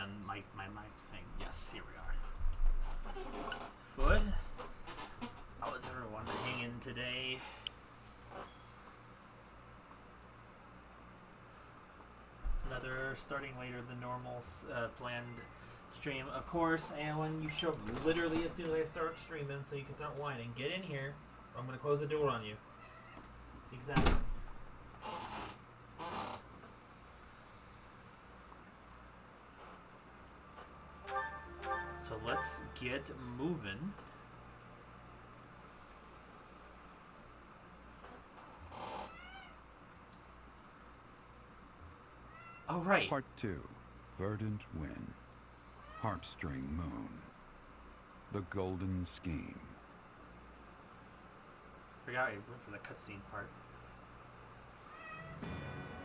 on my thing. Yes, here we are. Foot. How is everyone hanging today? Another starting later than normal planned stream, of course. And when you show up literally as soon as I start streaming, so you can start whining. Get in here, or I'm gonna close the door on you. Exactly. So let's get moving. Oh, right. Part 2. Verdant Wind. Harpstring Moon. The Golden Scheme. Forgot I went for the cutscene part.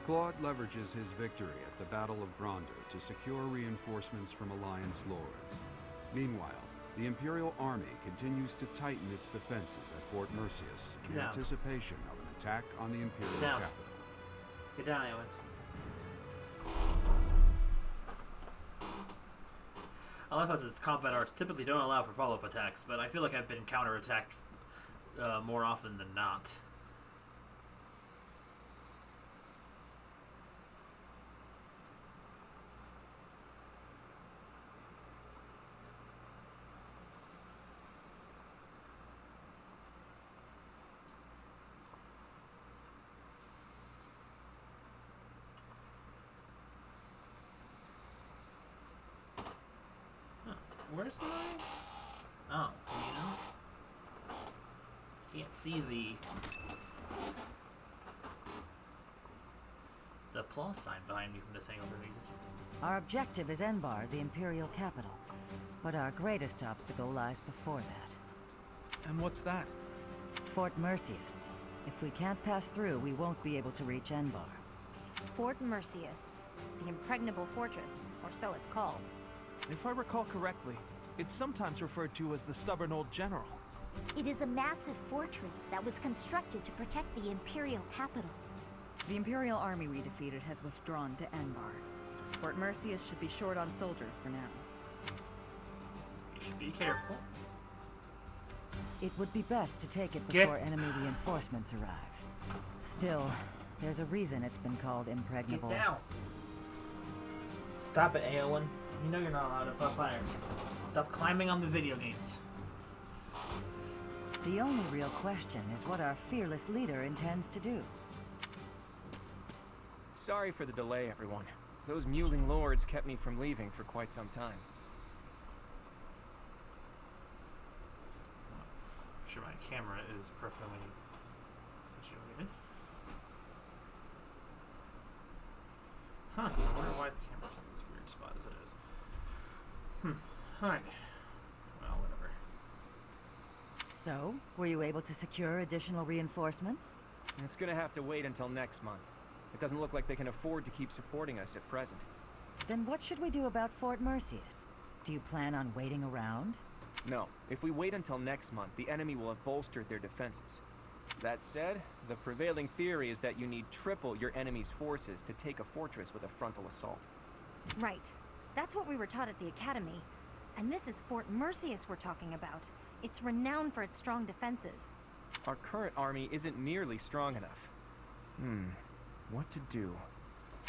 Claude leverages his victory at the Battle of Gronder to secure reinforcements from Alliance lords. Meanwhile, the Imperial Army continues to tighten its defenses at Fort Mercius in anticipation of an attack on the Imperial capital. Get down, Eowyn. I love how its combat arts typically don't allow for follow-up attacks, but I feel like I've been counterattacked more often than not. Where's my... Oh, you know? Can't see the plus sign behind me from this angle for reason. Our objective is Enbar, the Imperial capital. But our greatest obstacle lies before that. And what's that? Fort Mercius. If we can't pass through, we won't be able to reach Enbar. Fort Mercius. The impregnable fortress, or so it's called. If I recall correctly, it's sometimes referred to as the Stubborn Old General. It is a massive fortress that was constructed to protect the Imperial capital. The Imperial army we defeated has withdrawn to Enbar. Fort Mercius should be short on soldiers for now. You should be careful. It would be best to take it before enemy reinforcements arrive. Still, there's a reason it's been called impregnable. Get down! Stop it, Eowyn. You know you're not allowed to pop fire. Stop climbing on the video games. The only real question is what our fearless leader intends to do. Sorry for the delay, everyone. Those mewling lords kept me from leaving for quite some time. Make sure my camera is perfectly situated. Huh, I wonder why the camera's in this weird spot as it is. Alright. Well, whatever. So, were you able to secure additional reinforcements? It's gonna have to wait until next month. It doesn't look like they can afford to keep supporting us at present. Then what should we do about Fort Mercius? Do you plan on waiting around? No. If we wait until next month, the enemy will have bolstered their defenses. That said, the prevailing theory is that you need triple your enemy's forces to take a fortress with a frontal assault. Right. That's what we were taught at the academy. And this is Fort Mercius we're talking about. It's renowned for its strong defenses. Our current army isn't nearly strong enough. What to do?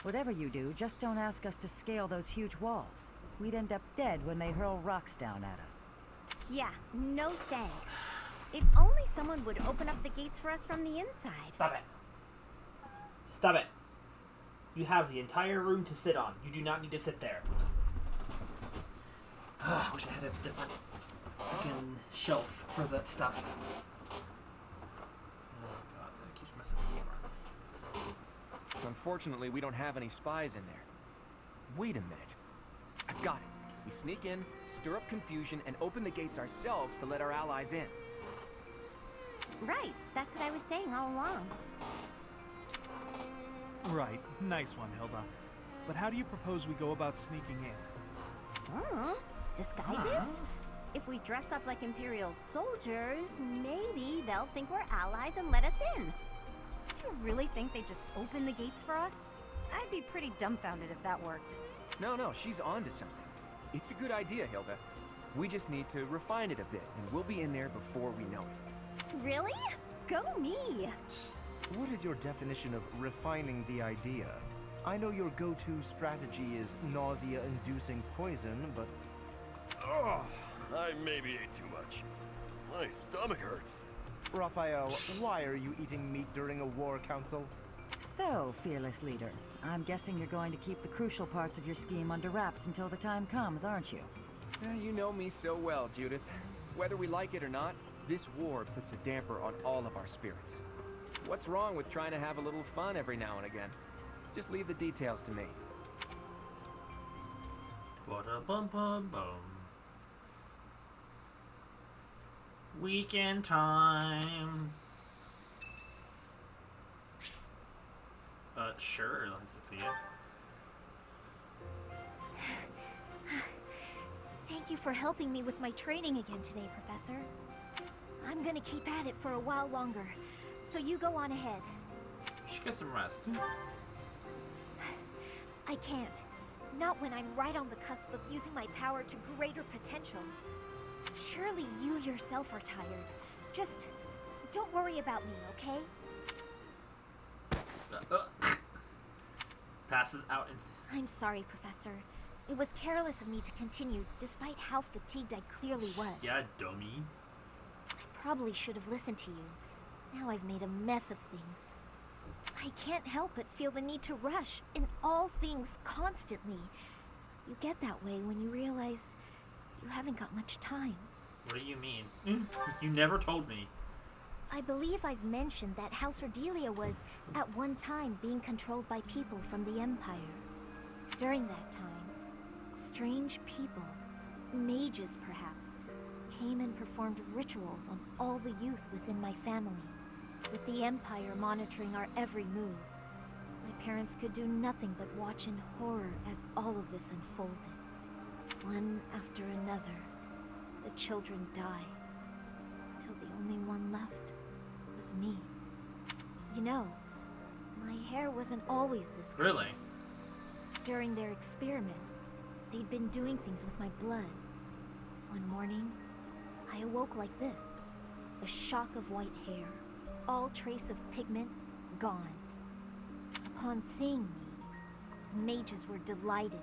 Whatever you do, just don't ask us to scale those huge walls. We'd end up dead when they hurl rocks down at us. Yeah, no thanks. If only someone would open up the gates for us from the inside. Stop it. Stop it. You have the entire room to sit on. You do not need to sit there. I wish I had a different freaking shelf for that stuff. Oh god, that keeps messing the camera. Unfortunately, we don't have any spies in there. Wait a minute. I've got it. We sneak in, stir up confusion, and open the gates ourselves to let our allies in. Right, that's what I was saying all along. Right, nice one, Hilda. But how do you propose we go about sneaking in? Disguises? If we dress up like Imperial soldiers, maybe they'll think we're allies and let us in. Do you really think they'd just open the gates for us? I'd be pretty dumbfounded if that worked. No, she's on to something. It's a good idea, Hilda. We just need to refine it a bit, and we'll be in there before we know it. Really? Go me! What is your definition of refining the idea? I know your go-to strategy is nausea-inducing poison, but... Oh, I maybe ate too much. My stomach hurts. Raphael, why are you eating meat during a war council? So, fearless leader, I'm guessing you're going to keep the crucial parts of your scheme under wraps until the time comes, aren't you? You know me so well, Judith. Whether we like it or not, this war puts a damper on all of our spirits. What's wrong with trying to have a little fun every now and again? Just leave the details to me. Ba-da-bum-bum-bum. Weekend time. Sure, let's see it. Thank you for helping me with my training again today, Professor. I'm gonna keep at it for a while longer, so you go on ahead. You should get some rest. I can't. Not when I'm right on the cusp of using my power to greater potential. Surely you yourself are tired. Just don't worry about me, okay? Passes out and... I'm sorry, Professor. It was careless of me to continue, despite how fatigued I clearly was. Yeah, dummy. I probably should have listened to you. Now I've made a mess of things. I can't help but feel the need to rush in all things constantly. You get that way when you realize you haven't got much time. What do you mean? You never told me. I believe I've mentioned that House Ordelia was, at one time, being controlled by people from the Empire. During that time, strange people, mages perhaps, came and performed rituals on all the youth within my family, with the Empire monitoring our every move. My parents could do nothing but watch in horror as all of this unfolded. One after another, the children died, till the only one left was me. You know, my hair wasn't always this color. Really? During their experiments, they'd been doing things with my blood. One morning, I awoke like this. A shock of white hair, all trace of pigment gone. Upon seeing me, the mages were delighted.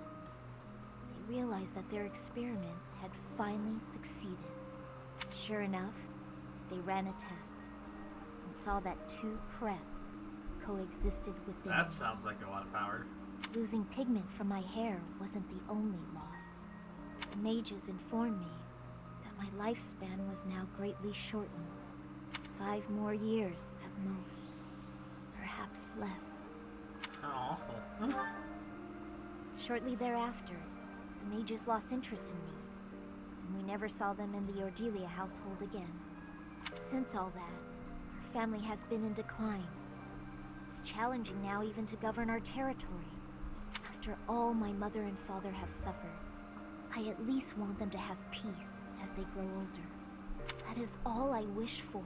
They realized that their experiments had finally succeeded. Sure enough, they ran a test and saw that two crests coexisted within That me. sounds like a lot of power. Losing pigment from my hair wasn't the only loss. The mages informed me that my lifespan was now greatly shortened. 5 more years at most. Perhaps less. How awful. Shortly thereafter, the mages lost interest in me, and we never saw them in the Ordelia household again. Since all that, our family has been in decline. It's challenging now even to govern our territory. After all my mother and father have suffered, I at least want them to have peace as they grow older. That is all I wish for,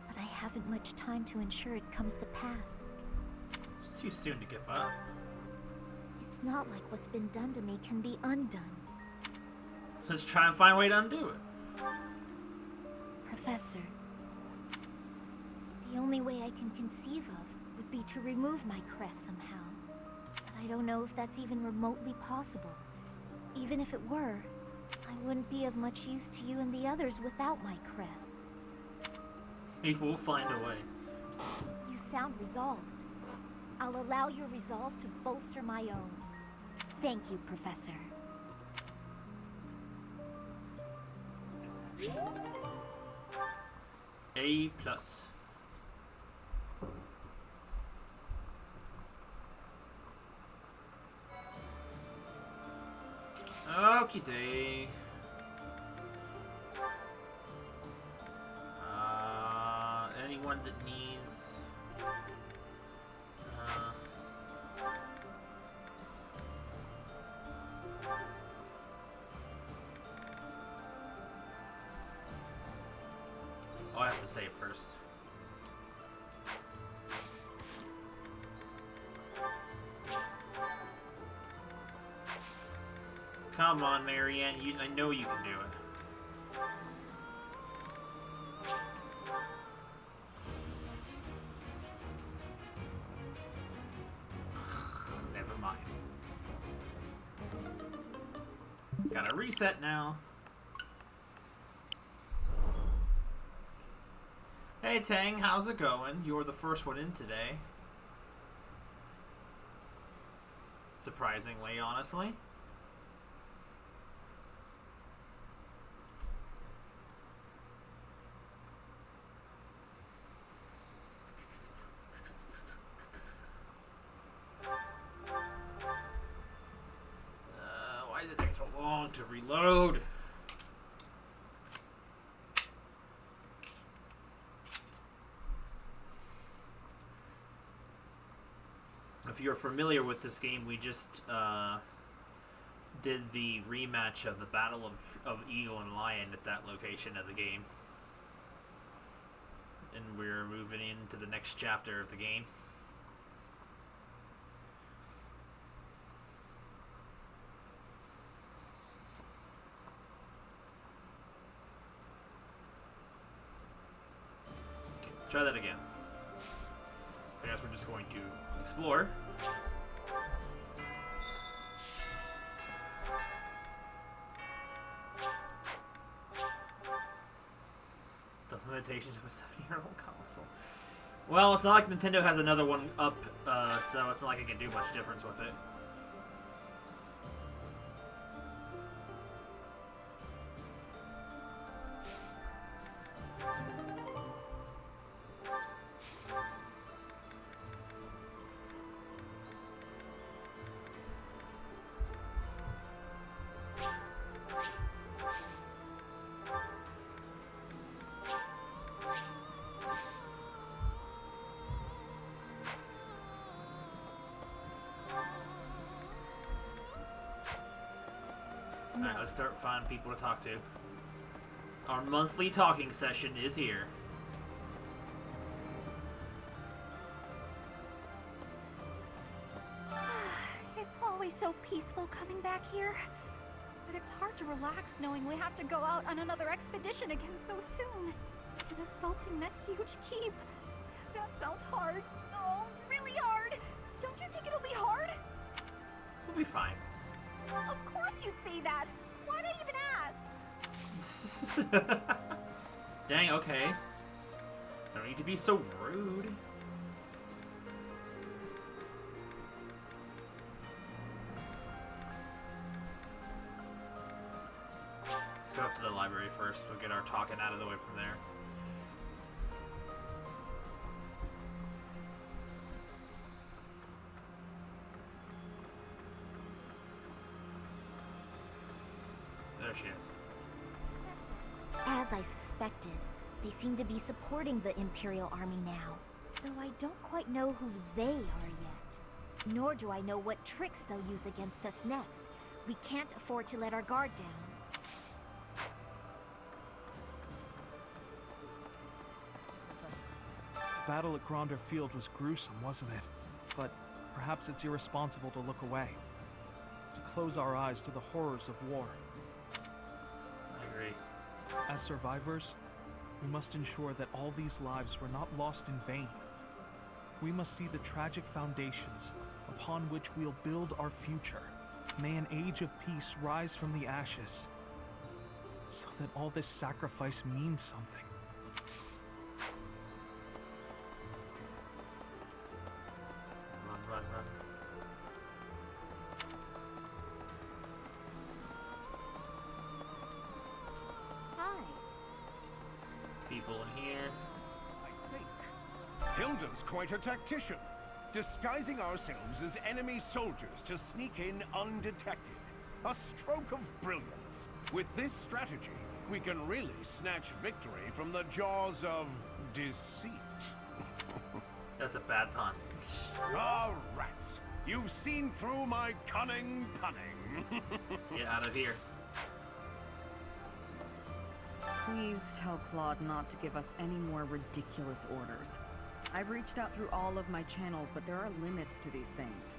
but I haven't much time to ensure it comes to pass. It's too soon to give up. It's not like what's been done to me can be undone. Let's try and find a way to undo it. Professor, the only way I can conceive of would be to remove my crest somehow. But I don't know if that's even remotely possible. Even if it were, I wouldn't be of much use to you and the others without my crests. We will find a way. You sound resolved. I'll allow your resolve to bolster my own. Thank you, Professor. A plus. Okie dokie. Anyone that needs. Oh, I have to save first. Come Come on, Marianne. I know you can do it. Never mind. Gotta reset now. Hey Tang, how's it going? You're the first one in today. Surprisingly, honestly. Why does it take so long to reload? If you're familiar with this game, we just did the rematch of the Battle of Eagle and Lion at that location of the game. And we're moving into the next chapter of the game. Okay, try that again. So I guess we're just going to explore. The limitations of a 7-year-old console. Well, it's not like Nintendo has another one up, so it's not like it can do much difference with it. Alright, let's start finding people to talk to. Our monthly talking session is here. It's always so peaceful coming back here. But it's hard to relax knowing we have to go out on another expedition again so soon. And assaulting that huge keep. That sounds hard. Oh, really hard. Don't you think it'll be hard? We'll be fine. Of course you'd say that. Why'd I even ask? Dang, okay. Don't need to be so rude. Let's go up to the library first. We'll get our talking out of the way from there. There she is. As I suspected, they seem to be supporting the Imperial Army now. Though I don't quite know who they are yet. Nor do I know what tricks they'll use against us next. We can't afford to let our guard down. The battle at Gronder Field was gruesome, wasn't it? But perhaps it's irresponsible to look away. To close our eyes to the horrors of war. I agree. As survivors, we must ensure that all these lives were not lost in vain. We must see the tragic foundations upon which we'll build our future. May an age of peace rise from the ashes, so that all this sacrifice means something. Run, run, run. Hi. People in here. I think Hilda's quite a tactician, disguising ourselves as enemy soldiers to sneak in undetected. A stroke of brilliance. With this strategy, we can really snatch victory from the jaws of deceit. That's a bad pun. Ah, rats. You've seen through my cunning punning. Get out of here. Please tell Claude not to give us any more ridiculous orders. I've reached out through all of my channels, but there are limits to these things.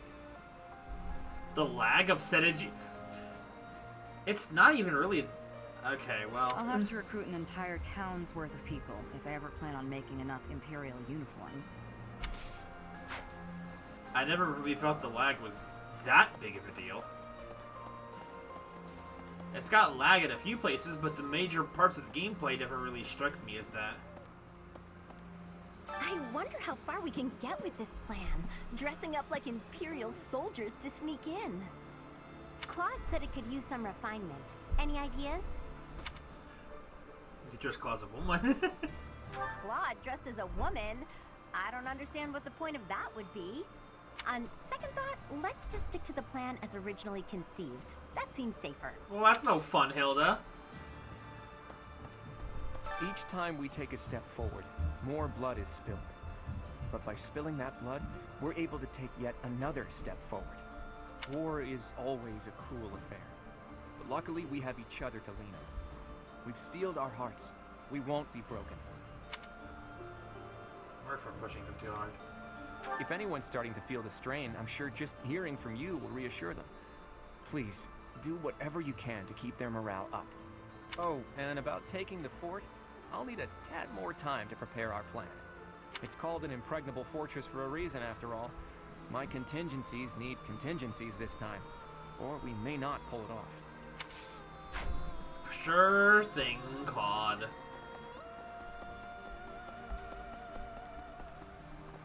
The lag upsetted you. It's not even really... Okay, well... I'll have to recruit an entire town's worth of people if I ever plan on making enough Imperial uniforms. I never really felt the lag was that big of a deal. It's got lag at a few places, but the major parts of the gameplay never really struck me as that. I wonder how far we can get with this plan, dressing up like Imperial soldiers to sneak in. Claude said it could use some refinement. Any ideas? You could dress Claude as a woman. Claude dressed as a woman? I don't understand what the point of that would be. On second thought, let's just stick to the plan as originally conceived. That seems safer. Well, that's no fun, Hilda. Each time we take a step forward, more blood is spilled. But by spilling that blood, we're able to take yet another step forward. War is always a cruel affair. But luckily, we have each other to lean on. We've steeled our hearts. We won't be broken. We're for pushing them too hard. If anyone's starting to feel the strain, I'm sure just hearing from you will reassure them. Please, do whatever you can to keep their morale up. Oh, and about taking the fort, I'll need a tad more time to prepare our plan. It's called an impregnable fortress for a reason, after all. My contingencies need contingencies this time, or we may not pull it off. Sure thing, Claude.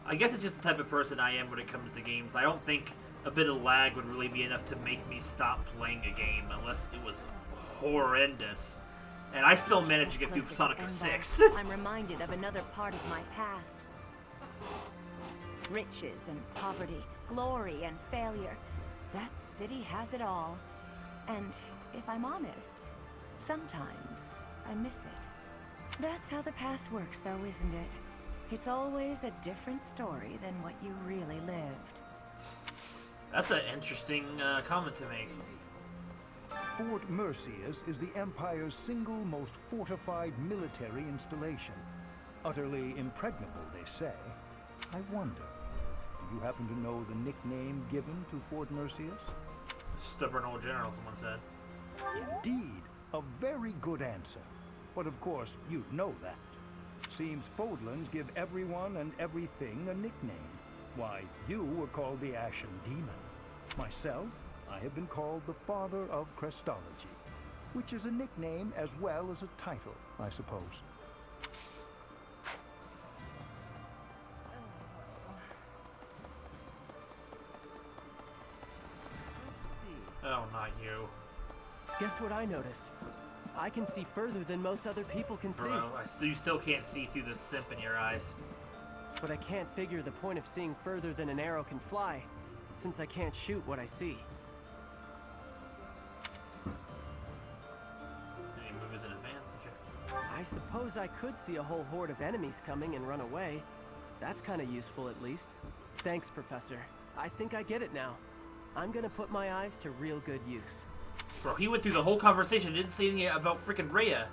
I guess it's just the type of person I am when it comes to games. I don't think a bit of lag would really be enough to make me stop playing a game unless it was horrendous. And I still managed to get through Sonic 06. I'm reminded of another part of my past. Riches and poverty, glory and failure. That city has it all. And if I'm honest, sometimes I miss it. That's how the past works, though, isn't it? It's always a different story than what you really lived. That's an interesting comment to make. Fort Mercius is the Empire's single most fortified military installation. Utterly impregnable, they say. I wonder, do you happen to know the nickname given to Fort Mercius? Stubborn old general, someone said. Indeed, a very good answer. But of course, you'd know that. Seems Fodlans give everyone and everything a nickname. Why, you were called the Ashen Demon. Myself, I have been called the Father of Crestology, which is a nickname as well as a title, I suppose. Let's see. Oh, not you. Guess what I noticed? I can see further than most other people can see. Bro, you still can't see through the simp in your eyes. But I can't figure the point of seeing further than an arrow can fly, since I can't shoot what I see. Any moves in advance, don't you? I suppose I could see a whole horde of enemies coming and run away. That's kind of useful, at least. Thanks, Professor. I think I get it now. I'm gonna put my eyes to real good use. Bro, he went through the whole conversation and didn't say anything about freaking Rhea.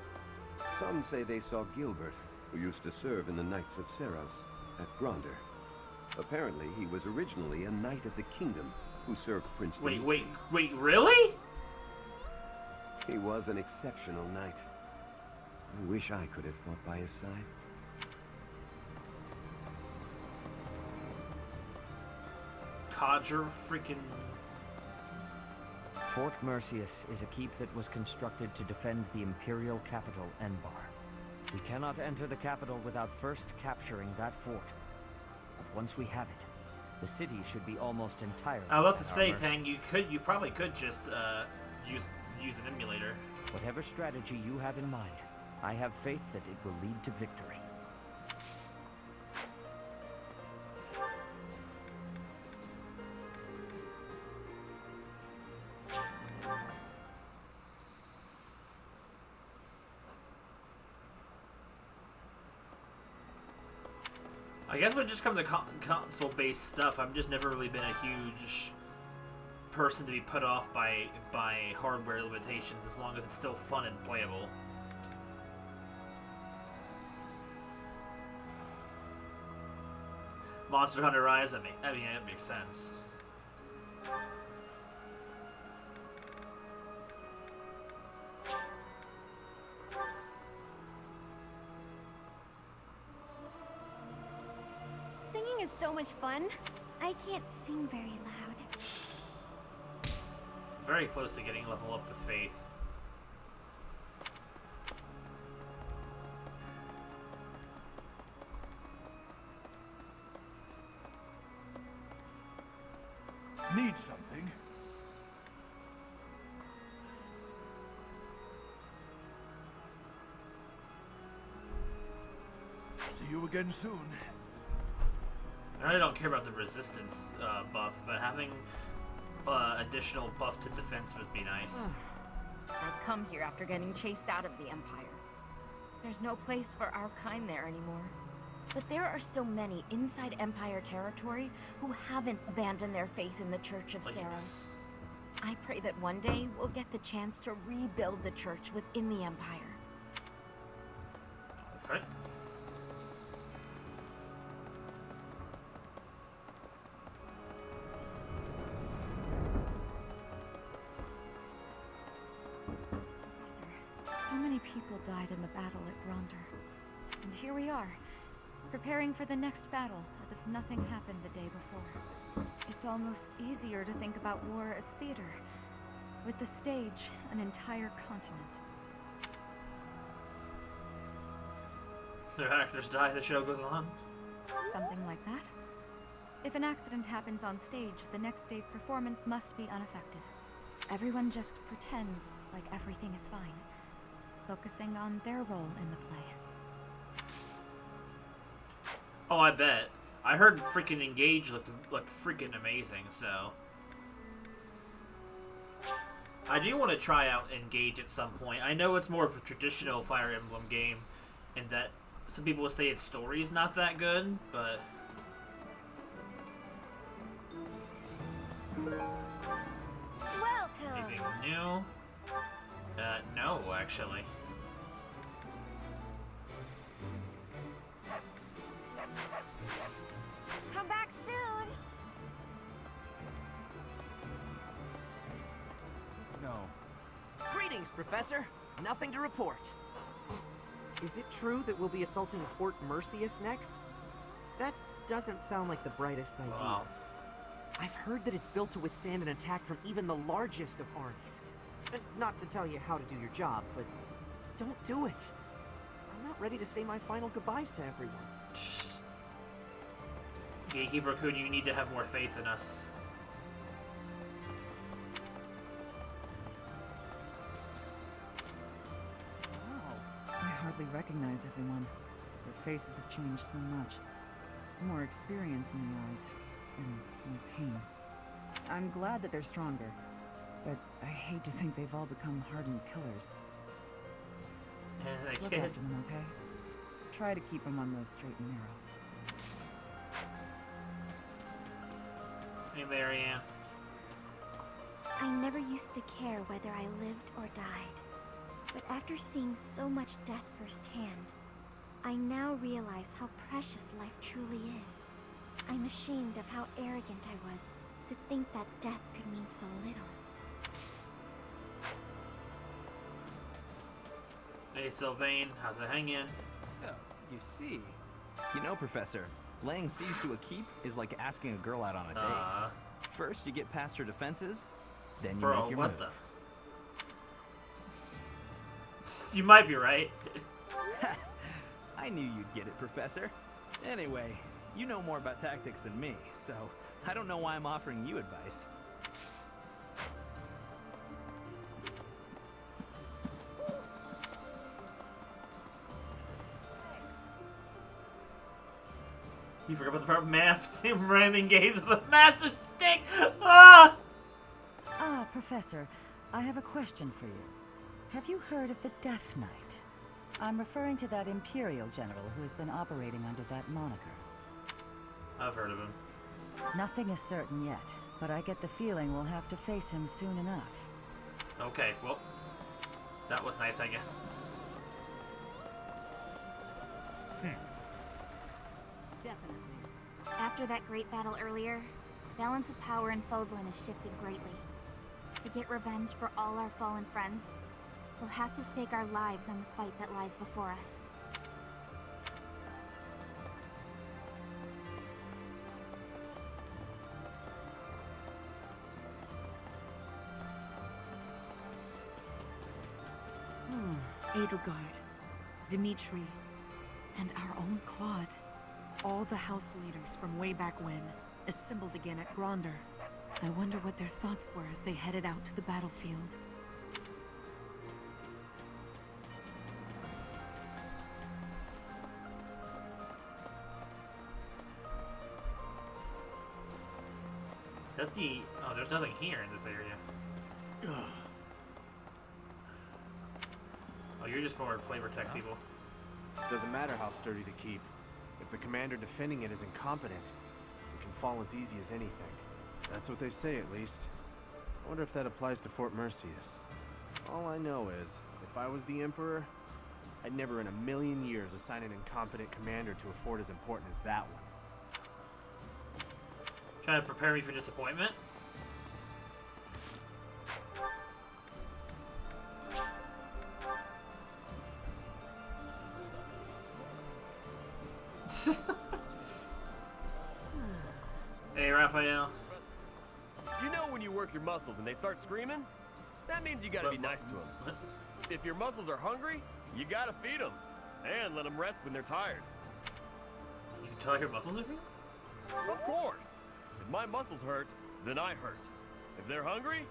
Some say they saw Gilbert, who used to serve in the Knights of Seros, at Gronder. Apparently, he was originally a Knight of the Kingdom, who served Prince Dimitri. Wait, really? He was an exceptional knight. I wish I could have fought by his side. Codger freaking... Fort Mercius is a keep that was constructed to defend the Imperial capital, Enbar. We cannot enter the capital without first capturing that fort. But once we have it, the city should be almost entirely I was about to at our say, mercy. Tang, you probably could just use an emulator. Whatever strategy you have in mind, I have faith that it will lead to victory. I guess when it just comes to console-based stuff, I've just never really been a huge person to be put off by hardware limitations, as long as it's still fun and playable. Monster Hunter Rise, I mean, it makes sense. is so much fun. I can't sing very loud. Very close to getting level up with faith. Need something? See you again soon. I really don't care about the resistance buff, but having additional buff to defense would be nice. I've come here after getting chased out of the Empire. There's no place for our kind there anymore. But there are still many inside Empire territory who haven't abandoned their faith in the Church of Saros. I pray that one day we'll get the chance to rebuild the church within the Empire. Okay. So many people died in the battle at Gronder. And here we are, preparing for the next battle as if nothing happened the day before. It's almost easier to think about war as theater, with the stage an entire continent. Their actors die, the show goes on. Something like that. If an accident happens on stage, the next day's performance must be unaffected. Everyone just pretends like everything is fine, focusing on their role in the play. Oh, I bet. I heard freaking Engage looked freaking amazing, so... I do want to try out Engage at some point. I know it's more of a traditional Fire Emblem game, and that some people would say its story is not that good, but... Welcome! Anything new? No, actually. Come back soon! No. Greetings, Professor. Nothing to report. Is it true that we'll be assaulting Fort Mercius next? That doesn't sound like the brightest idea. Wow. I've heard that it's built to withstand an attack from even the largest of armies. And not to tell you how to do your job, but don't do it. I'm not ready to say my final goodbyes to everyone. Gatekeeper-kun, you need to have more faith in us. I hardly recognize everyone. Their faces have changed so much. More experience in the eyes, and more pain. I'm glad that they're stronger, but I hate to think they've all become hardened killers. Look after them, okay? Try to keep them on the straight and narrow. Hey, Marianne. I never used to care whether I lived or died. But after seeing so much death firsthand, I now realize how precious life truly is. I'm ashamed of how arrogant I was to think that death could mean so little. Hey, Sylvain, how's it hanging? So, you see. You know, Professor, laying siege to a keep is like asking a girl out on a date. First, you get past her defenses, then you make your what move. You might be right. I knew you'd get it, Professor. Anyway, you know more about tactics than me, so I don't know why I'm offering you advice. You forgot about the part math. Ramming gaze with a massive stick. Ah! Professor, I have a question for you. Have you heard of the Death Knight? I'm referring to that Imperial general who has been operating under that moniker. I've heard of him. Nothing is certain yet, but I get the feeling we'll have to face him soon enough. Okay, well, that was nice, I guess. Definitely. After that great battle earlier, balance of power in Fodlan has shifted greatly. To get revenge for all our fallen friends, we'll have to stake our lives on the fight that lies before us. Edelgard, Dimitri, and our own Claude. All the house leaders from way back when, assembled again at Gronder. I wonder what their thoughts were as they headed out to the battlefield. That's the... Oh, there's nothing here in this area. Oh, you're just more flavor text people. Doesn't matter how sturdy the keep. If the commander defending it is incompetent, it can fall as easy as anything. That's what they say, at least. I wonder if that applies to Fort Mercius. All I know is, if I was the Emperor, I'd never in a million years assign an incompetent commander to a fort as important as that one. Trying to prepare me for disappointment? Hey, Raphael. You know when you work your muscles and they start screaming? That means you gotta be nice to them. If your muscles are hungry, you gotta feed them. And let them rest when they're tired. You can tell your muscles are hungry? Of course. If my muscles hurt, then I hurt. If they're hungry,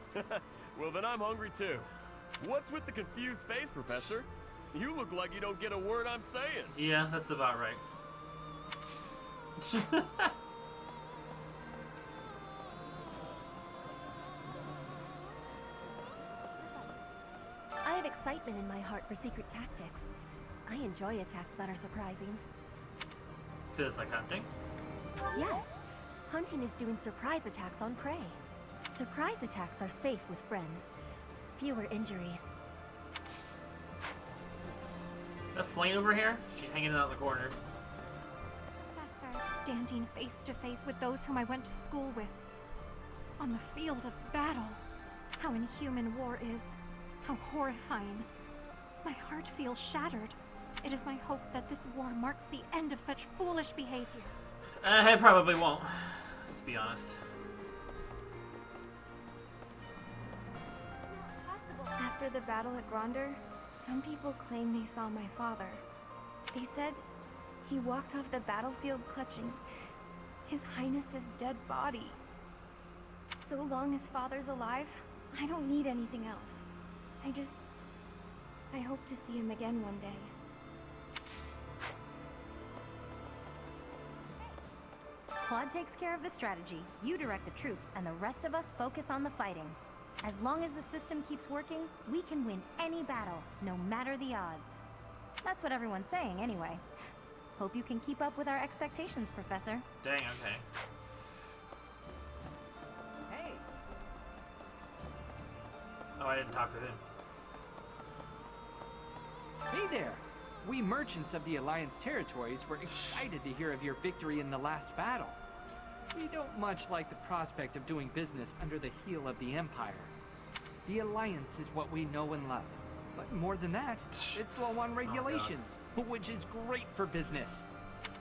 well then I'm hungry too. What's with the confused face, Professor? You look like you don't get a word I'm saying. Yeah, that's about right. I have excitement in my heart for secret tactics. I enjoy attacks that are surprising. Because it's like hunting? Yes, hunting is doing surprise attacks on prey. Surprise attacks are safe with friends. Fewer injuries. That flame over here? She's hanging out in the corner. Professor, standing face to face with those whom I went to school with. On the field of battle. How inhuman war is. How horrifying. My heart feels shattered. It is my hope that this war marks the end of such foolish behavior. It probably won't. Let's be honest. After the battle at Gronder, some people claim they saw my father. They said he walked off the battlefield clutching His Highness's dead body. So long as father's alive, I don't need anything else. I hope to see him again one day. Claude takes care of the strategy, you direct the troops, and the rest of us focus on the fighting. As long as the system keeps working, we can win any battle, no matter the odds. That's what everyone's saying, anyway. Hope you can keep up with our expectations, Professor. Dang, okay. Hey! Oh, I didn't talk to him. Hey there! We merchants of the Alliance territories were excited to hear of your victory in the last battle. We don't much like the prospect of doing business under the heel of the Empire. The Alliance is what we know and love. But more than that, it's low on regulations, which is great for business.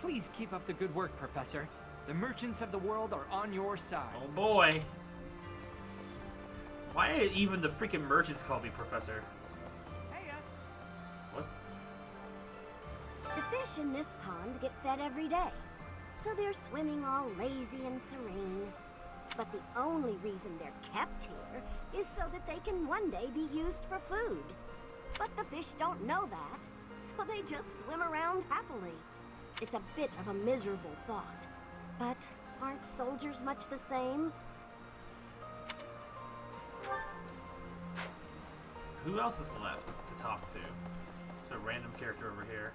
Please keep up the good work, Professor. The merchants of the world are on your side. Oh boy. Why did even the freaking merchants call me Professor? What? The fish in this pond get fed every day, so they're swimming all lazy and serene. But the only reason they're kept here is so that they can one day be used for food. But the fish don't know that, so they just swim around happily. It's a bit of a miserable thought. But aren't soldiers much the same? Who else is left to talk to? There's a random character over here.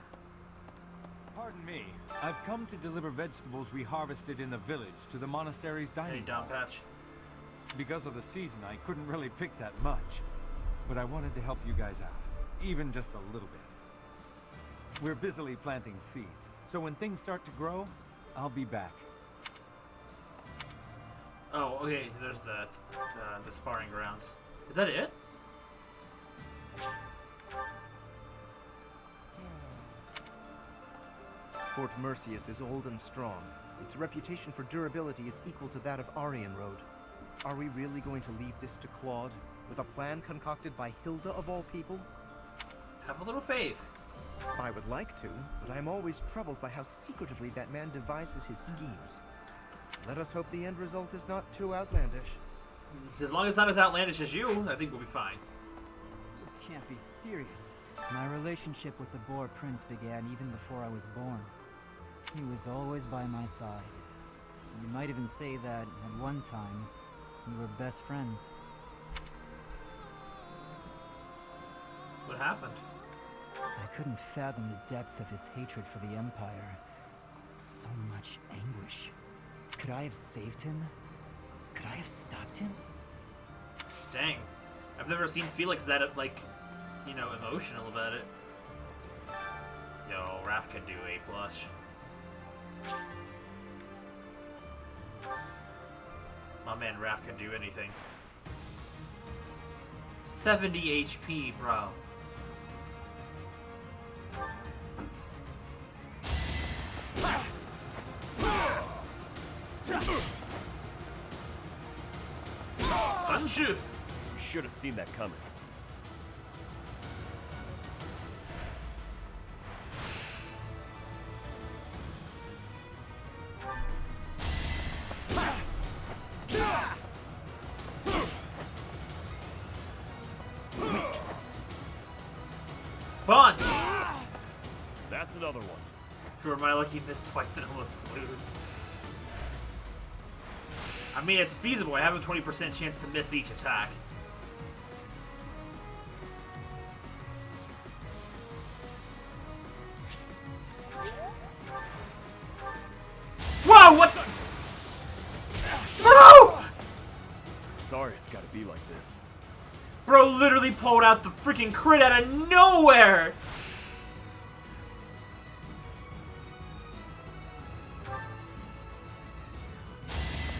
Pardon me. I've come to deliver vegetables we harvested in the village to the monastery's dining hall. Hey, Patch. Because of the season, I couldn't really pick that much. But I wanted to help you guys out. Even just a little bit. We're busily planting seeds, so when things start to grow, I'll be back. Oh, okay, there's that. The sparring grounds. Is that it? Fort Mercius is old and strong. Its reputation for durability is equal to that of Aryan Road. Are we really going to leave this to Claude, with a plan concocted by Hilda of all people? Have a little faith. I would like to, but I'm always troubled by how secretively that man devises his schemes. Let us hope the end result is not too outlandish. As long as it's not as outlandish as you, I think we'll be fine. You can't be serious. My relationship with the Boar Prince began even before I was born. He was always by my side. You might even say that, at one time, we were best friends. What happened? I couldn't fathom the depth of his hatred for the Empire. So much anguish. Could I have saved him? Could I have stopped him? Dang. I've never seen Felix that, like, you know, emotional about it. Yo, Raph could do A+. My man Raph could do anything. 70 HP, bro. Punch! You should have seen that coming. Punch! That's another one. For my lucky missed twice and almost lose. I mean, it's feasible. I have a 20% chance to miss each attack. Whoa! What the? Bro! Sorry it's gotta be like this. Bro literally pulled out the freaking crit out of nowhere!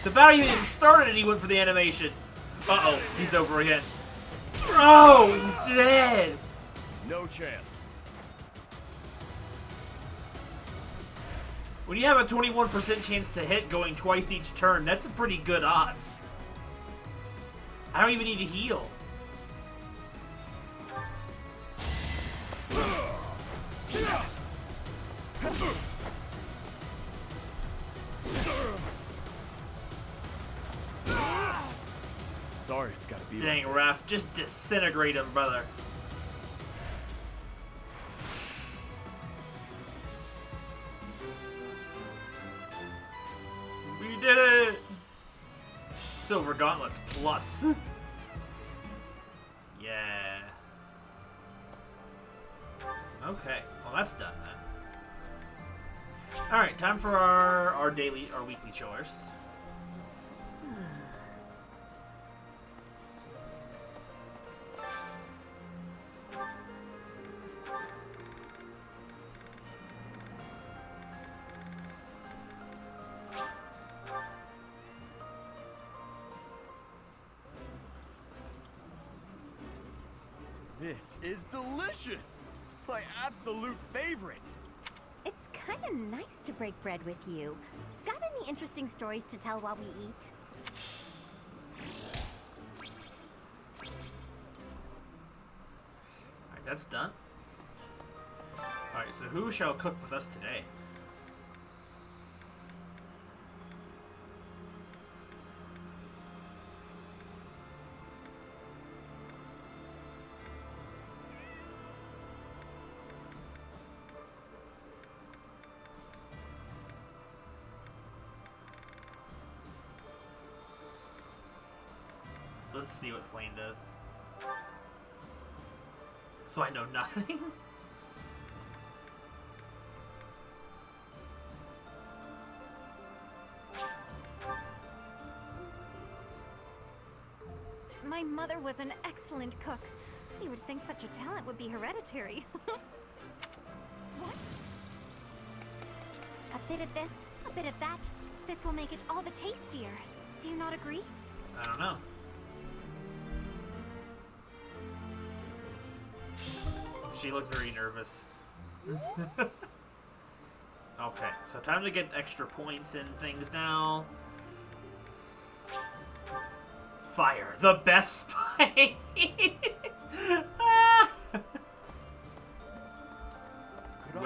The battle even started and he went for the animation. Uh-oh, he's over again. Bro, he's dead! No chance. When you have a 21% chance to hit going twice each turn, that's a pretty good odds. I don't even need to heal. Sorry it's gotta be Dang, like Raph, just disintegrate him, brother. We did it! Silver Gauntlets Plus. Yeah. Okay, well that's done then. Alright, time for our weekly chores. This is delicious! My absolute favorite! It's kind of nice to break bread with you. Got any interesting stories to tell while we eat? Alright, that's done. Alright, so who shall cook with us today? Let's see what Flame does. So I know nothing? My mother was an excellent cook. You would think such a talent would be hereditary. What? A bit of this, a bit of that. This will make it all the tastier. Do you not agree? I don't know. She looked very nervous. Okay, so time to get extra points and things now. Fire, the best spice!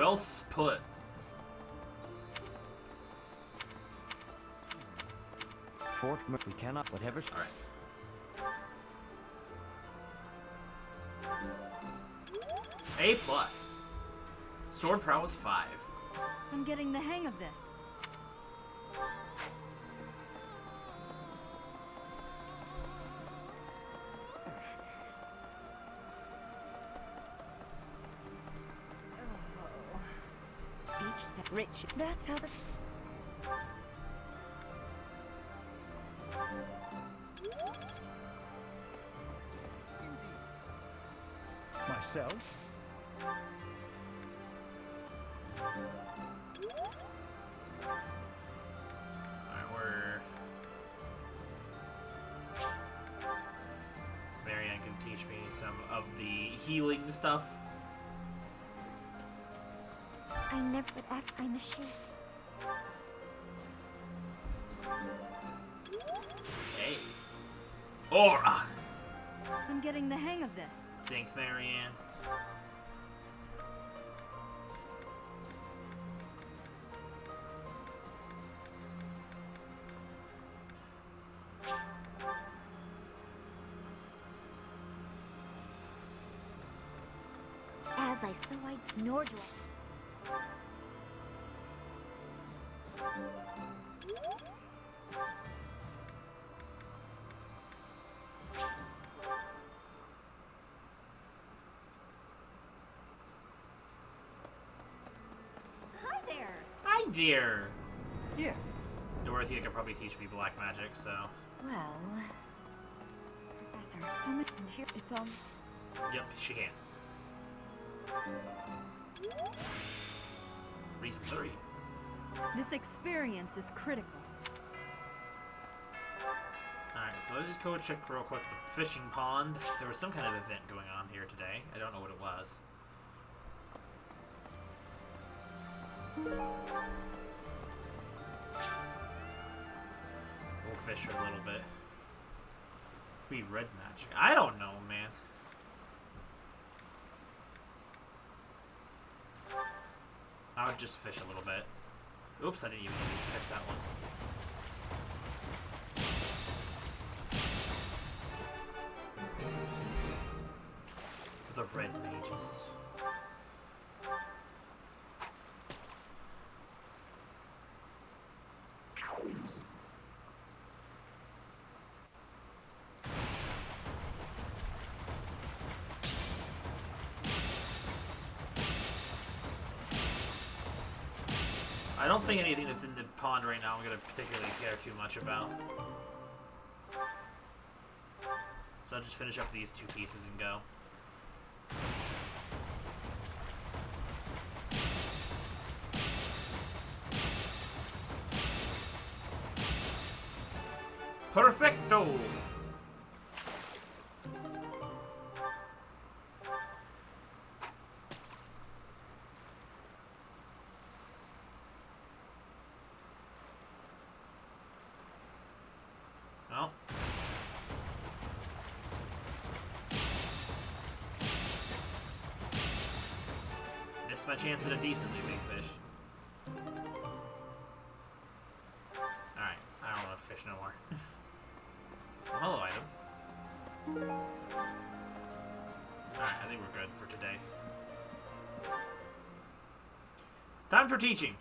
Well put. We cannot, whatever. All right. A plus. Sword prowess 5. I'm getting the hang of this. Each step rich. That's how the. Myself? Alright, we're... Marianne can teach me some of the healing stuff. I never would act. I'm a sheep. Hey. Aura! I'm getting the hang of this. Thanks, Marianne. As I though I nor do I. Hi there. Hi, dear. Yes. Dorothea could probably teach me black magic, so... Well, Professor, someone here. It's Yep, she can. Reason 3. This experience is critical. Alright, so let's just go check real quick the fishing pond. There was some kind of event going on here today. I don't know what it was. We'll fish for a little bit. We red magic. I don't know, man. I would just fish a little bit. Oops, I didn't even catch that one. The red mages. Oops. I don't think anything that's in the pond right now I'm going to particularly care too much about. So I'll just finish up these 2 pieces and go. Perfecto! Well. Missed my chance at a decently big fish. Alright, I don't want to fish no more. Hello, item. Alright, I think we're good for today. Time for teaching.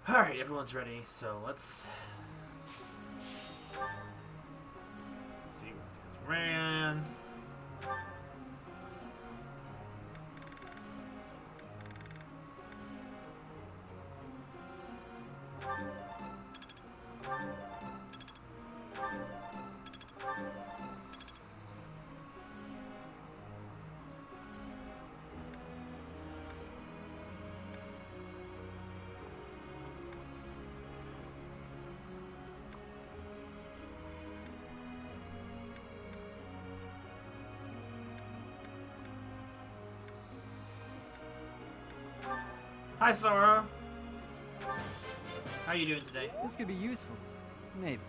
Alright, everyone's ready, so let's see what this ran. Hi, Sora. How are you doing today? This could be useful. Maybe.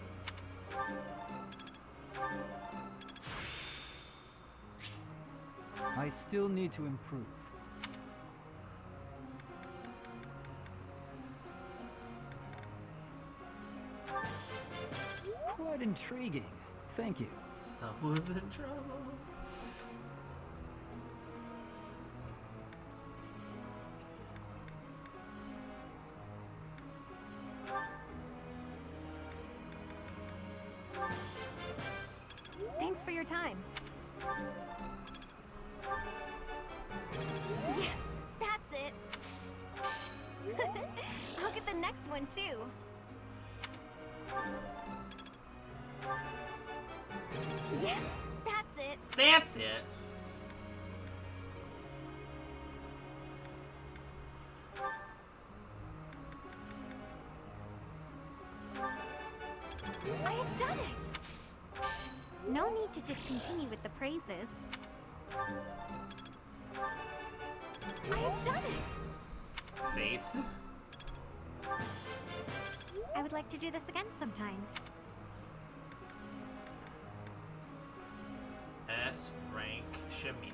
I still need to improve. Quite intriguing. Thank you. Someone's in trouble. Thanks for your time. Yes, that's it. I'll get the next one too. Yes, that's it. That's it. I have done it. No need to discontinue with the praises. I have done it. Fates. I would like to do this again sometime. S rank Shamir.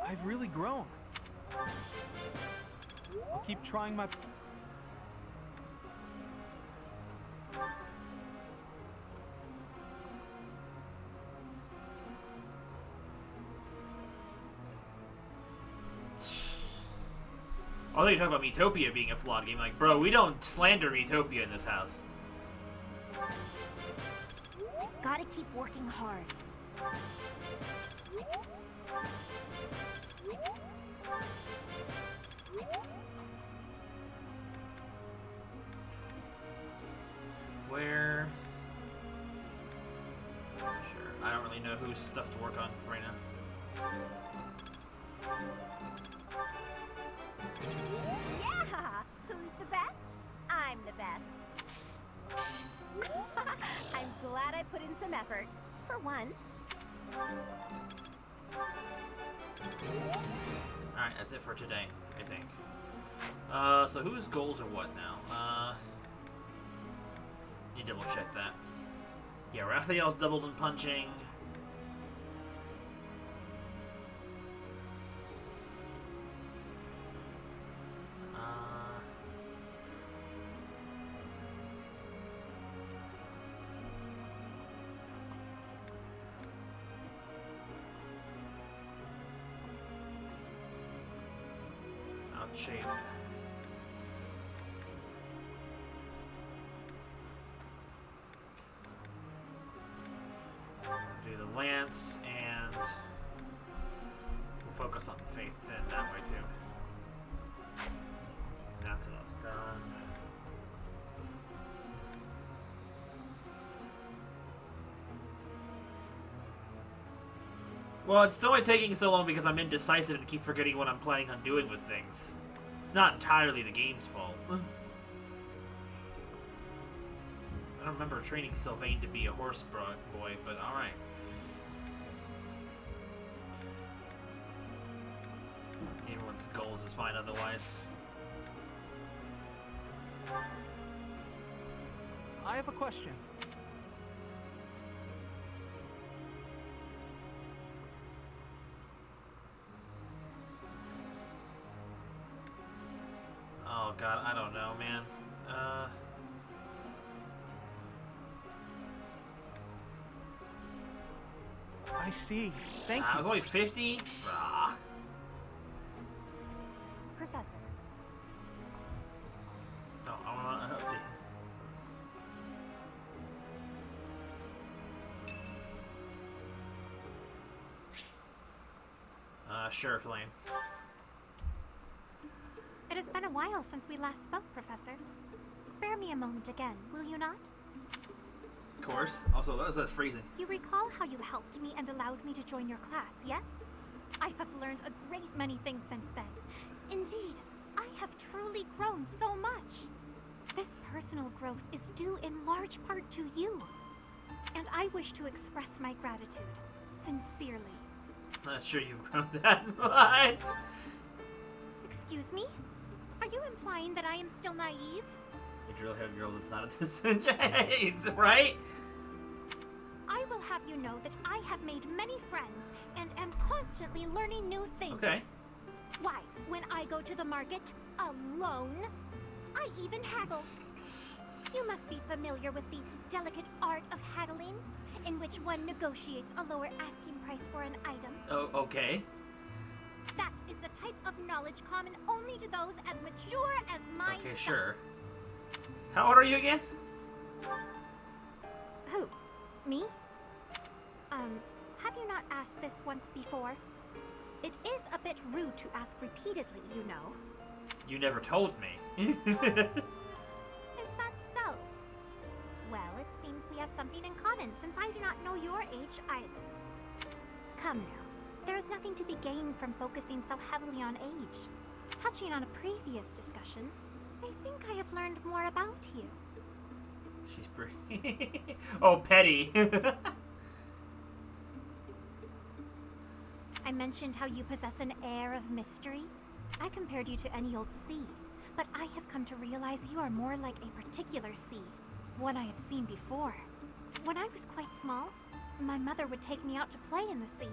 I've really grown. I'll keep trying my... I thought you were talking about Metopia being a flawed game. Like, bro, we don't slander Metopia in this house. I've got to keep working hard. Where? Sure. I don't really know whose stuff to work on right now. Yeah! Who's the best? I'm the best. I'm glad I put in some effort. For once. Alright, that's it for today, I think. So whose goals are what now? You double check that. Yeah, Raphael's doubled in punching. Shape. Do the lance and we'll focus on faith then that way too. That's what I was done. Well, it's still like taking so long because I'm indecisive and keep forgetting what I'm planning on doing with things. It's not entirely the game's fault. I don't remember training Sylvain to be a horse boy, but alright. Everyone's goals is fine otherwise. I have a question. Oh god, I don't know, man. I see. Thank you. I was only 50? Rah. Professor. No, I want to update. Sure, Flame. It has been a while since we last spoke, Professor. Spare me a moment again, will you not? Of course. Also, that was freezing. You recall how you helped me and allowed me to join your class, yes? I have learned a great many things since then. Indeed, I have truly grown so much. This personal growth is due in large part to you. And I wish to express my gratitude, sincerely. Not sure you've grown that much. Excuse me? Are you implying that I am still naive? A drill-haired girl that's not at this age, right? I will have you know that I have made many friends and am constantly learning new things. Okay. Why, when I go to the market alone, I even haggle. You must be familiar with the delicate art of haggling, in which one negotiates a lower asking price for an item. Oh, okay. That is the type of knowledge common only to those as mature as myself. Okay, sure. How old are you again? Who? Me? Have you not asked this once before? It is a bit rude to ask repeatedly, you know. You never told me. Is that so? Well, it seems we have something in common, since I do not know your age either. Come now, there is nothing to be gained from focusing so heavily on age. Touching on a previous discussion, I think I have learned more about you. She's pretty. Oh, petty. I mentioned how you possess an air of mystery. I compared you to any old sea, but I have come to realize you are more like a particular sea, one I have seen before. When I was quite small, my mother would take me out to play in the sea.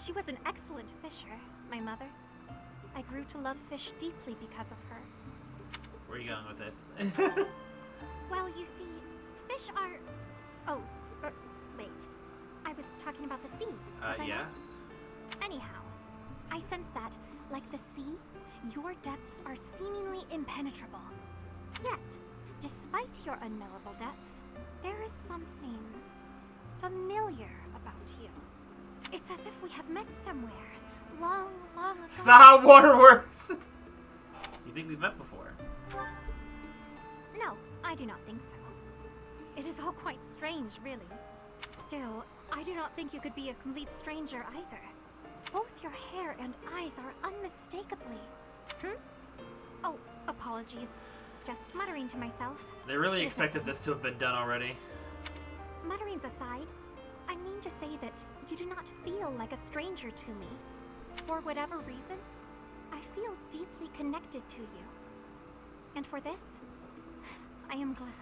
She was an excellent fisher, my mother. I grew to love fish deeply because of her. Where are you going with this? Well, you see, fish are... Oh, wait. I was talking about the sea, was I yes. not? Anyhow, I sense that, like the sea, your depths are seemingly impenetrable. Yet, despite your unknowable depths, there is something familiar about you. It's as if we have met somewhere, long, long ago. It's not how water works! You think we've met before? No, I do not think so. It is all quite strange, really. Still, I do not think you could be a complete stranger either. Both your hair and eyes are unmistakably... Oh, apologies. Just muttering to myself. They really expected this to have been done already. Mutterings aside, I mean to say that you do not feel like a stranger to me. For whatever reason, I feel deeply connected to you. And for this, I am glad.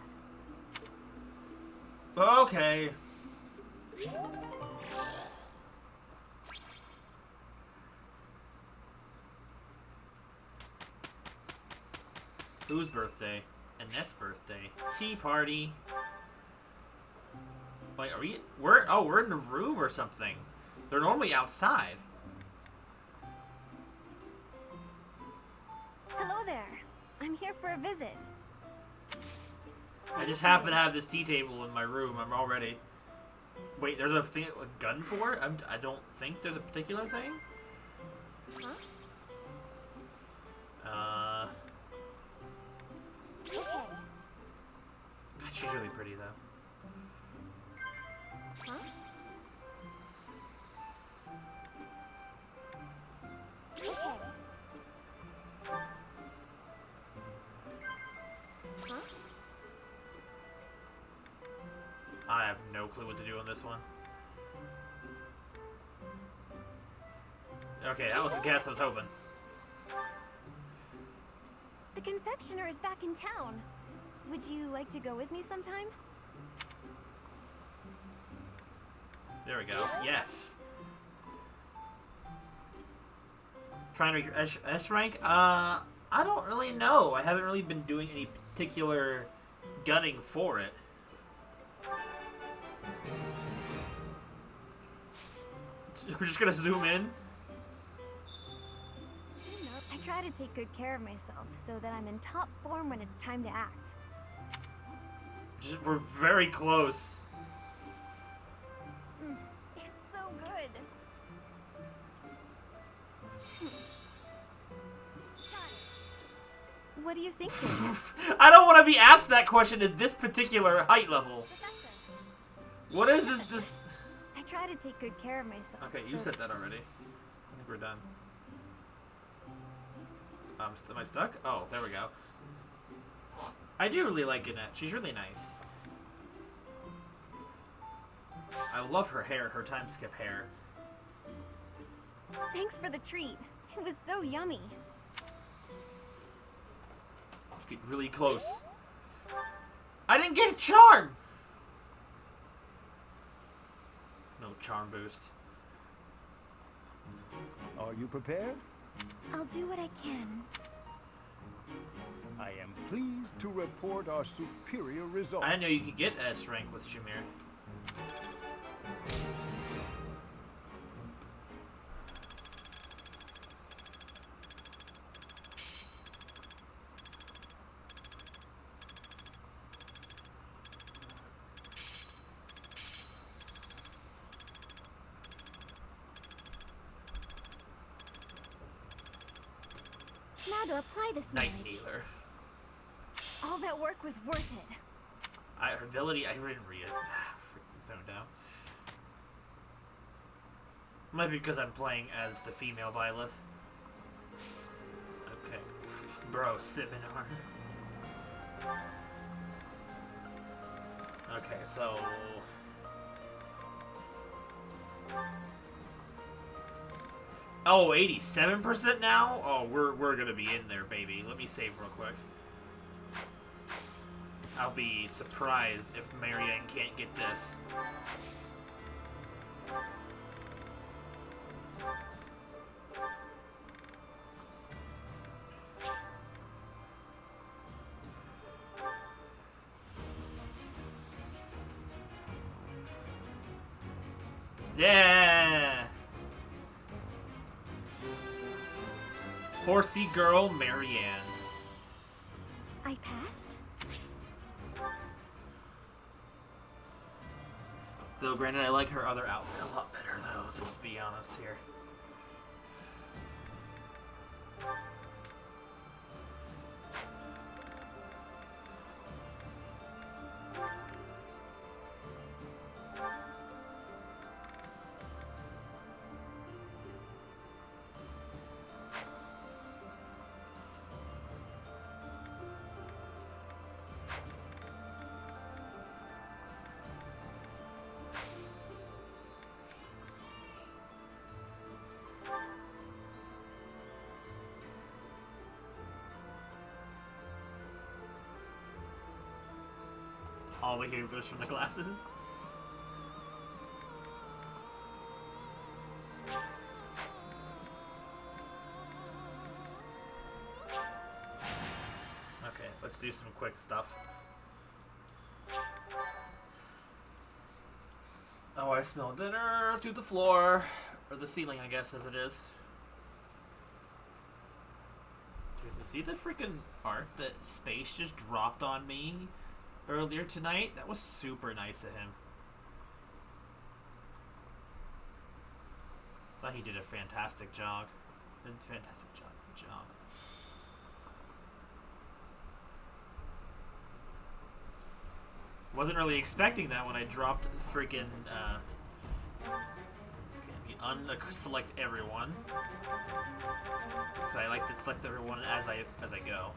Okay. Whose birthday? Annette's birthday. Tea party. Wait, are we? We're in the room or something. They're normally outside. Hello there. I'm here for a visit. I just happen to have this tea table in my room. I'm already. Wait, there's a thing, a gun for it? I don't think there's a particular thing. Huh? God, she's really pretty though. Huh? Huh? I have no clue what to do on this one. Okay, that was the guess I was hoping. The confectioner is back in town. Would you like to go with me sometime? There we go. Yes. Trying to make your S rank? I don't really know. I haven't really been doing any particular gunning for it. We're just gonna zoom in. You know, I try to take good care of myself so that I'm in top form when it's time to act. We're very close. It's so good. What do you think? I don't want to be asked that question at this particular height level. What is this? I try to take good care of myself. Okay, you so said that already. think we're done. Am I stuck? Oh, there we go. I do really like Annette. She's really nice. I love her hair, her time skip hair. Thanks for the treat. It was so yummy. Let's get really close. I didn't get a charm! No charm boost. Are you prepared? I'll do what I can. I am pleased to report our superior results. I didn't know you could get S rank with Shamir. Now to apply this Night knowledge. Dealer. All that work was worth it. Her ability, I didn't read it. Freaking zoned out. Might be because I'm playing as the female Violet. Okay. Bro, seminar. Okay, so... Oh, 87% now? Oh, we're gonna be in there, baby. Let me save real quick. I'll be surprised if Marianne can't get this. Yeah! Horsey girl Marianne. I passed? Though, granted, I like her other outfit a lot better, though, so let's be honest here. All we hear goes from the glasses. Okay, let's do some quick stuff. Oh, I smell dinner through the floor. Or the ceiling, I guess, as it is. Dude, you see the freaking art that Space just dropped on me earlier tonight? That was super nice of him. Thought he did a fantastic job. Fantastic job. Good job. Wasn't really expecting that when I dropped freaking unselect everyone. Cause I like to select everyone as I go.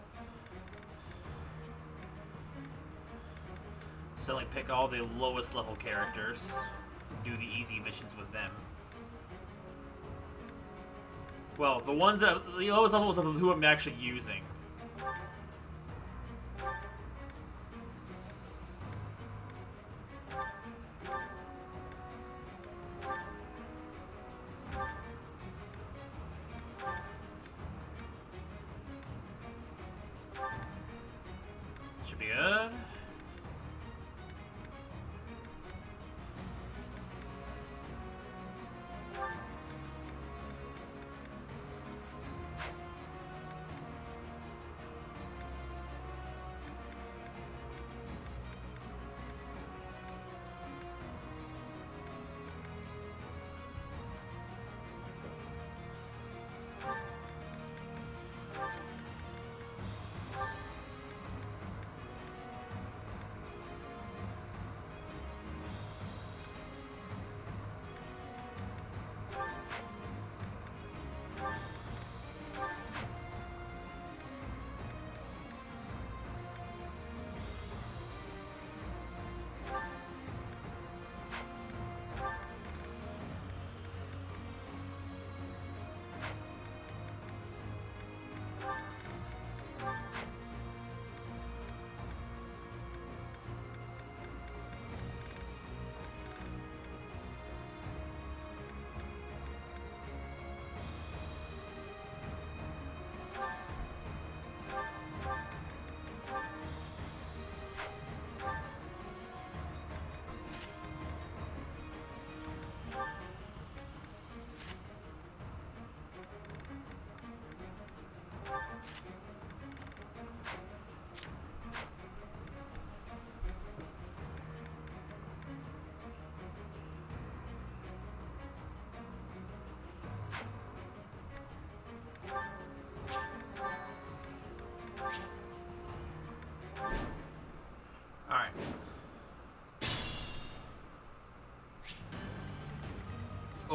So I pick all the lowest level characters, do the easy missions with them. Well, the ones that the lowest levels of who I'm actually using. Should be good.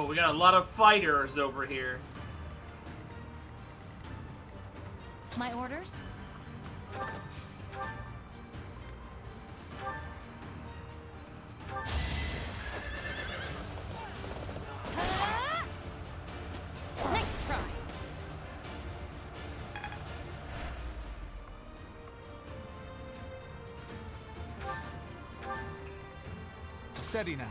Oh, we got a lot of fighters over here. My orders? Nice try. Steady now.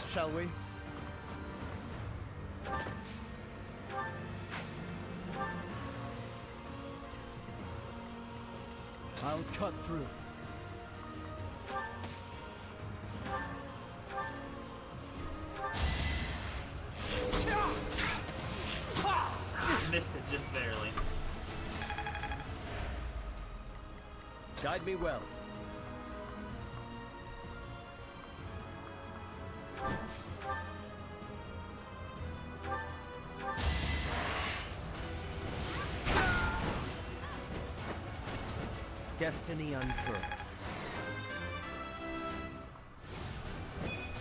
Shall we? I'll cut through. Missed it just barely. Guide me well. Destiny unfurls.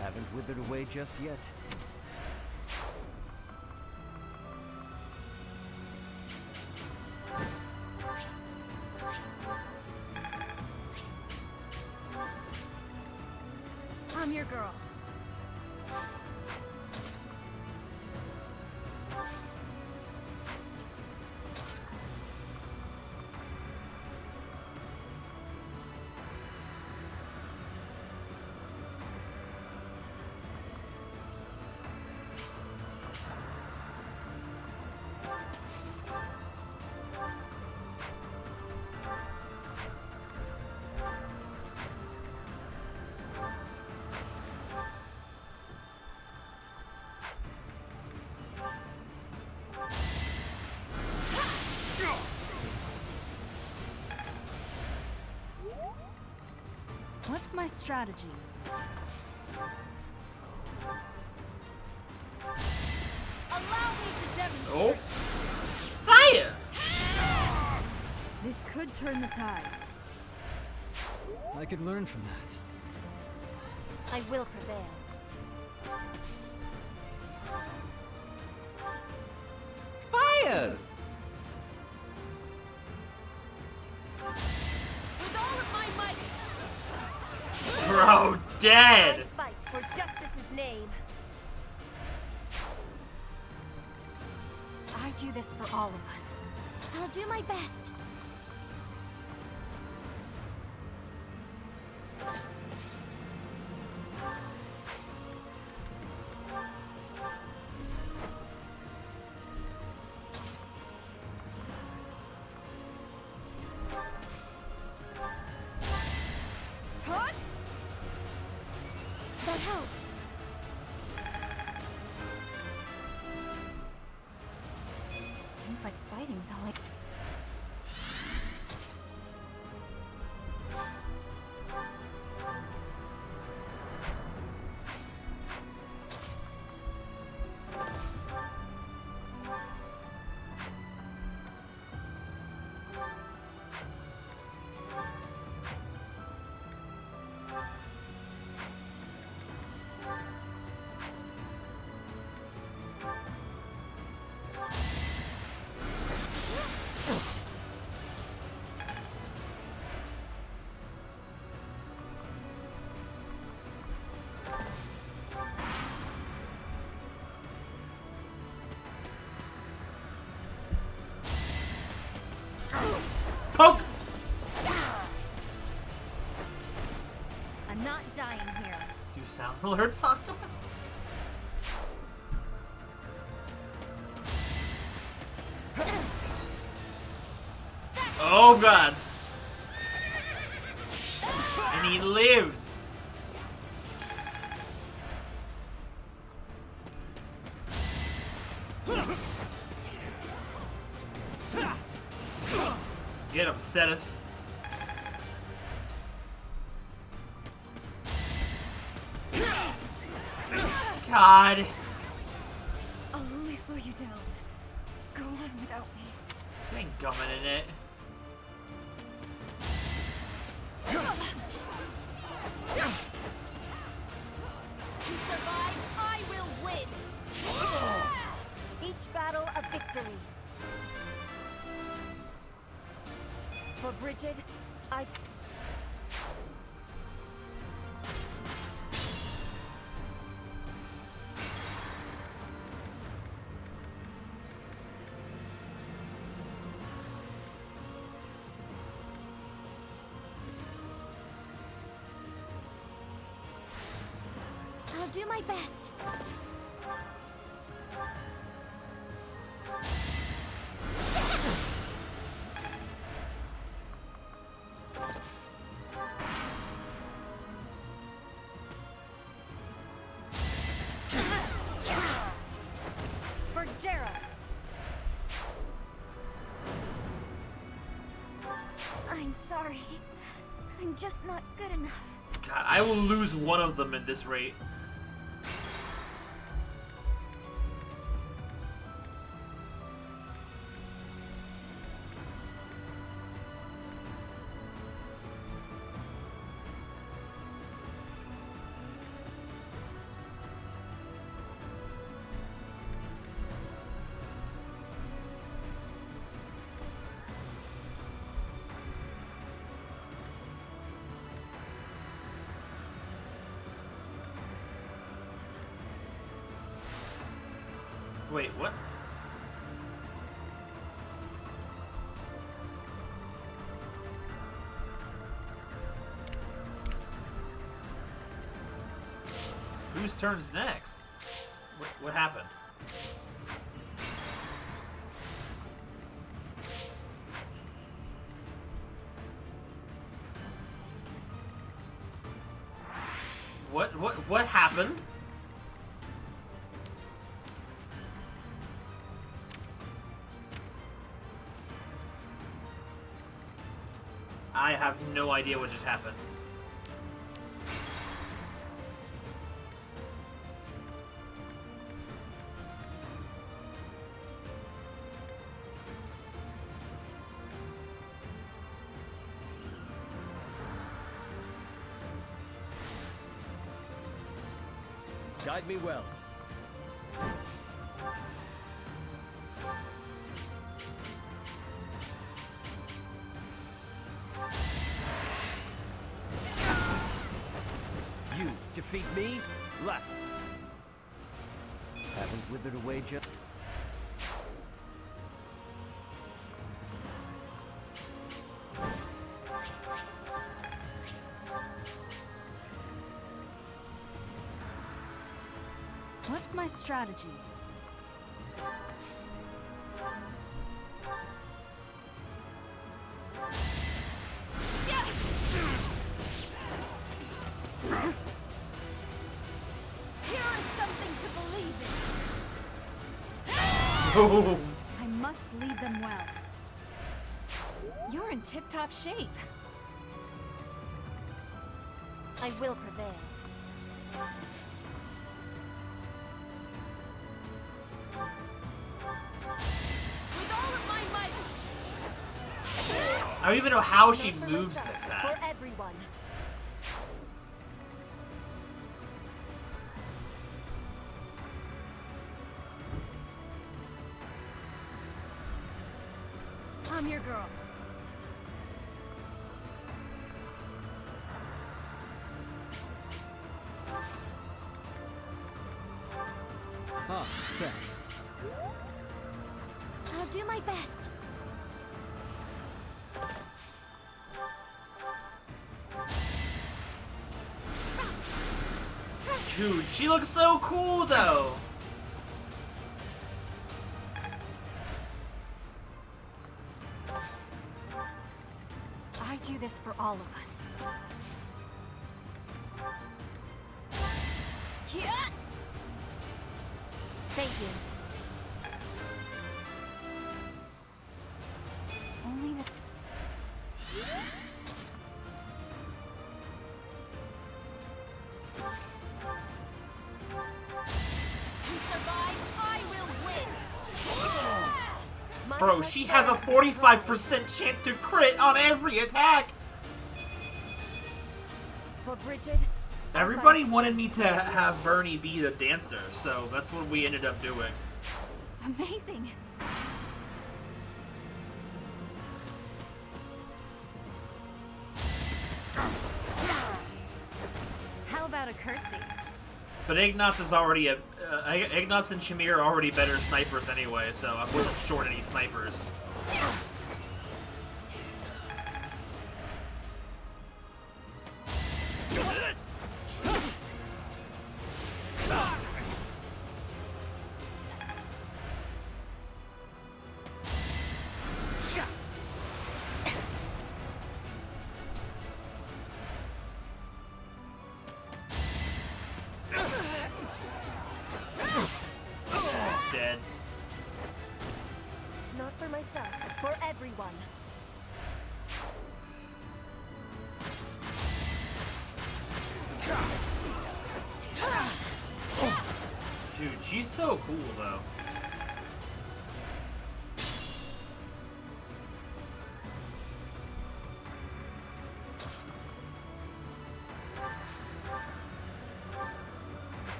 Haven't withered away just yet. I'm your girl. What's my strategy? Allow me to demonstrate. Oh. Fire! This could turn the tides. I could learn from that. I will prevail. Fire! With all of my might. Bro, dead! I fight for justice's name. I do this for all of us. I'll do my best. Cut! That helps. Seems like fighting's all I... Poke! I'm not dying here. Do sound alerts on to him? Oh god! And he lived! Get him, Seth. God. I'll only slow you go on without me. There ain't gumming in it. To survive, I will win! Each battle a victory. For Bridget, I... I'll do my best. For Gerald. I'm sorry. I'm just not good enough. God, I will lose one of them at this rate. Wait, what? Whose turn's next? What happened? What happened? I have no idea what just happened. Guide me well. You defeat me? Left. Haven't withered away just... What's my strategy? Here is something to believe in. I must lead them well. You're in tip-top shape. I will prevail. With all of my might. I don't even know how she moves like For that. everyone. I'm your girl. Huh, thanks. I'll do my best. Dude, she looks so cool though. I do this for all of us. Thank you. Only the... To survive, I will win. Bro, she has a 45% chance to crit on every attack! For Bridget, Everybody wanted me to have Bernie be the dancer, so that's what we ended up doing. Amazing. How about a curtsy? But Ignatz is already Ignatz and Shamir are already better snipers anyway, so I wasn't short any snipers. Dead. not for myself, for everyone. Dude, she's so cool though.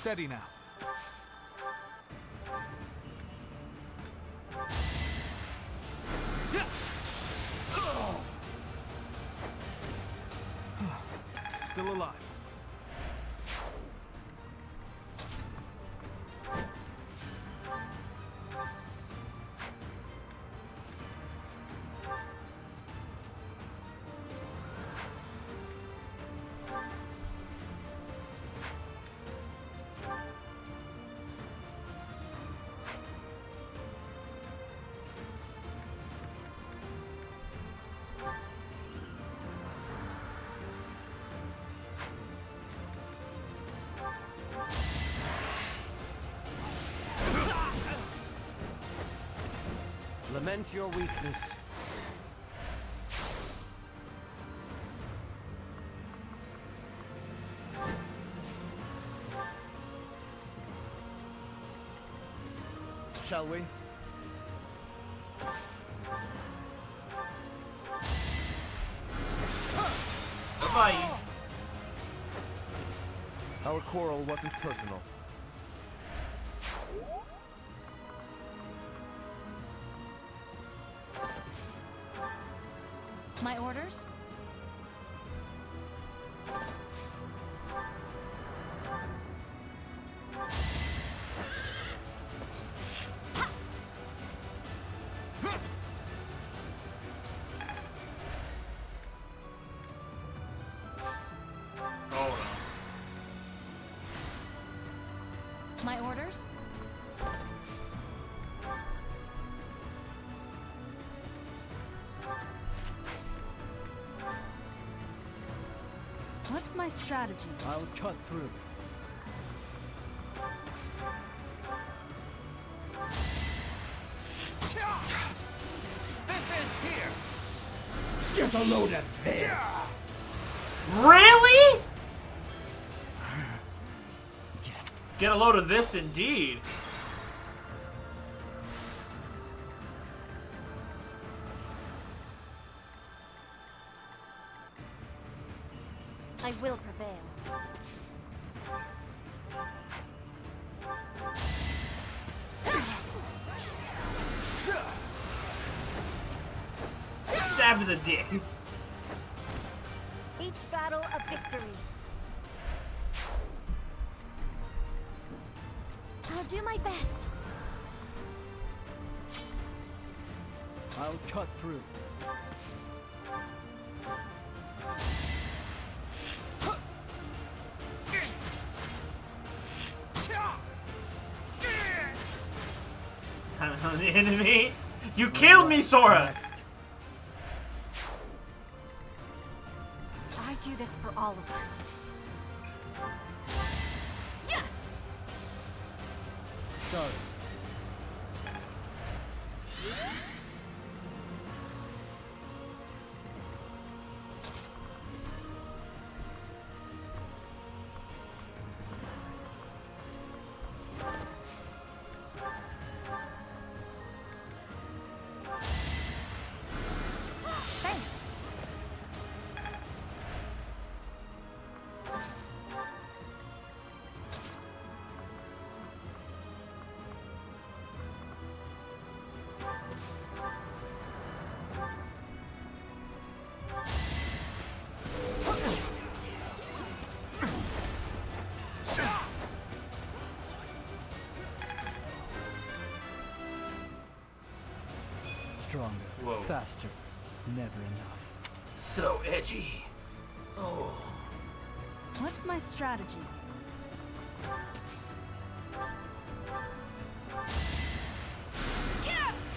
Steady now. Still alive. Lament your weakness. Shall we? Bye. Our quarrel wasn't personal. My orders? Oh no. My orders? What's my strategy? I'll cut through. This ends here. Get a load of this! Really? Get a load of this indeed. I will prevail. Stab to the dick. Each battle a victory. I'll do my best. I'll cut through. Time on the enemy. You killed me, Sora. Next. I do this for all of us. Sorry. Stronger, Whoa. faster, never enough. So edgy. Oh. What's my strategy?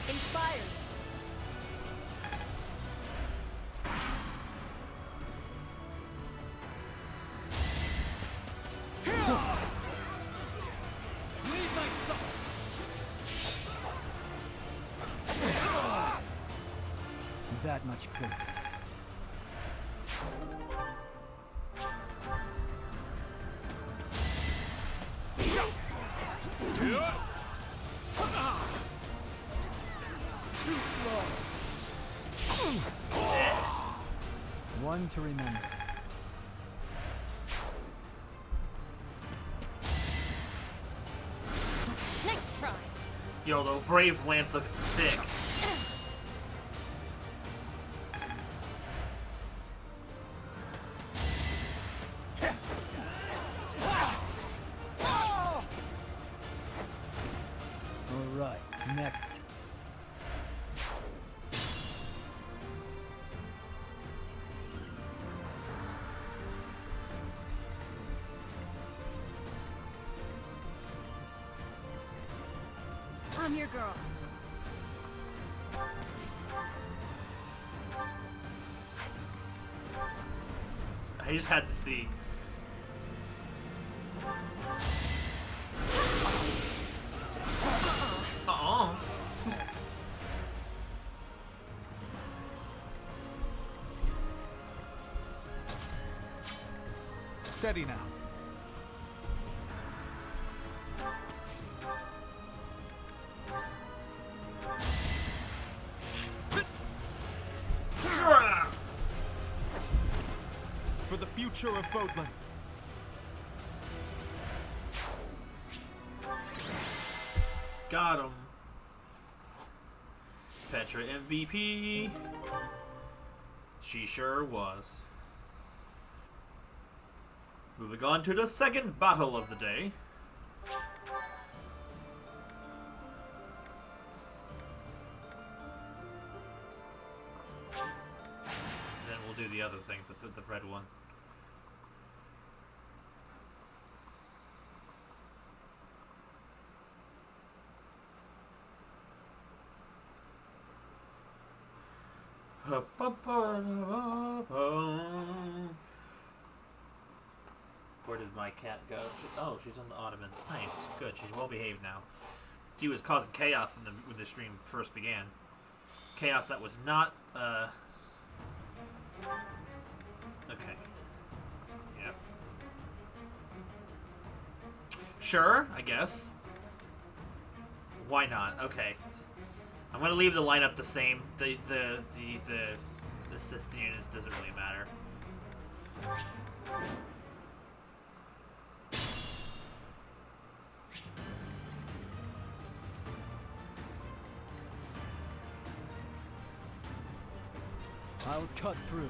Inspired. Yes. Leave my salt! That much closer. Too slow. One to remember. Nice try. Yo, though, Brave Lance looking sick. All right, next. I'm your girl. I just had to see. Uh-uh. Steady now. For the future of Fodlan. Got him. Petra MVP. She sure was. Moving on to the second battle of the day. Then we'll do the other thing, the red one. Where did my cat go? Oh, she's on the ottoman. Nice, good. She's well behaved now. She was causing chaos when the stream first began. Chaos that was not. Okay. Yep. Sure, I guess. Why not? Okay. I'm gonna leave the lineup the same. The assist units doesn't really matter. I'll cut through.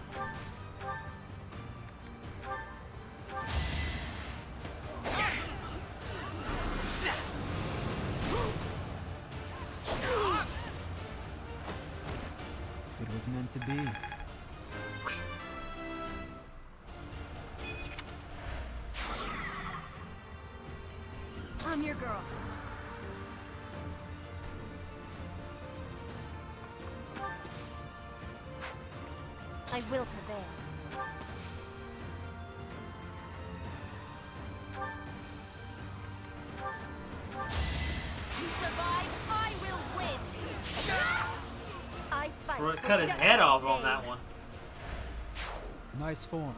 It was meant to be. I'm your girl. I will prevail. To survive, I will win. I fight. Cut his head off on that one. Nice form.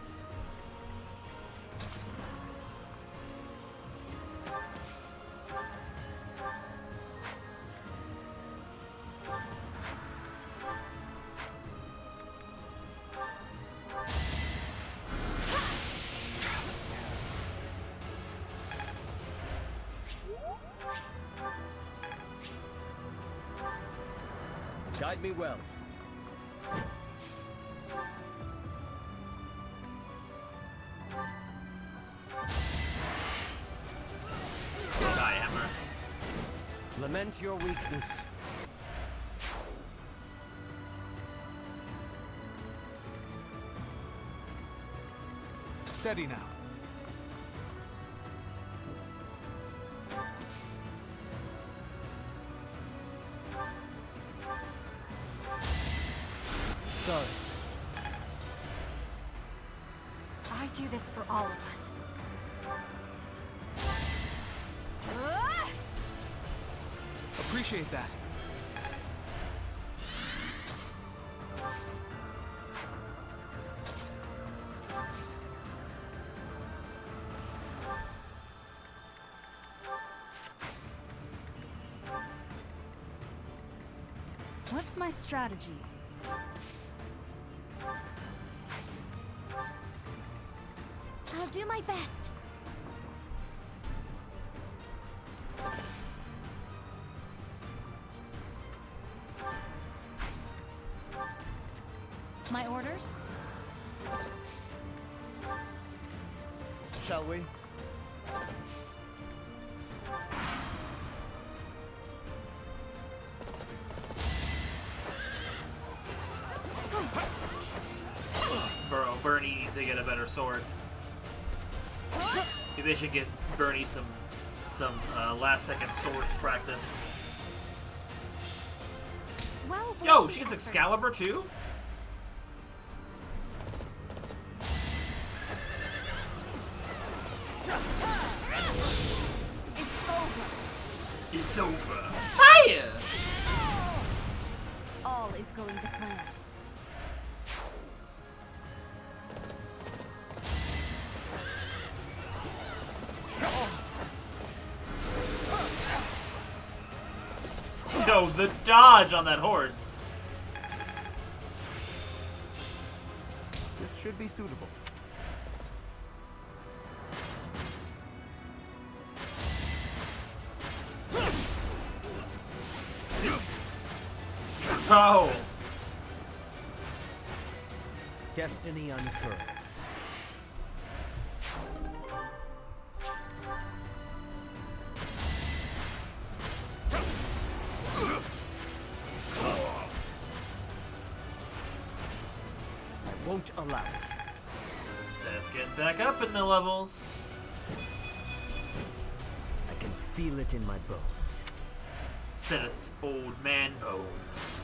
Guide me well. Lament your weakness. Steady now. Sorry. I do this for all of us. Appreciate that. What's my strategy? I'll do my best. My orders? Shall we? Bro, Bernie needs to get a better sword. Maybe I should get Bernie some last-second swords practice. Well, Yo, she gets Excalibur too? it's over. It's over. Fire! All is going to plan. Yo, the dodge on that horse. This should be suitable. Oh! Destiny unfurls. I won't allow it. Seth's getting back up in the levels. I can feel it in my bones. Seth's old man bones.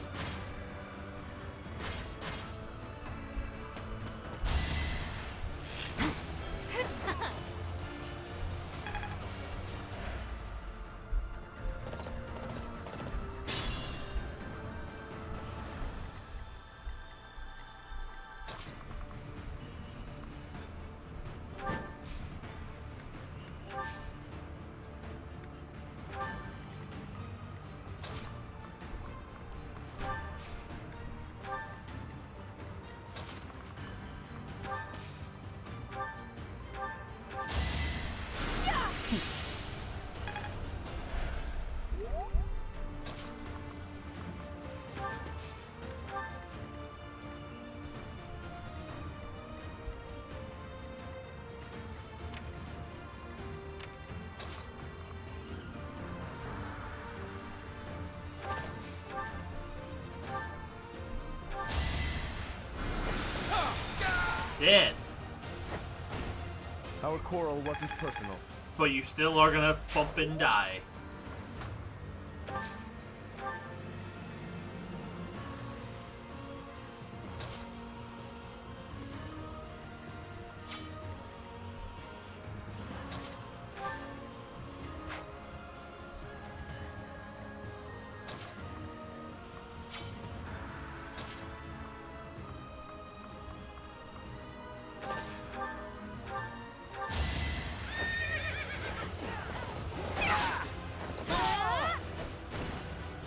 Dead. Our quarrel wasn't personal. But you still are gonna thump and die.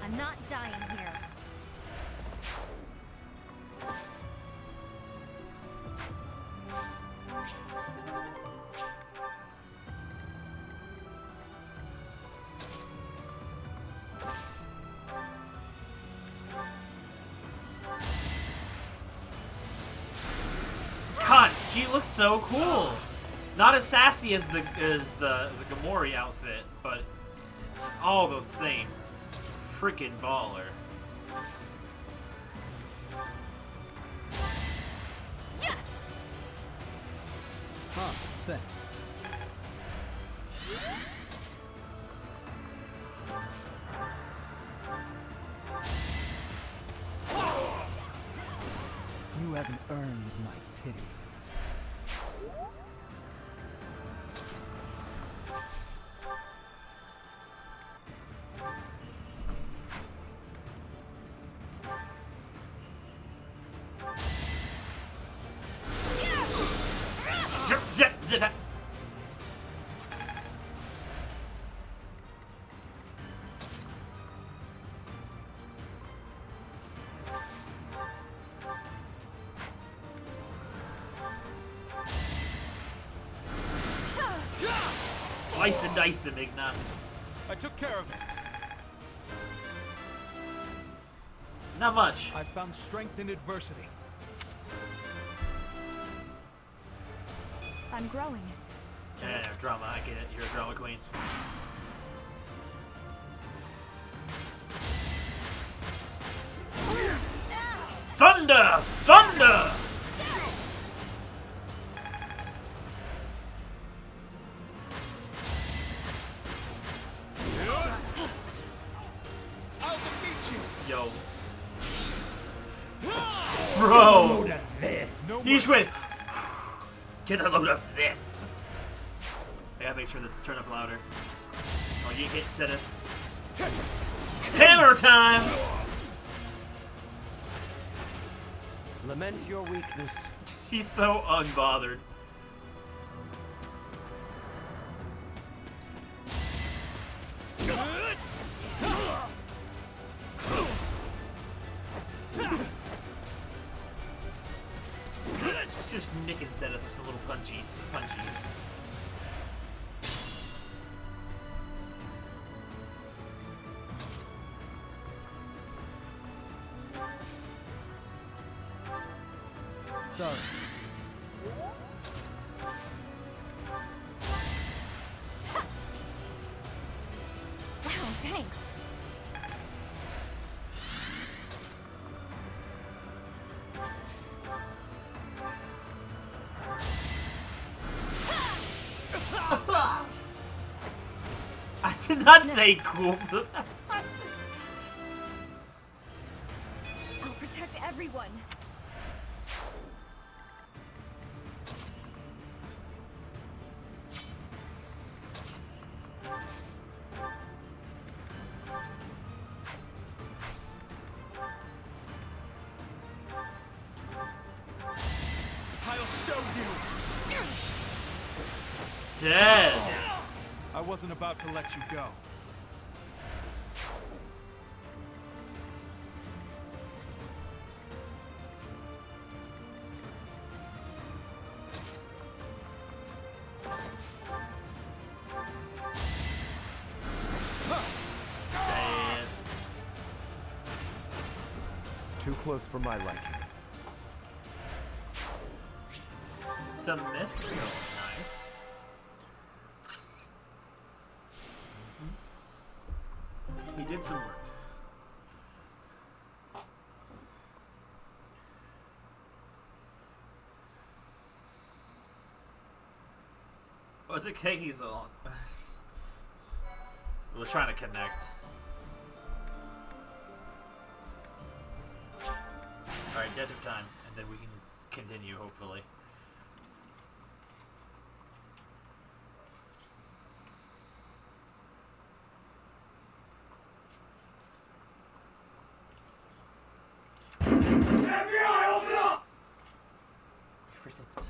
I'm not dying here. God, she looks so cool. Not as sassy as the Gamori outfit, but all the same. Freaking baller. Ah, thanks. You haven't earned my pity. Zip, zip, zip. Slice and dice him, Ignatz. I took care of it. Not much. I found strength in adversity. I'm growing. Yeah, drama. I get it. You're a drama queen. Thunder! Thunder! I'll defeat you. Yo. Bro! Load of this. No He just mercy. went. Get a load of this. I gotta make sure that's turned up louder. Oh, you hit Zenith. Hammer time! Lament your weakness. He's so unbothered. Just nicking Zenith with some little punchies. Sorry. Wow, thanks. I did not say cool. I'll protect everyone. I'll show you. Dead. I wasn't about to let you go. Dead. Too close for my liking. Some myth. Nice. He did some work. Was it Keiki's on? We were trying to connect. Alright, desert time, and then we can continue, hopefully. FBI, open up! For a second.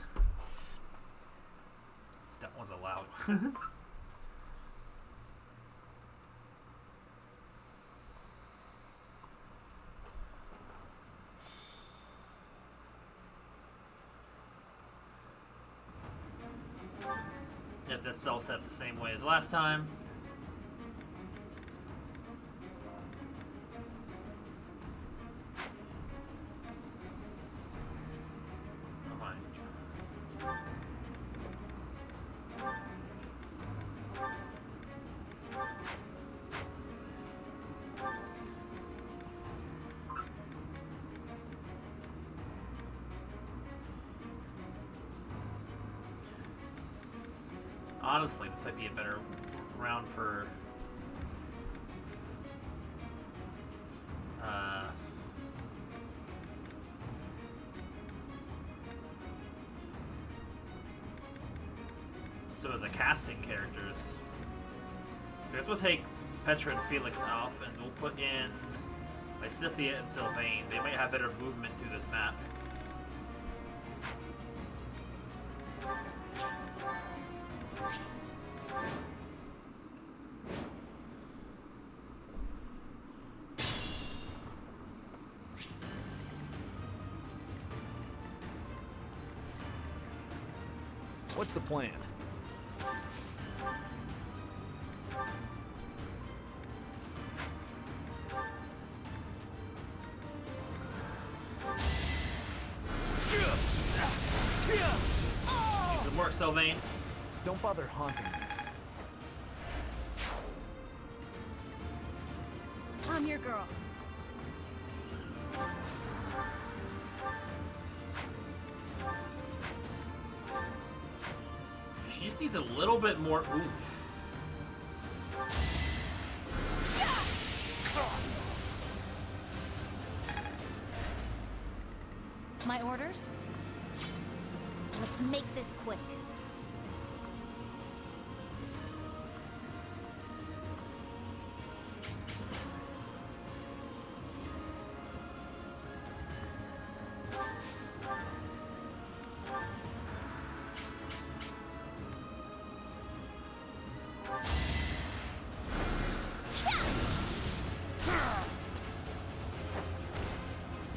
That one's allowed. Yep, that's all set the same way as last time. Oh my. Honestly, this might be a better round for some of the casting characters. I guess we'll take Petra and Felix off, and we'll put in Lysithea and Sylvain. They might have better movement through this map. What's the plan? Do some work, Sylvain. Don't bother haunting me. I'm your girl. She just needs a little bit more oomph. My orders? Let's make this quick.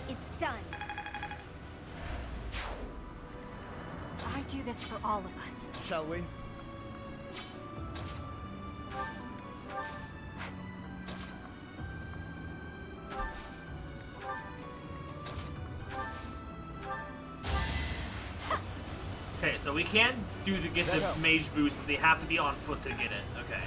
It's done. I do this for all of us. Shall we? Okay, so we can get That the helps. mage boost, but they have to be on foot to get it. Okay.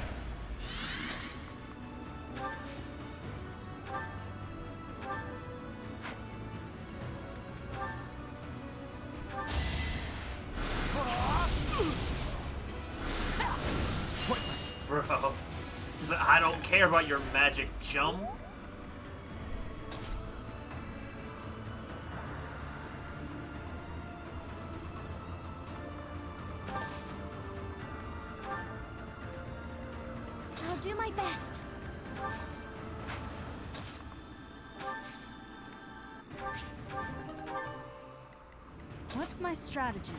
Pointless. Bro. I don't care about your magic jump. I'll do my best. What's my strategy?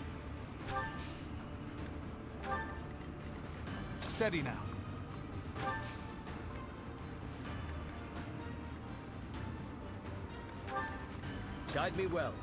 Steady now. Guide me well.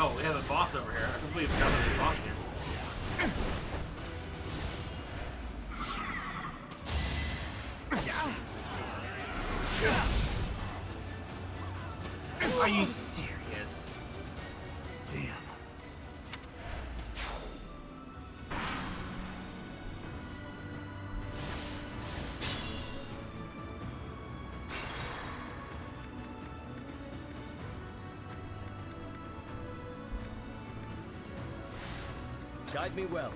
Oh, we have a boss over here. I completely forgot there was a boss here. Are you serious? Damn. Guide me well.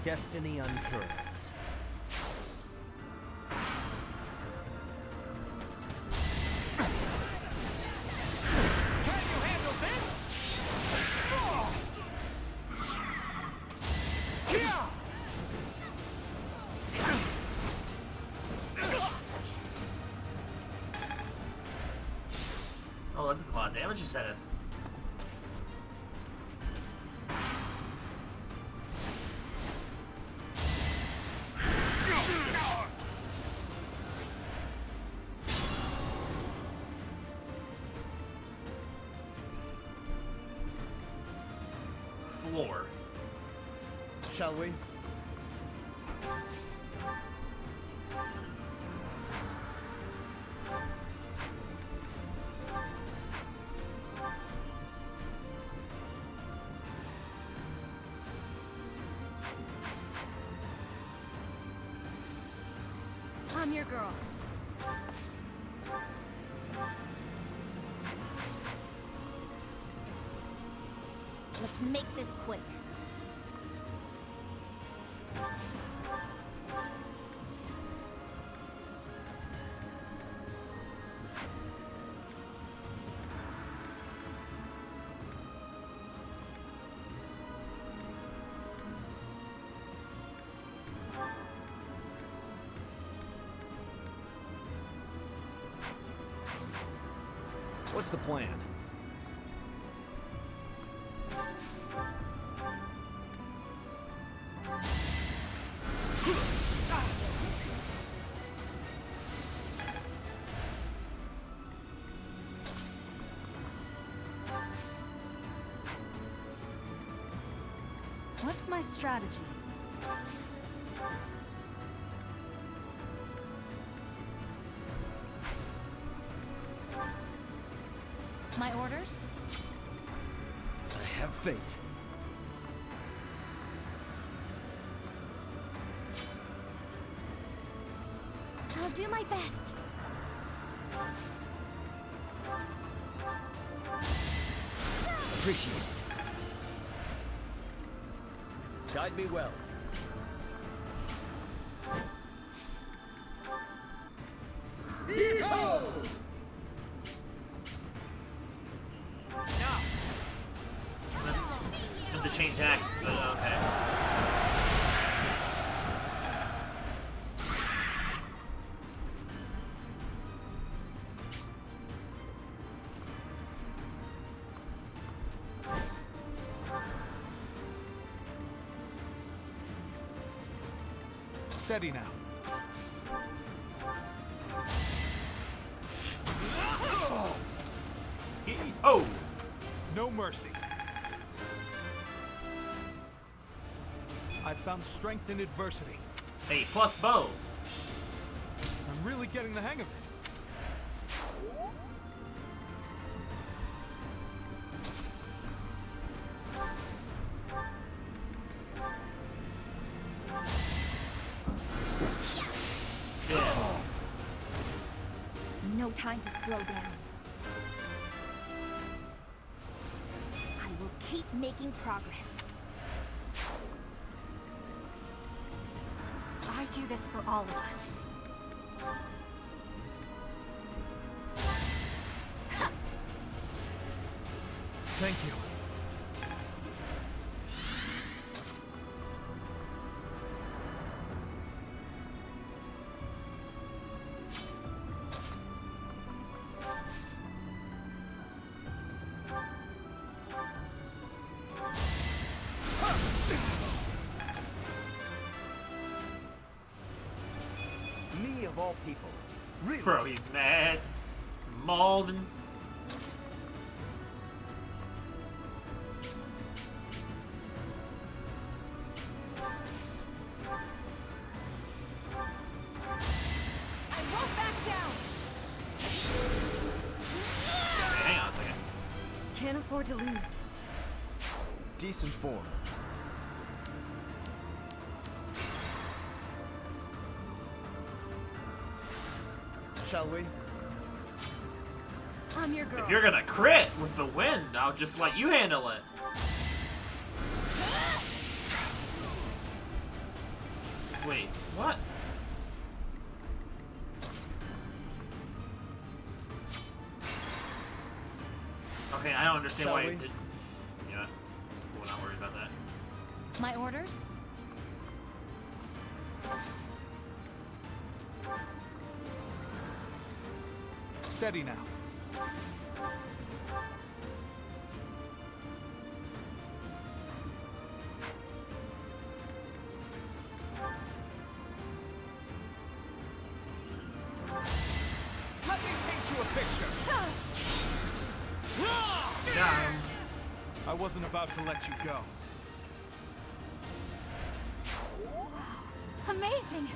destiny unfurls. Oh, that's a lot of damage you said it. Floor. Shall we? I'm your girl. Let's make this quick. What's the plan? What's my strategy? My orders? I have faith. I'll do my best. Appreciate it. Guide me well. Have to change axe, but okay. Steady now. Oh! No mercy. I've found strength in adversity. Hey, plus bow. I'm really getting the hang of it. No time to slow down. I will keep making progress. I do this for all of us. Thank you. Me of all people. Really? Bro, he's mad. Mauled and... I won't back down. Hang on a second. Can't afford to lose. Decent form. Shall we? I'm your girl. If you're gonna crit with the wind, I'll just let you handle it. Wait, what? Okay, I don't understand Shall why we? it did. Yeah, we're not worried about that. My orders? Steady now. Let me paint you a picture. I wasn't about to let you go. Amazing!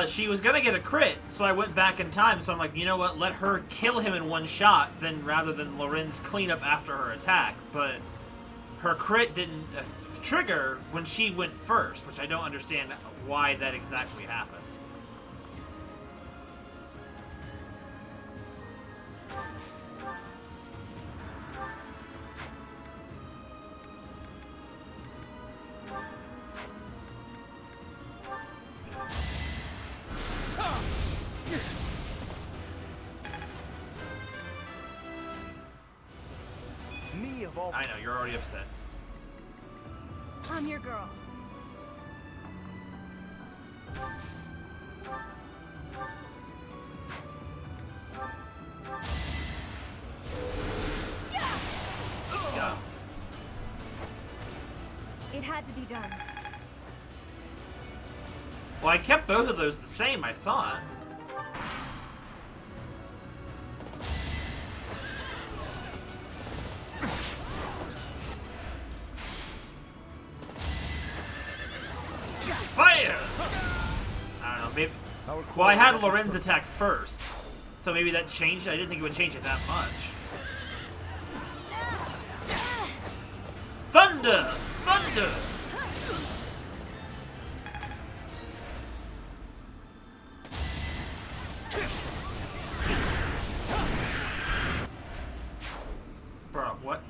She was gonna get a crit, so I went back in time, so I'm like, you know what, let her kill him in one shot, then rather than Lorenz clean up after her attack, but her crit didn't trigger when she went first, which I don't understand why that exactly happened. Me of all. I know, you're already upset. I'm your girl. Yeah. It had to be done. Well, I kept both of those the same, I thought. Fire! I don't know, maybe... Well, I had Lorenz attack first, so maybe that changed. I didn't think it would change it that much. Thunder! Thunder! Bro, what?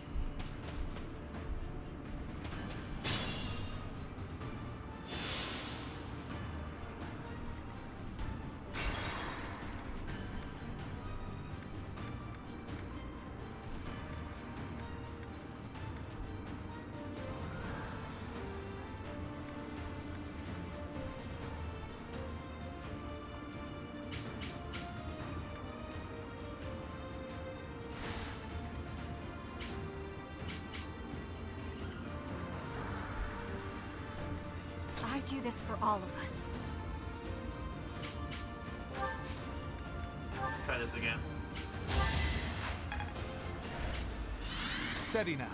I do this for all of us. Try this again. Steady now.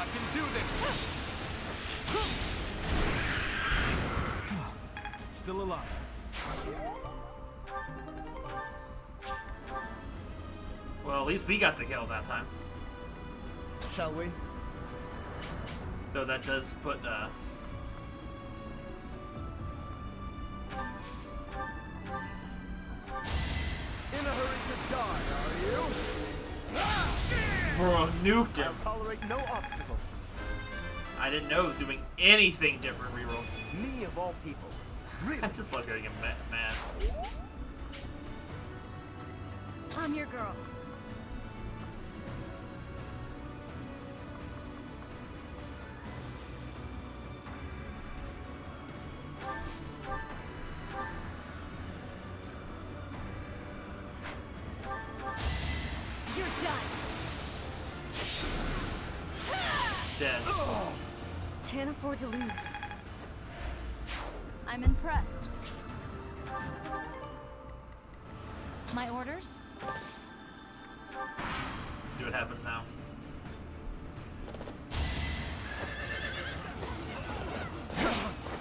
I can do this. Still alive. Well, at least we got the kill that time. Shall we? Though that does put, In a hurry to die, are you? Bro, nuked him. I'll tolerate no obstacle. I didn't know it was doing anything different reroll. Me of all people. Really? I just love getting him mad. I'm your girl. You're done. Dead. Can't afford to lose. I'm impressed. My orders? See what happens now.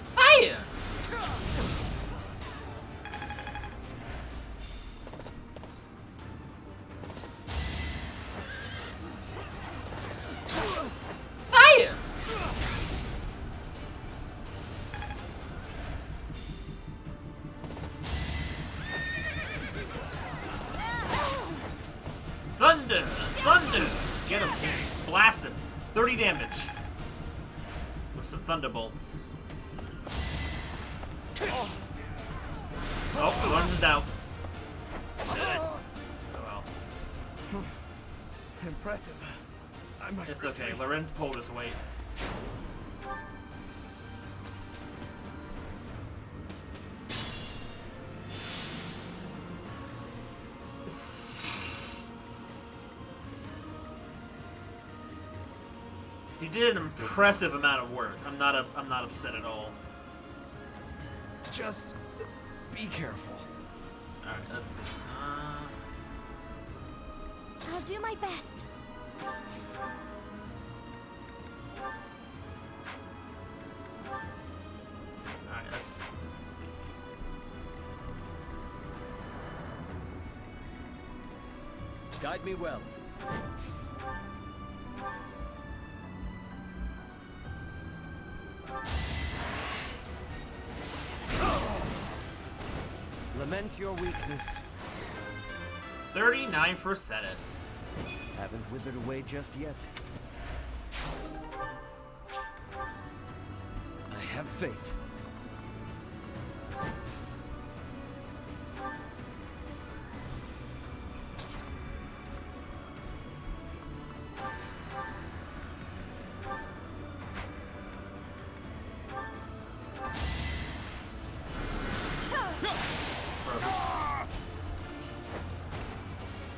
Fire! some thunderbolts. Oh, the one's down. Oh well. Impressive. I must It's okay. retreat. Lorenz pulled his weight. He did an impressive amount of work. I'm not upset at all. Just be careful. All right, let's see. I'll do my best. All right, let's see. Guide me well. Lament your weakness. 39 for Seth. Haven't withered away just yet. I have faith.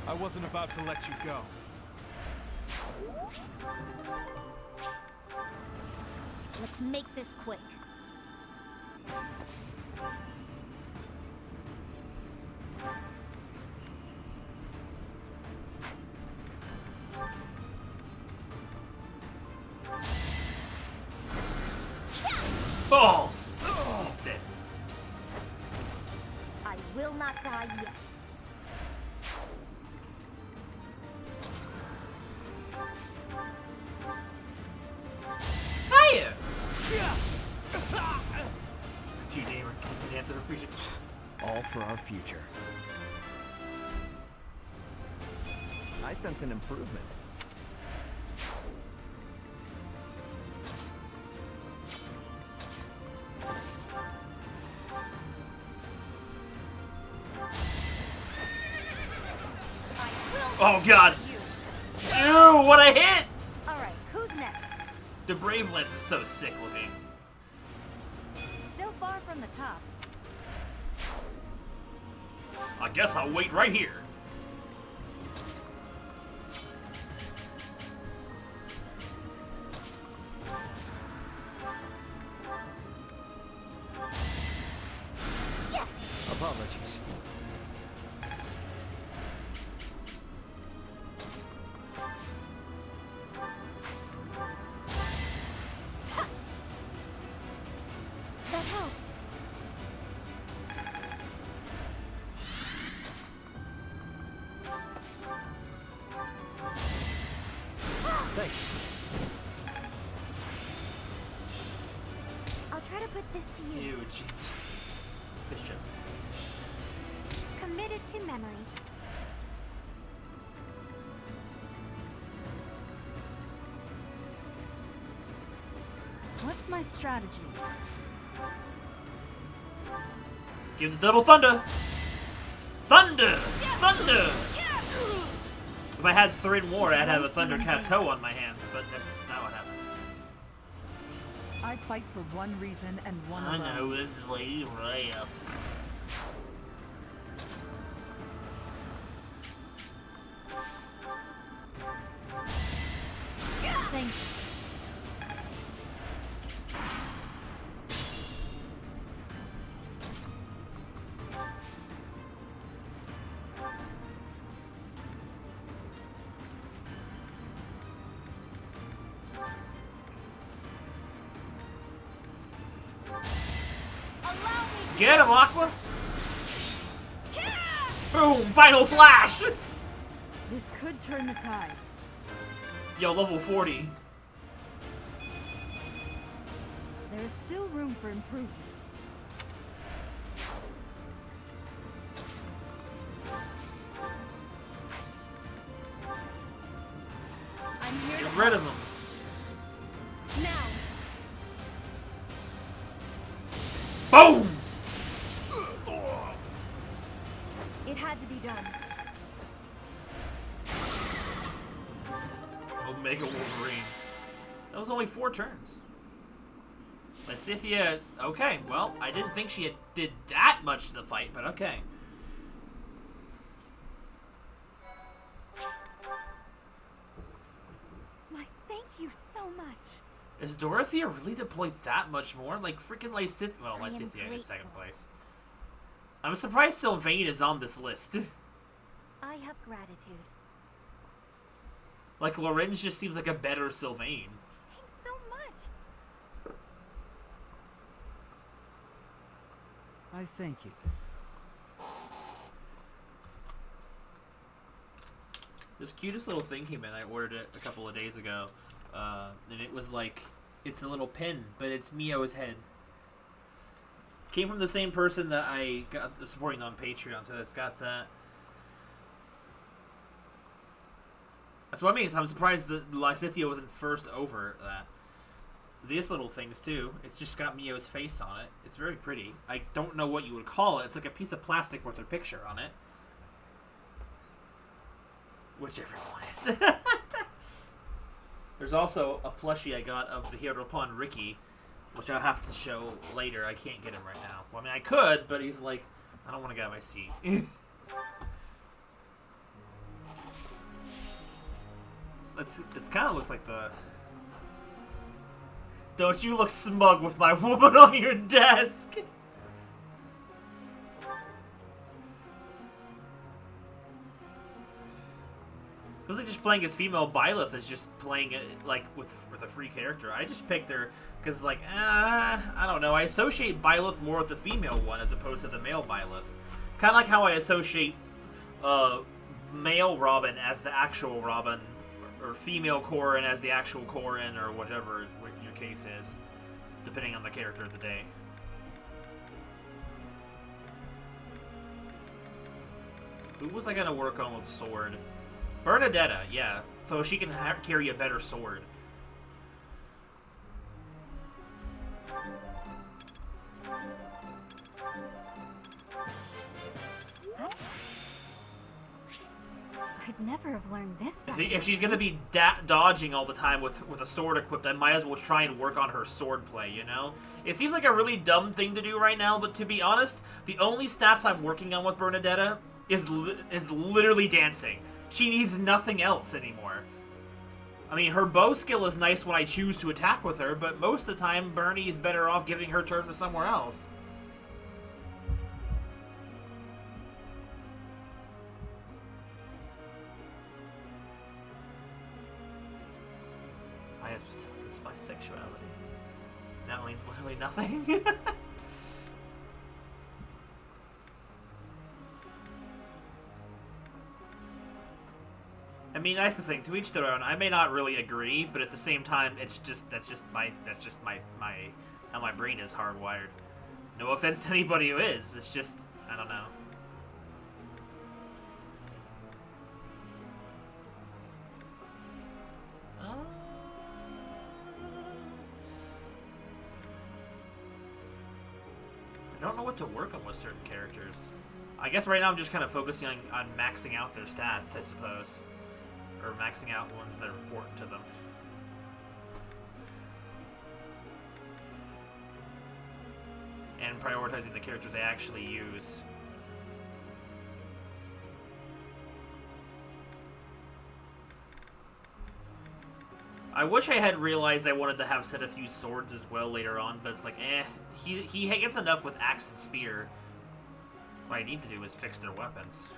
I wasn't about to let you go. Let's make this quick. Balls! He's dead. I will not die yet. Fire! Two gamer can dance and appreciate. All for our future. I sense an improvement. Oh god! Ew, what a hit! Alright, who's next? The Brave Lance is so sick looking. Still far from the top. I guess I'll wait right here. Yeah. Apologies. That helps. Thank you. I'll try to put this to use. Huge. Bishop. Committed to memory. What's my strategy? Give the double thunder! Thunder! Thunder! If I had Thrin War, I'd have a Thundercat toe on my hands, but that's not what happens. I fight for one reason and one I alone. know, this is Lady Rhea. Thank you. Get him, Aqua! Boom! Final flash! This could turn the tides. Yo, level 40. There is still room for improvement. I'm here Get to rid help. of him. Now. Boom! It had to be done. Omega Wolverine. That was only 4 turns. Lysithea, okay, well, I didn't think she did that much to the fight, but okay. My thank you so much. Is Dorothea really deployed that much more? Like, freaking Lysithea, well, Lysithea in 2nd place. I'm surprised Sylvain is on this list. I have gratitude. Like, Lorenz just seems like a better Sylvain. Thanks so much. I thank you. This cutest little thing came in. I ordered it a couple of days ago. And it was like, it's a little pin, but it's Mio's head. Came from the same person that I got supporting on Patreon, so it's got that. That's what I mean. So I'm surprised that Lysithea wasn't first over that. These little things, too. It's just got Mio's face on it. It's very pretty. I don't know what you would call it. It's like a piece of plastic with her picture on it. Whichever one is. There's also a plushie I got of the Hero Pawn Ricky, which I'll have to show later. I can't get him right now. Well, I mean, I could, but he's like, I don't want to get out of my seat. It kind of looks like the... Don't you look smug with my woman on your desk? Feels like just playing as female Byleth is just playing it like with a free character. I just picked her because like, I don't know. I associate Byleth more with the female one as opposed to the male Byleth. Kind of like how I associate male Robin as the actual Robin, or female Corrin as the actual Corrin, or whatever your case is, depending on the character of the day. Who was I gonna work on with sword? Bernadetta, yeah. So she can carry a better sword. I'd never have learned this back If she's gonna be dodging all the time with a sword equipped, I might as well try and work on her sword play, you know? It seems like a really dumb thing to do right now, but to be honest, the only stats I'm working on with Bernadetta is literally dancing. She needs nothing else anymore. I mean, her bow skill is nice when I choose to attack with her, but most of the time, Bernie is better off giving her turn to somewhere else. It's my sexuality. That means literally nothing. I mean, that's the thing. To each their own. I may not really agree, but at the same time, that's just my how my brain is hardwired. No offense to anybody who is. It's just, I don't know. I don't know what to work on with certain characters. I guess right now I'm just kind of focusing on maxing out their stats, I suppose. Or maxing out ones that are important to them. And prioritizing the characters I actually use. I wish I had realized I wanted to have Seth use swords as well later on, but it's like, he gets enough with axe and spear. What I need to do is fix their weapons.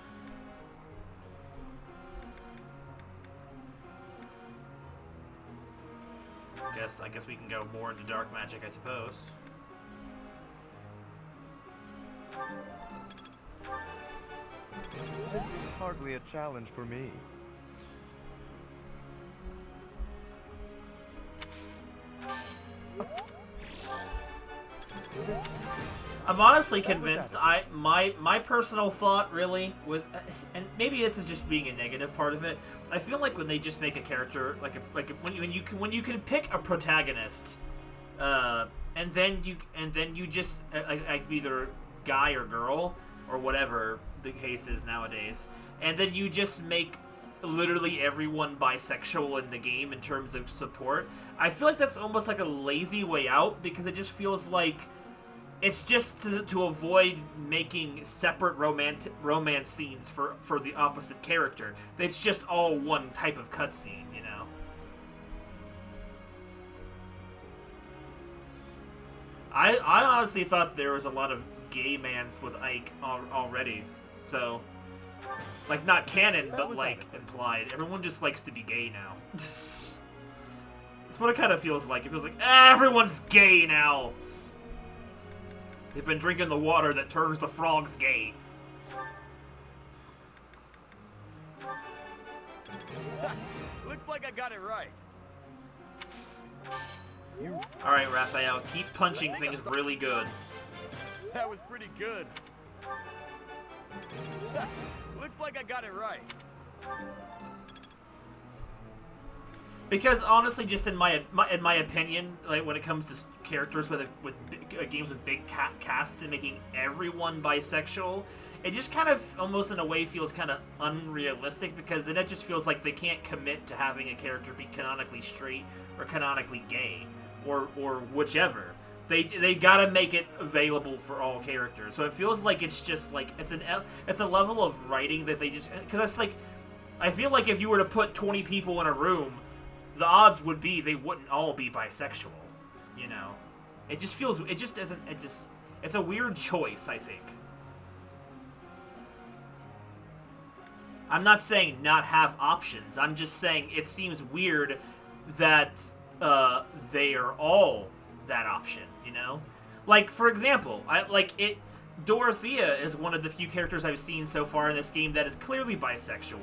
I guess we can go more into dark magic, I suppose. This was hardly a challenge for me. I'm honestly convinced. My personal thought really with, and maybe this is just being a negative part of it. I feel like when they just make a character when you can pick a protagonist, and and then you just either guy or girl or whatever the case is nowadays, and then you just make literally everyone bisexual in the game in terms of support. I feel like that's almost like a lazy way out, because it just feels like it's just to avoid making separate romance scenes for the opposite character. It's just all one type of cutscene, you know? I honestly thought there was a lot of gay mans with Ike already, so... Like, not canon, but, like, implied. Everyone just likes to be gay now. That's what it kind of feels like. It feels like, everyone's gay now! They've been drinking the water that turns the frogs gay. Looks like I got it right. Alright, Raphael, keep punching things really good. That was pretty good. Looks like I got it right. Because honestly, just in my opinion, like when it comes to characters with games with big casts and making everyone bisexual, it just kind of almost in a way feels kind of unrealistic, because then it just feels like they can't commit to having a character be canonically straight or canonically gay or whichever. They gotta make it available for all characters. So it feels like it's just like it's a level of writing that they just, because it's like, I feel like if you were to put 20 people in a room, the odds would be they wouldn't all be bisexual, you know? It just feels, it's a weird choice, I think. I'm not saying not have options, I'm just saying it seems weird that they are all that option, you know? Like, for example, Dorothea is one of the few characters I've seen so far in this game that is clearly bisexual.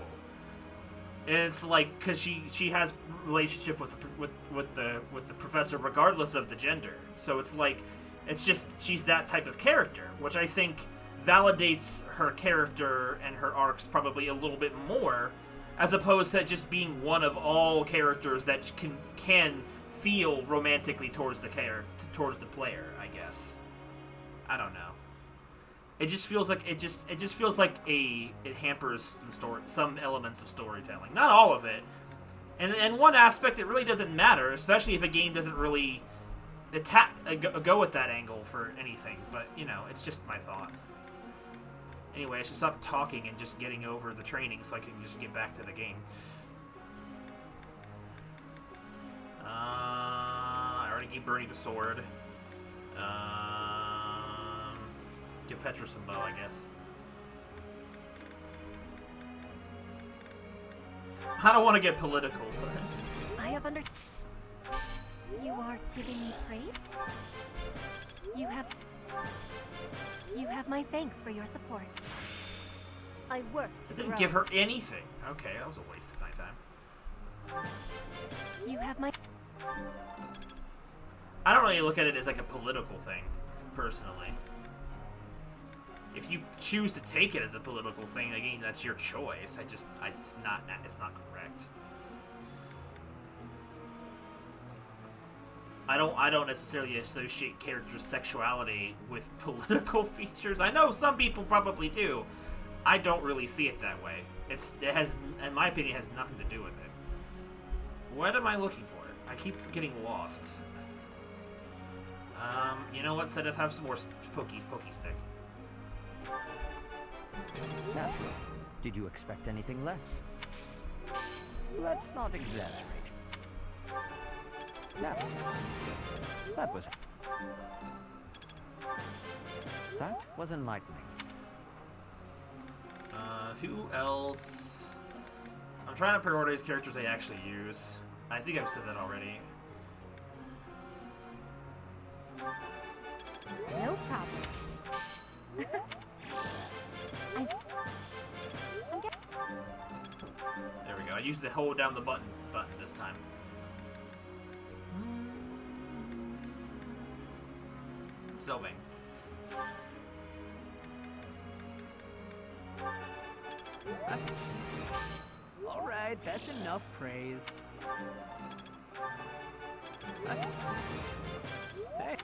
And it's like, because she has relationship with the professor regardless of the gender. So it's like, it's just, she's that type of character, which I think validates her character and her arcs probably a little bit more, as opposed to just being one of all characters that can feel romantically towards the player, I guess. I don't know. It just feels like it hampers some elements of storytelling. Not all of it. And in one aspect, it really doesn't matter, especially if a game doesn't really go at that angle for anything. But, you know, it's just my thought. Anyway, I should stop talking and just getting over the training so I can just get back to the game. I already gave Bernie the sword. Give Petra some bow, I guess. I don't want to get political, but... I have You are giving me praise? You have my thanks for your support. I worked to didn't give her anything. Okay, that was a waste of my time. You have my... I don't really look at it as like a political thing, personally. If you choose to take it as a political thing, again, that's your choice. It's not correct. I don't necessarily associate characters' sexuality with political features. I know some people probably do. I don't really see it that way. It has, in my opinion, has nothing to do with it. What am I looking for? I keep getting lost. You know what, Sedith, have some more pokey stick. Naturally. Did you expect anything less? Let's not exaggerate. Now, that was enlightening. Who else? I'm trying to prioritize characters I actually use. I think I've said that already. No problem. There we go. I used to hold down the button this time. Sylvain. Alright, that's enough praise. Hey.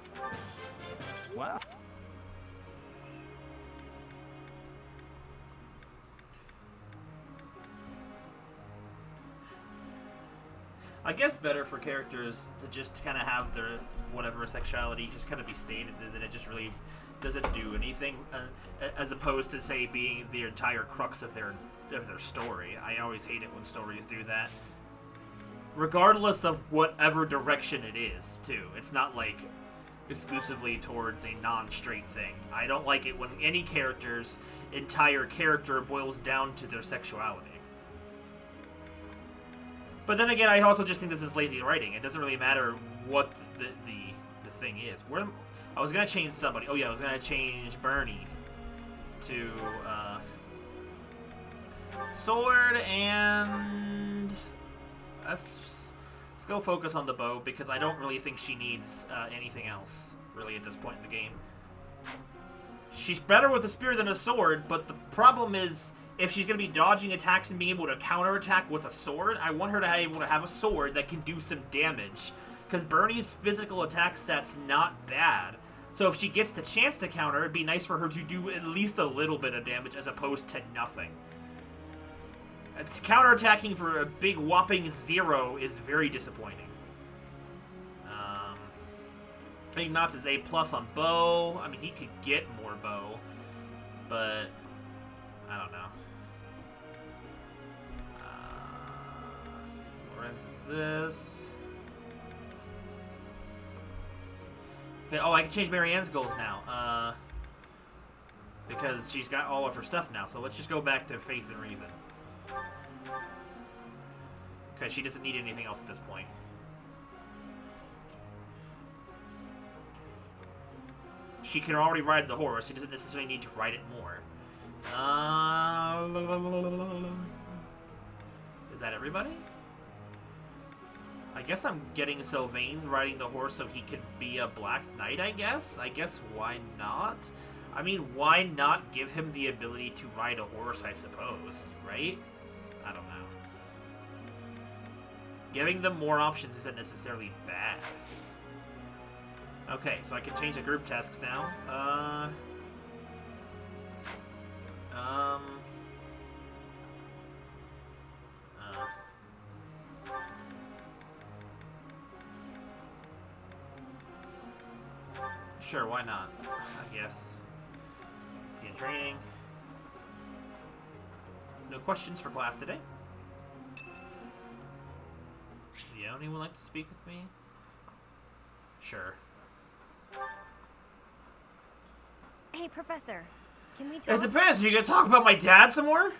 I guess better for characters to just kind of have their whatever sexuality just kind of be stated, and then it just really doesn't do anything, as opposed to say being the entire crux of their story. I always hate it when stories do that, regardless of whatever direction it is. Too, it's not like exclusively towards a non-straight thing. I don't like it when any character's entire character boils down to their sexuality. But then again, I also just think this is lazy writing. It doesn't really matter what the thing is. I was gonna change somebody. Oh yeah, I was gonna change Bernie to sword, and let's go focus on the bow, because I don't really think she needs anything else really at this point in the game. She's better with a spear than a sword, but the problem is, if she's going to be dodging attacks and being able to counterattack with a sword, I want her to be able to have a sword that can do some damage. Because Bernie's physical attack stat's not bad. So if she gets the chance to counter, it'd be nice for her to do at least a little bit of damage as opposed to nothing. Counterattacking for a big whopping 0 is very disappointing. Ignatz is A+ on bow. I mean, he could get more bow, but I don't know. Lorenz is this. Okay, oh, I can change Marianne's goals now. Because she's got all of her stuff now, so let's just go back to faith and reason. Okay, she doesn't need anything else at this point. She can already ride the horse. She doesn't necessarily need to ride it more. Is that everybody? I guess I'm getting Sylvain riding the horse so he can be a Black Knight, I guess? I guess why not? I mean, why not give him the ability to ride a horse, I suppose, right? I don't know. Giving them more options isn't necessarily bad. Okay, so I can change the group tasks now. Sure, why not? I guess. Begin training. No questions for class today. Leone would like to speak with me? Sure. Hey, Professor. Can we talk? It depends. Are you gonna talk about my dad some more?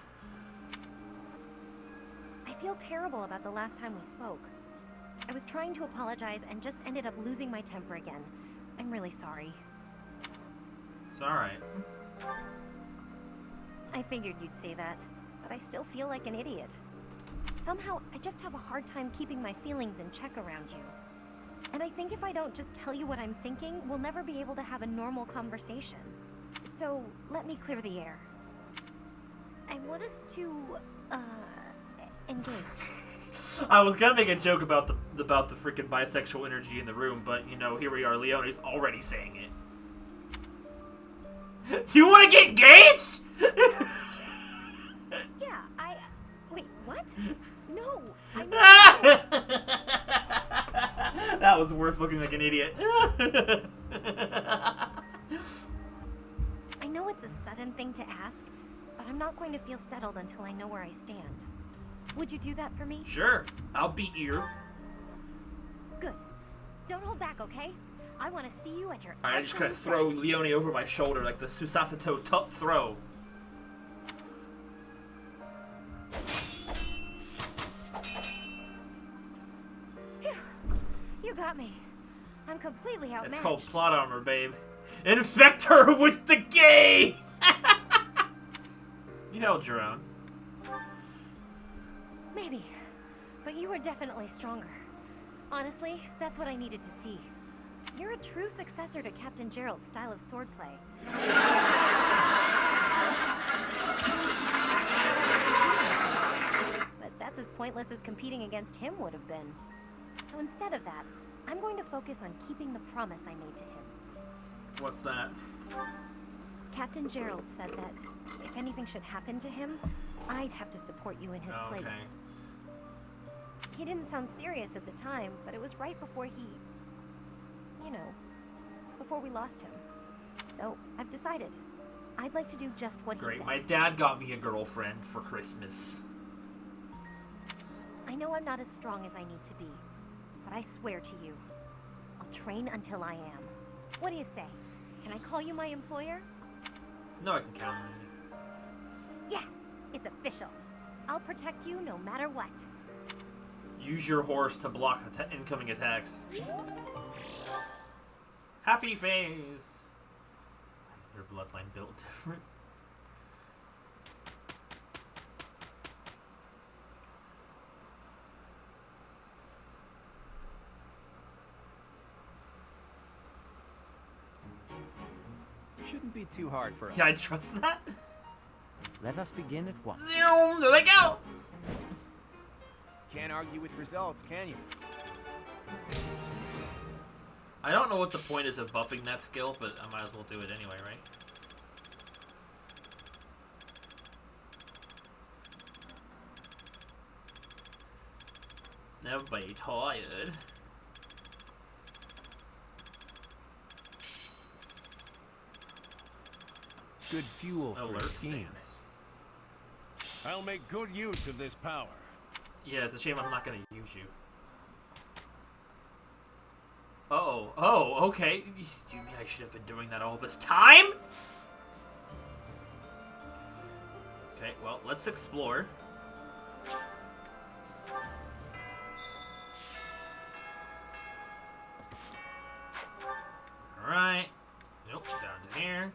I feel terrible about the last time we spoke. I was trying to apologize and just ended up losing my temper again. I'm really sorry. It's alright. I figured you'd say that, but I still feel like an idiot. Somehow, I just have a hard time keeping my feelings in check around you. And I think if I don't just tell you what I'm thinking, we'll never be able to have a normal conversation. So, let me clear the air. I want us to, engage. I was gonna make a joke about the freaking bisexual energy in the room, but you know, here we are. Leone's already saying it. You want to get engaged? Yeah, wait, what? No, That was worth looking like an idiot. I know it's a sudden thing to ask, but I'm not going to feel settled until I know where I stand. Would you do that for me? Sure, I'll beat you. Good. Don't hold back, okay? I want to see you at your Alright, I just gotta throw Leone over my shoulder like the Susasato throw. You got me. I'm completely outmatched. It's called plot armor, babe. Infect her with the gay! You held your own. Maybe. But you were definitely stronger. Honestly, that's what I needed to see. You're a true successor to Captain Gerald's style of swordplay. But that's as pointless as competing against him would have been. So instead of that, I'm going to focus on keeping the promise I made to him. What's that? Captain Gerald said that if anything should happen to him, I'd have to support you in his place. He didn't sound serious at the time, but it was right before he... you know, before we lost him. So, I've decided. I'd like to do just what he Great. said. My dad got me a girlfriend for Christmas. I know I'm not as strong as I need to be, but I swear to you, I'll train until I am. What do you say? Can I call you my employer? No, I can count on you. Yes, it's official. I'll protect you no matter what. Use your horse to block incoming attacks. Happy face. Their bloodline built different. Shouldn't be too hard for us. Yeah, I trust that. Let us begin at once. Zoom, there they go. Can't argue with results, can you? I don't know what the point is of buffing that skill, but I might as well do it anyway, right? Never be tired. Good fuel for Alert a scheme. stance. I'll make good use of this power. Yeah, it's a shame I'm not gonna use you. Oh, okay. You mean I should have been doing that all this time? Okay, well, let's explore. Alright. Nope, down to here.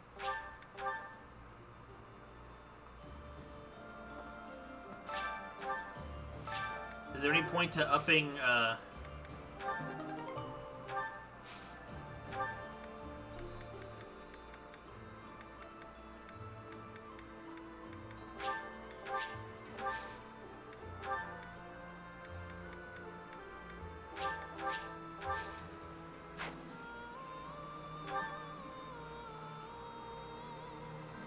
Is there any point to upping,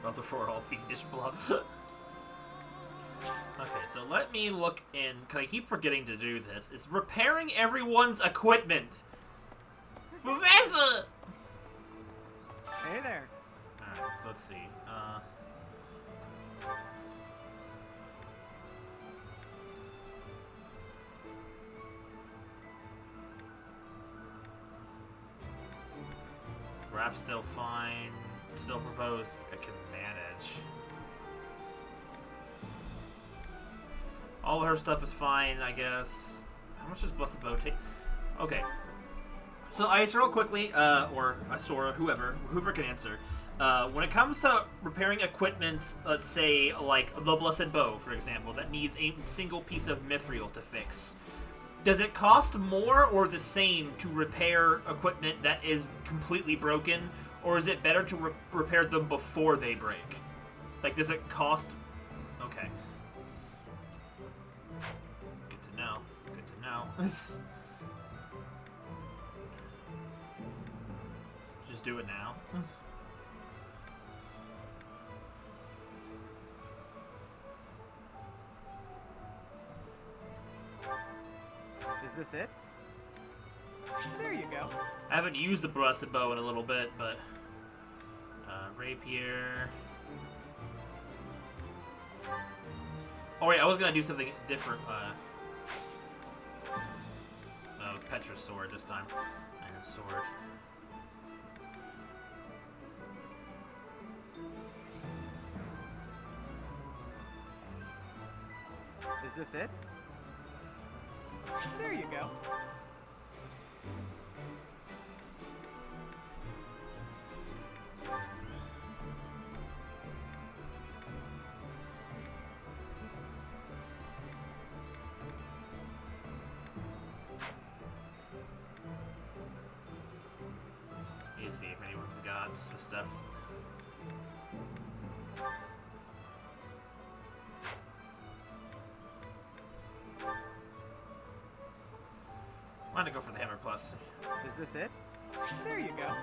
About the for all fiendish bluff. Okay, so let me look in, because I keep forgetting to do this, is repairing everyone's equipment. Professor! Hey there. Alright, so let's see. Raft's still fine. Silver bows I can manage. All her stuff is fine, I guess. How much does Blessed Bow take? Okay. So Ice, real quickly, or Asura, whoever can answer. When it comes to repairing equipment, let's say, like the Blessed Bow, for example, that needs a single piece of mithril to fix. Does it cost more or the same to repair equipment that is completely broken, or is it better to repair them before they break? Like, does it cost... Okay. Good to know. Good to know. Just do it now. Is this it? There you go. I haven't used the Blessed Bow in a little bit, but... rapier... Oh wait, I was gonna do something different, Petra's sword this time. Iron sword. Is this it? There you go. Let me see if anyone's got some stuff. I'm gonna go for the Hammer Plus. Is this it? There you go.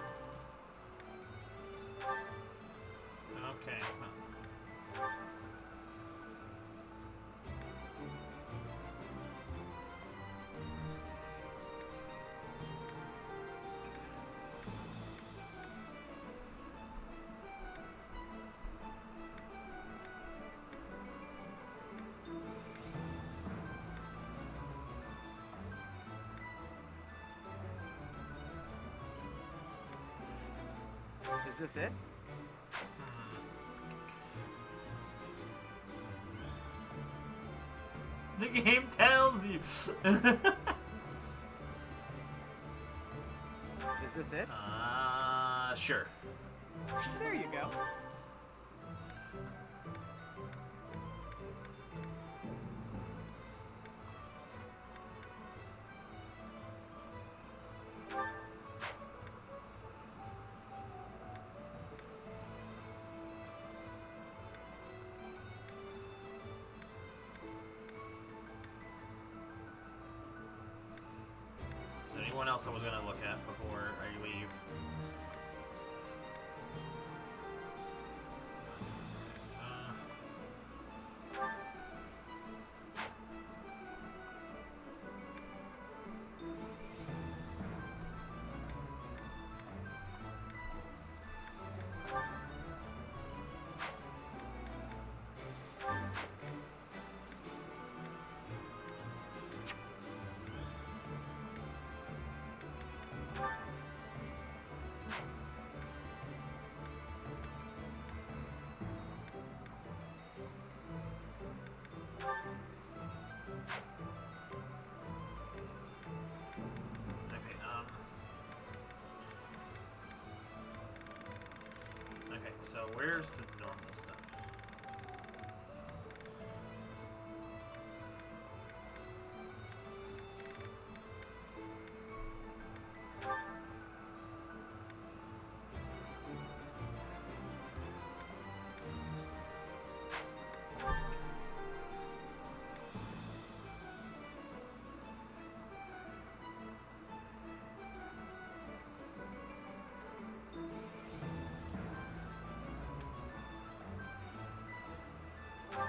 Okay. Is this it? The game tells you. Is this it? Sure. There you go. Is there anyone else I was gonna look at before I leave? Okay, so where's the normal stuff?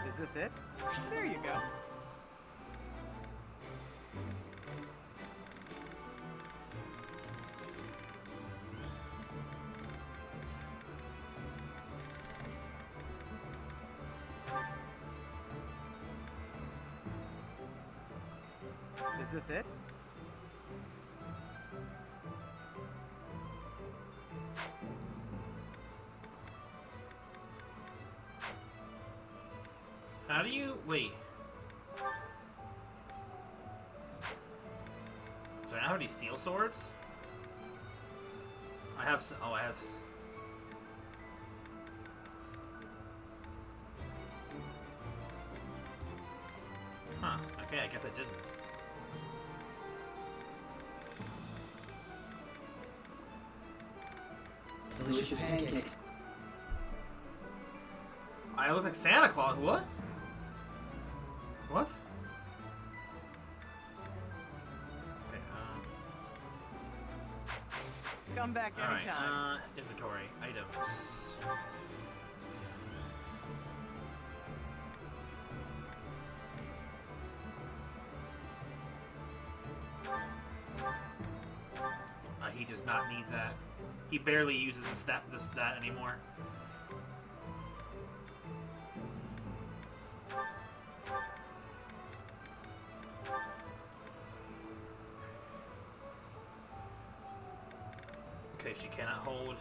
Is this it? There you go. Is this it? How do you wait? Do I have any steel swords? I have. Oh, I have. Huh. Okay, I guess I didn't. Delicious pancakes. I look like Santa Claus. What? What? Okay, Come back anytime. Alright, inventory, items. He does not need that. He barely uses the stat anymore. Okay, she cannot hold.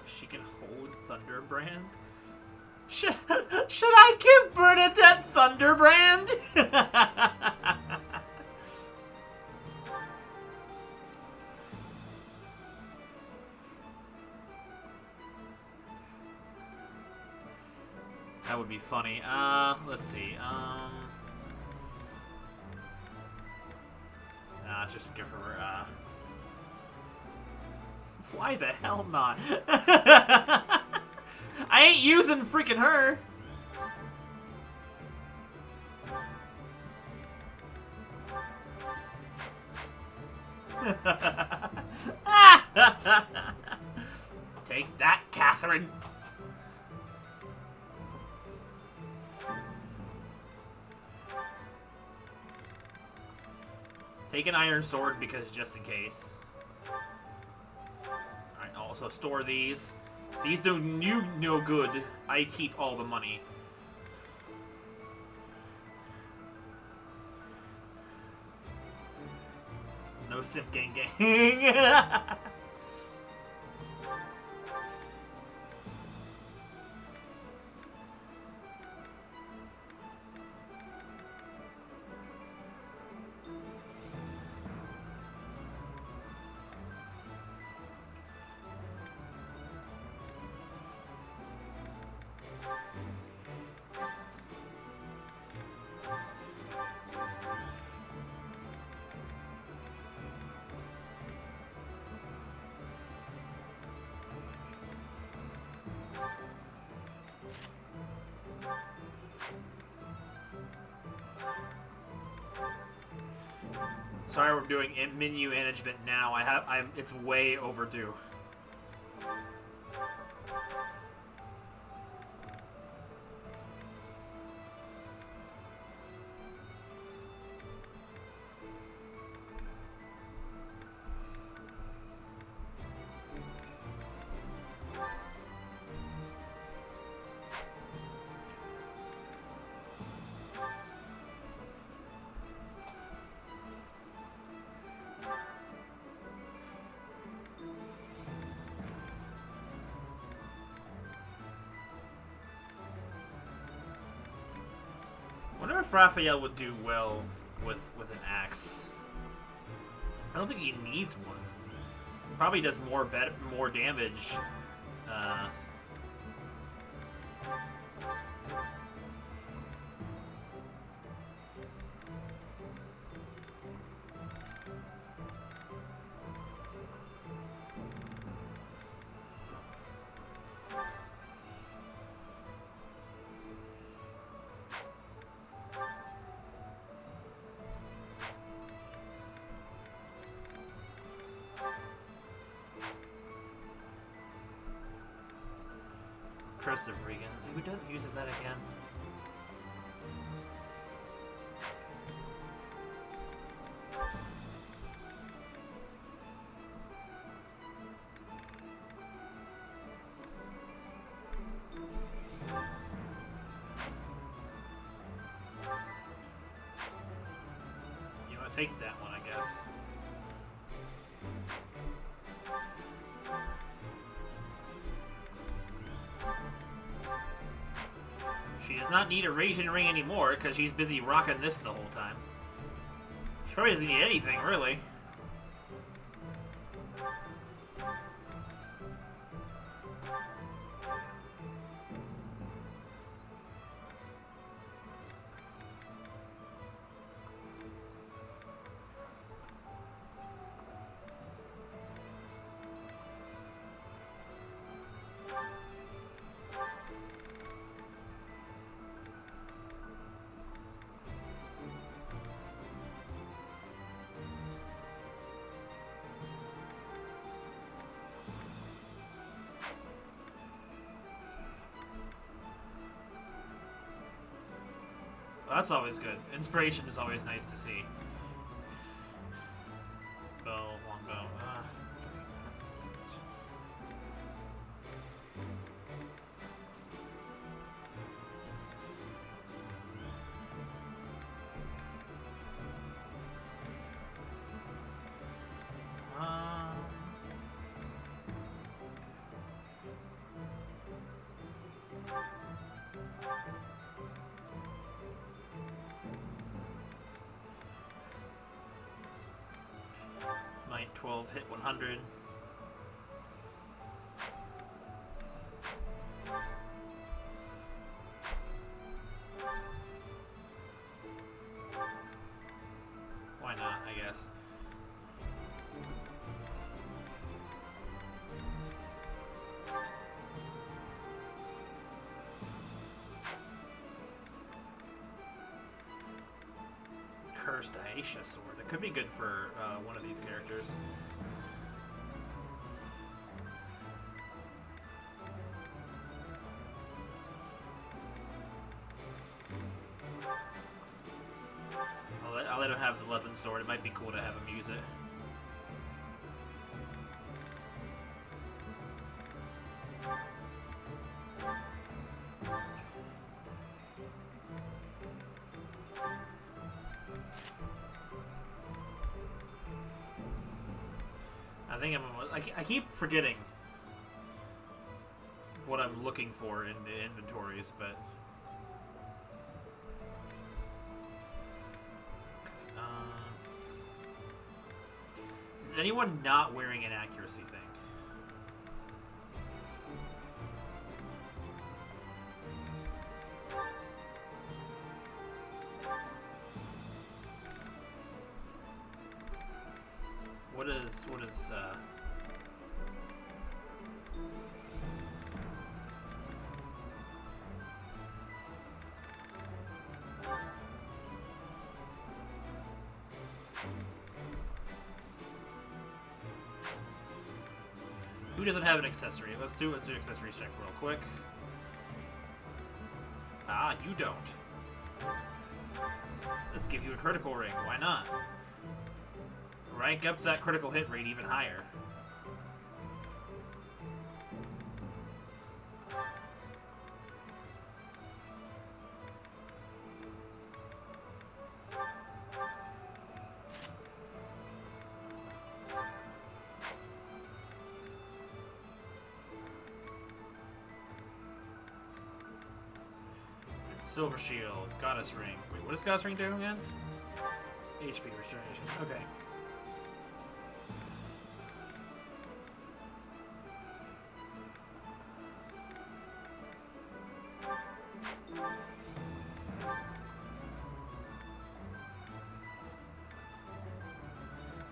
She can hold Thunderbrand? Should I give Bernadette Thunderbrand? That would be funny. Let's see. Just give her, Why the hell not? I ain't using freaking her! Take that, Catherine! Take an iron sword because just in case. Alright, also store these. These do you no good. I keep all the money. No go simp gang gang. Sorry, we're doing menu management now. It's way overdue. I wonder if Raphael would do well with an axe. I don't think he needs one. Probably does more damage. Curse of Regan. Who uses that again? You want to take that one, I guess. She does not need a Raging Ring anymore because she's busy rocking this the whole time. She probably doesn't need anything, really. That's always good. Inspiration is always nice to see. Bow, long bow. Might 12 hit 100. Why not, I guess. Cursed Aisha sword. It could be good for one of these characters. I'll let him have the Levin sword. It might be cool to have him use it. think I keep forgetting what I'm looking for in the inventories, but is anyone not wearing an accuracy thing? What is who doesn't have an accessory? Let's do accessories check real quick. Ah, you don't. Let's give you a critical ring. Why not? Rank up that critical hit rate even higher. Silver Shield, Goddess Ring. Wait, what does Goddess Ring do again? HP restoration. Okay.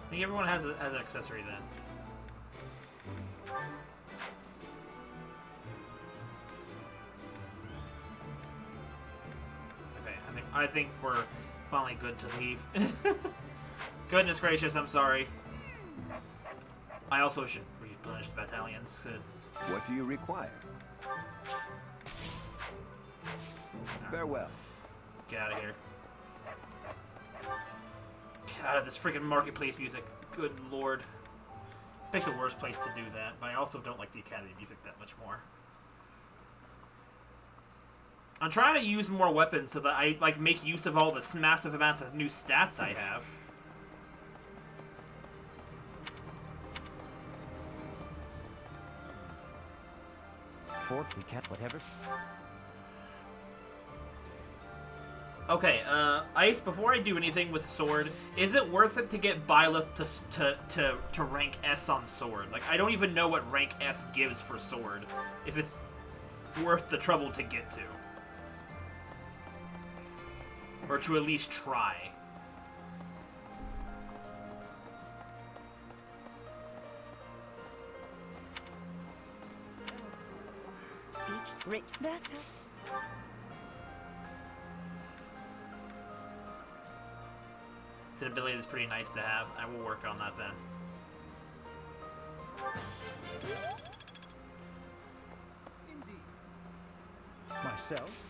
I think everyone has an accessory then. Okay, I think we're finally good to leave. Goodness gracious, I'm sorry. I also should replenish the battalions. What do you require? Farewell. Get out of here. Get out of this freaking marketplace music. Good lord. Pick the worst place to do that, but I also don't like the Academy music that much more. I'm trying to use more weapons so that I like make use of all this massive amounts of new stats I have. Fort, we can't, whatever. Okay, Ice, before I do anything with Sword, is it worth it to get Byleth to rank S on Sword? Like, I don't even know what rank S gives for Sword, if it's worth the trouble to get to. Or to at least try. Each grit. That's how. It's an ability that's pretty nice to have. I will work on that then. Myself?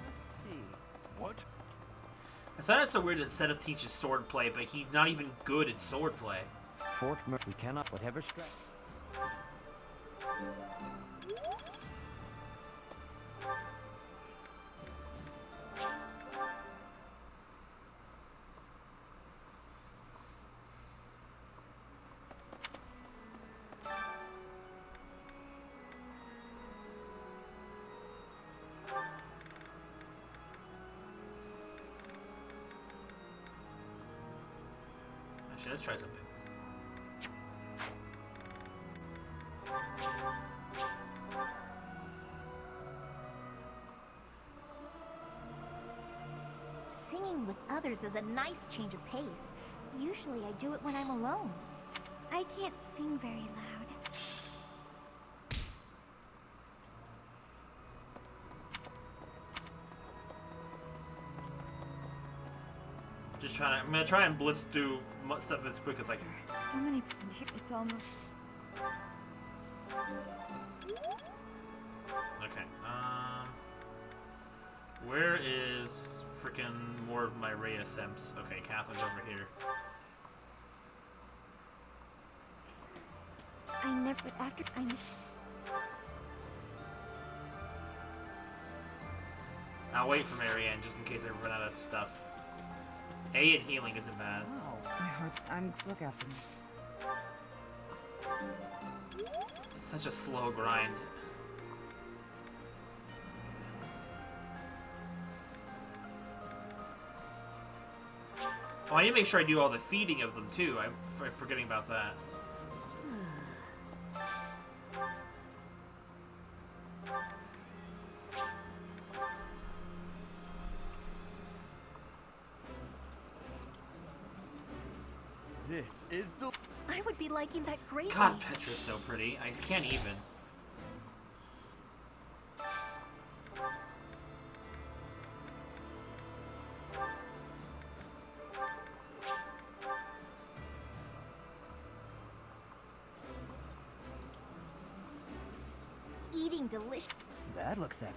Let's see. What? It sounded so weird that Seta teaches sword play, but he's not even good at sword play. Fort Mer, we cannot, whatever strike. Actually, let's try something. Singing with others is a nice change of pace. Usually I do it when I'm alone. I can't sing very loud. Just trying to. I'm gonna try and blitz through stuff as quick as I can. So many. It's almost. Okay. Where is freaking more of my Rhea Simps? Okay, Catherine's over here. I never. After I miss. I'll wait for Marianne just in case I run out of stuff. A and healing isn't bad. I'm look after me. It's such a slow grind. Oh, I need to make sure I do all the feeding of them too. I'm forgetting about that. This is the. I would be liking that greatly. God, Petra's so pretty. I can't even. Eating delicious. That looks epic.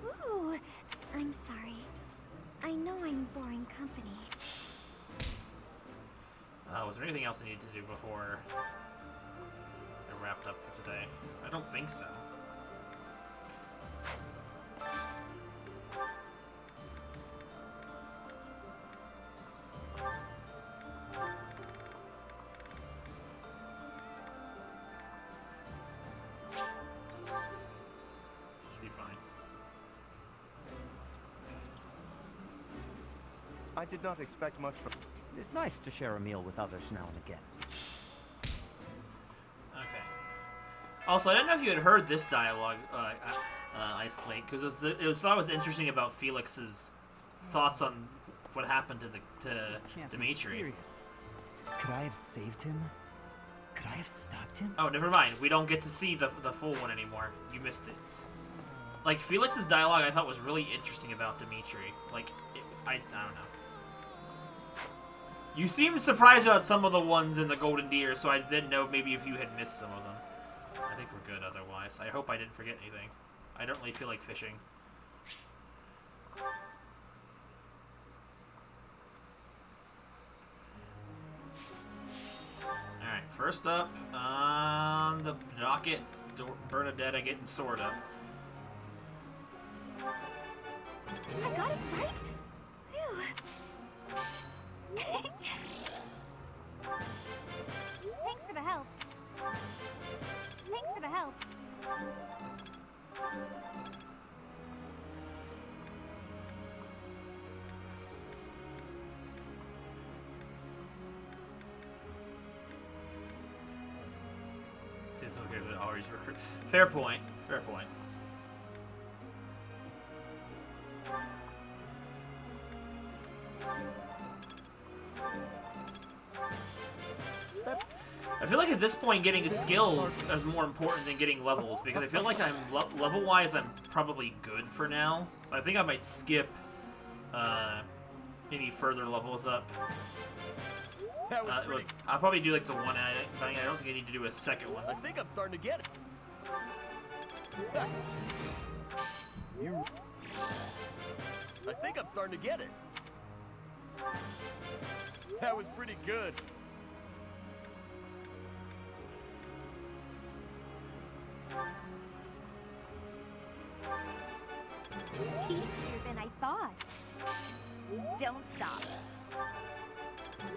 Ooh, I'm sorry. I know I'm boring company. Was there anything else I needed to do before I wrapped up for today? I don't think so. Should be fine. I did not expect much from... It's nice to share a meal with others now and again. Okay. Also, I don't know if you had heard this dialogue, Isolate, because I thought it was interesting about Felix's thoughts on what happened to Can't be Dimitri. serious. Could I have saved him? Could I have stopped him? Oh, never mind. We don't get to see the full one anymore. You missed it. Like, Felix's dialogue I thought was really interesting about Dimitri. Like, I don't know. You seemed surprised about some of the ones in the Golden Deer, so I didn't know maybe if you had missed some of them. I think we're good otherwise. I hope I didn't forget anything. I don't really feel like fishing. Alright, first up on the docket, Bernadetta getting sword up. I got it right? Phew. Thanks for the help. Thanks for the help. Since those guys are always recruit. Fair point. Fair point. I feel like at this point getting skills is more important than getting levels, because I feel like I'm level-wise I'm probably good for now. So I think I might skip any further levels up. That was pretty. I'll probably do like the one I don't think I need to do a second one. I think I'm starting to get it. I think I'm starting to get it. That was pretty good. Easier than I thought. Don't stop.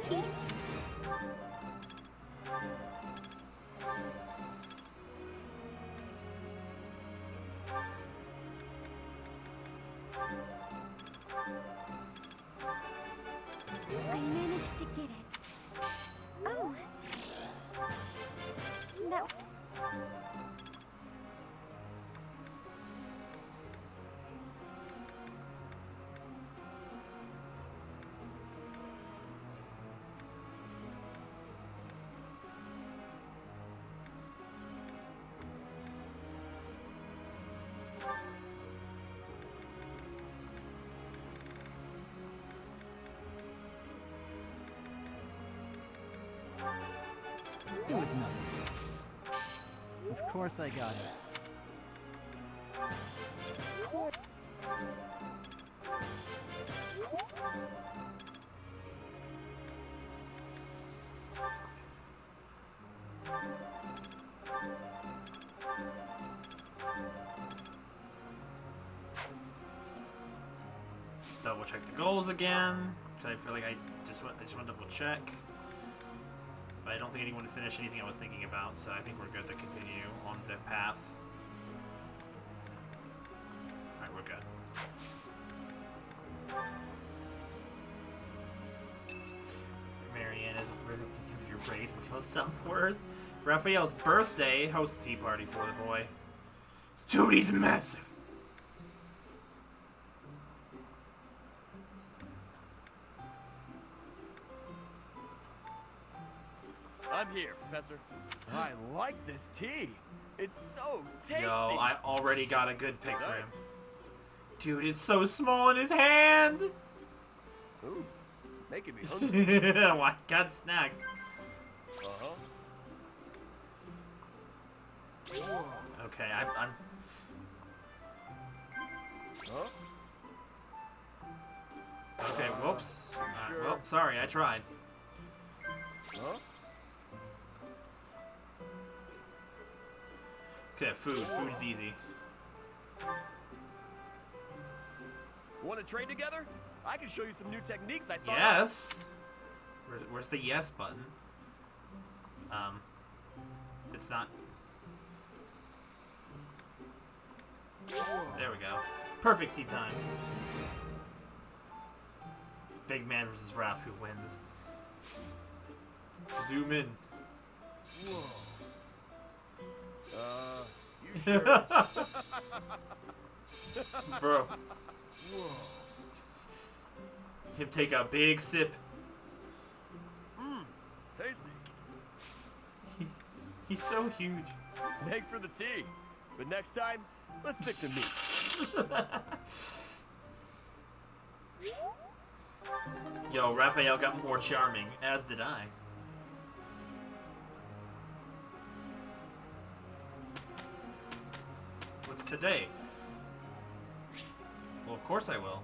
Easy. I managed to get it. Oh. That... It was nothing. course I got it. Double check the goals again. Cause I feel like I just want to double check. But I don't think anyone finished anything I was thinking about, so I think we're good to continue on the path. Alright, we're good. Marianne is thinking of your race and goes southward. Raphael's birthday, host tea party for the boy. Dude, he's massive. I'm here, Professor. I like this tea. It's so tasty. Yo, I already got a good pick for him. Dude, it's so small in his hand. Ooh, making me hungry. Oh, I got snacks. Uh-huh. Okay, I'm... Huh? Okay, whoops. Sure? Well, sorry, I tried. Huh? Okay, food. Food's easy. Want to train together? I can show you some new techniques I thought Yes. Where's the yes button? It's not. There we go. Perfect tea time. Big man versus Raph, who wins? Zoom in. You sure? Bro. Him take a big sip. Tasty. He's so huge. Thanks for the tea. But next time, let's stick to meat. Yo, Raphael got more charming, as did I. What's today? Well, of course I will.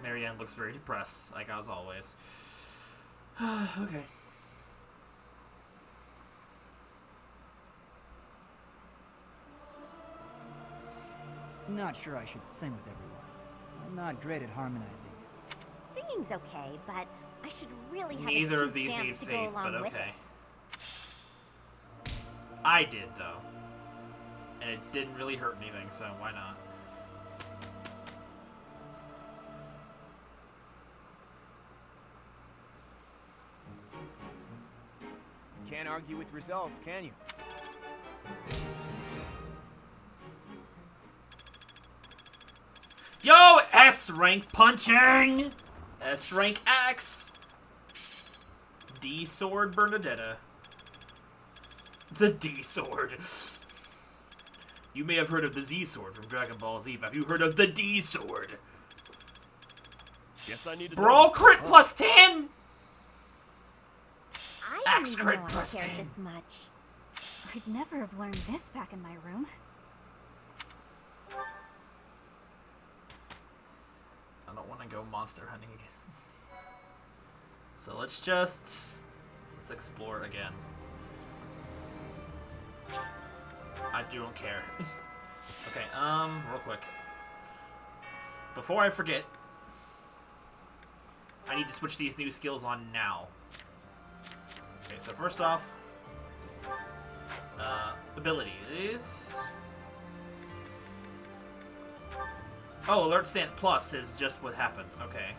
Marianne looks very depressed, like as always. Okay. Not sure I should sing with everyone. I'm not great at harmonizing. Singing's okay, but I should really have Neither a of these dance need to go faith, along but with okay. it. I did, though. And it didn't really hurt anything, so why not? Can't argue with results, can you? Yo, S-rank punching! S-rank axe! D-sword Bernadetta. The D-sword. You may have heard of the Z-sword from Dragon Ball Z, but have you heard of the D-sword? Guess I need to Brawl crit huh? plus 10! I Axe didn't crit even know plus I cared 10. this much. I'd never have learned this back in my room. I don't want to go monster hunting again. So let's explore it again. I don't care. Okay, real quick. Before I forget, I need to switch these new skills on now. Okay, so first off, abilities. Oh, Alert Stand Plus is just what happened. Okay.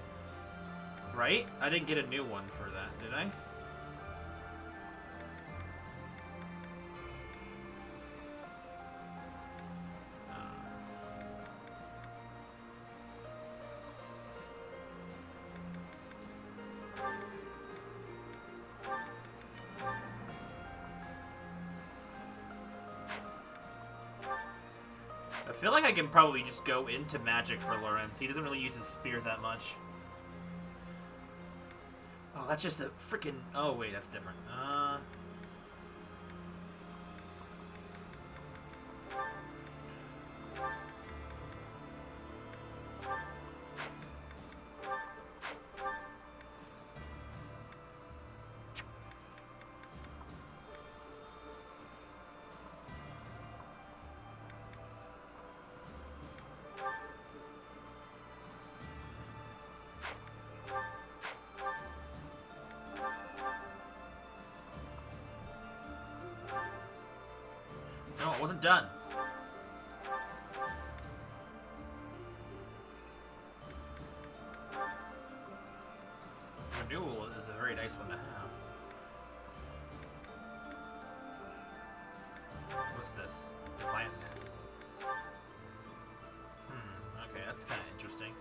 Right? I didn't get a new one for that, did I? I feel like I can probably just go into magic for Lorenz. He doesn't really use his spear that much. Oh, that's just a freaking... Oh, wait, that's different. No, it wasn't done. Renewal is a very nice one to have. What's this? Defiant. Okay, that's kind of interesting.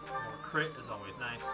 More crit is always nice.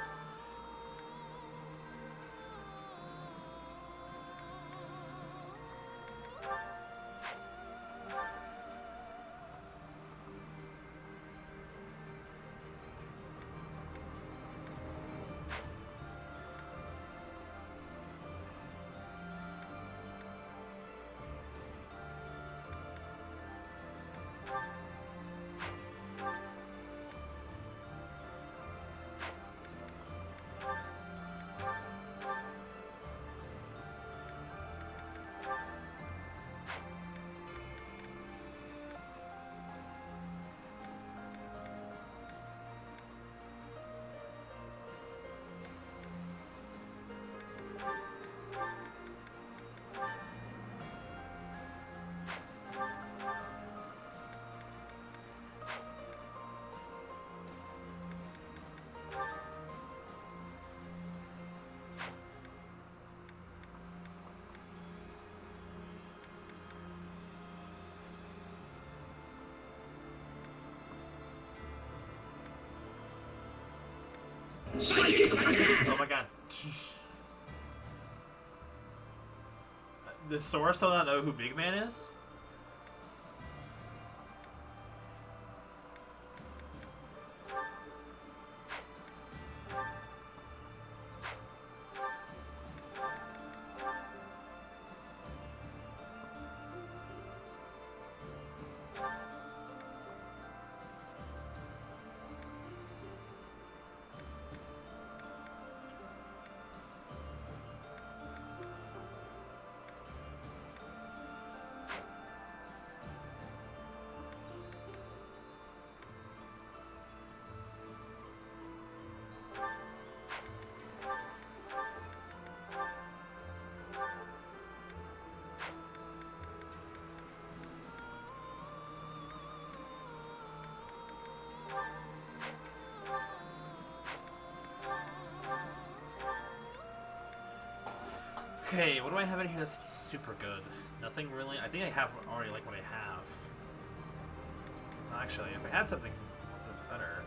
Oh my god. Does Sora still not know who Big Man is? Okay, what do I have in here that's super good? Nothing really. I think I have already like what I have. Actually, if I had something a bit better.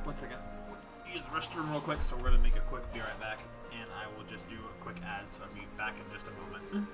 One second. Use the restroom real quick, so we're gonna make a quick be right back, and I will just do a quick ad, so I'll be back in just a moment.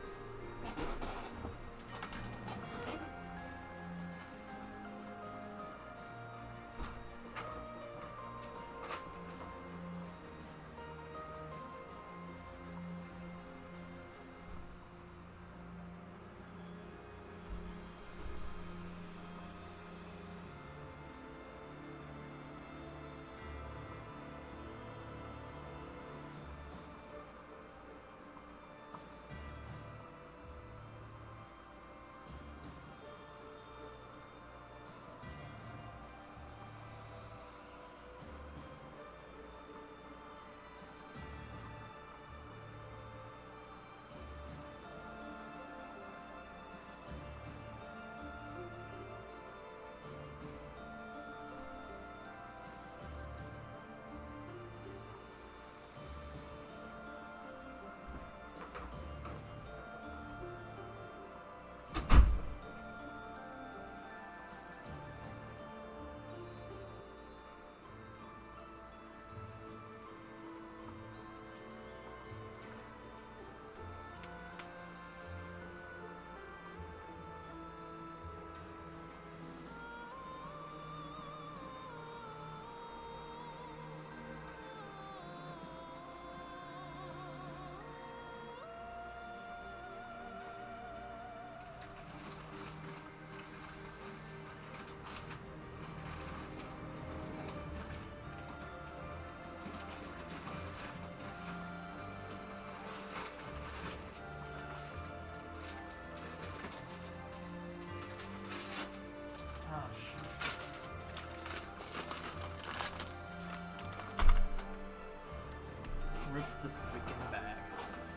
rips the freaking bag.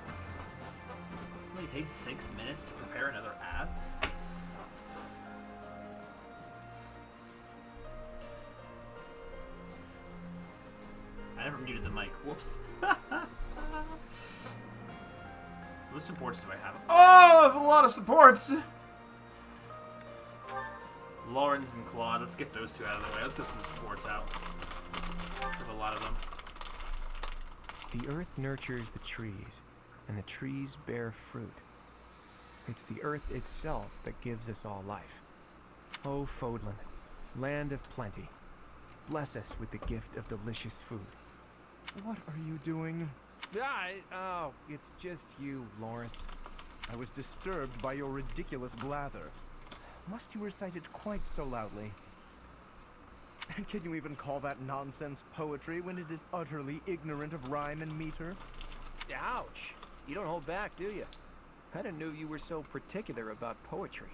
It only takes 6 minutes to prepare another ad. I never muted the mic. Whoops. What supports do I have? Oh, I have a lot of supports! Lawrence and Claude. Let's get those two out of the way. Let's get some supports out. I have a lot of them. The earth nurtures the trees, and the trees bear fruit. It's the earth itself that gives us all life. O Fodlan, land of plenty, bless us with the gift of delicious food. What are you doing? Oh, it's just you, Lawrence. I was disturbed by your ridiculous blather. Must you recite it quite so loudly? And can you even call that nonsense poetry when it is utterly ignorant of rhyme and meter? Ouch! You don't hold back, do you? I didn't know you were so particular about poetry.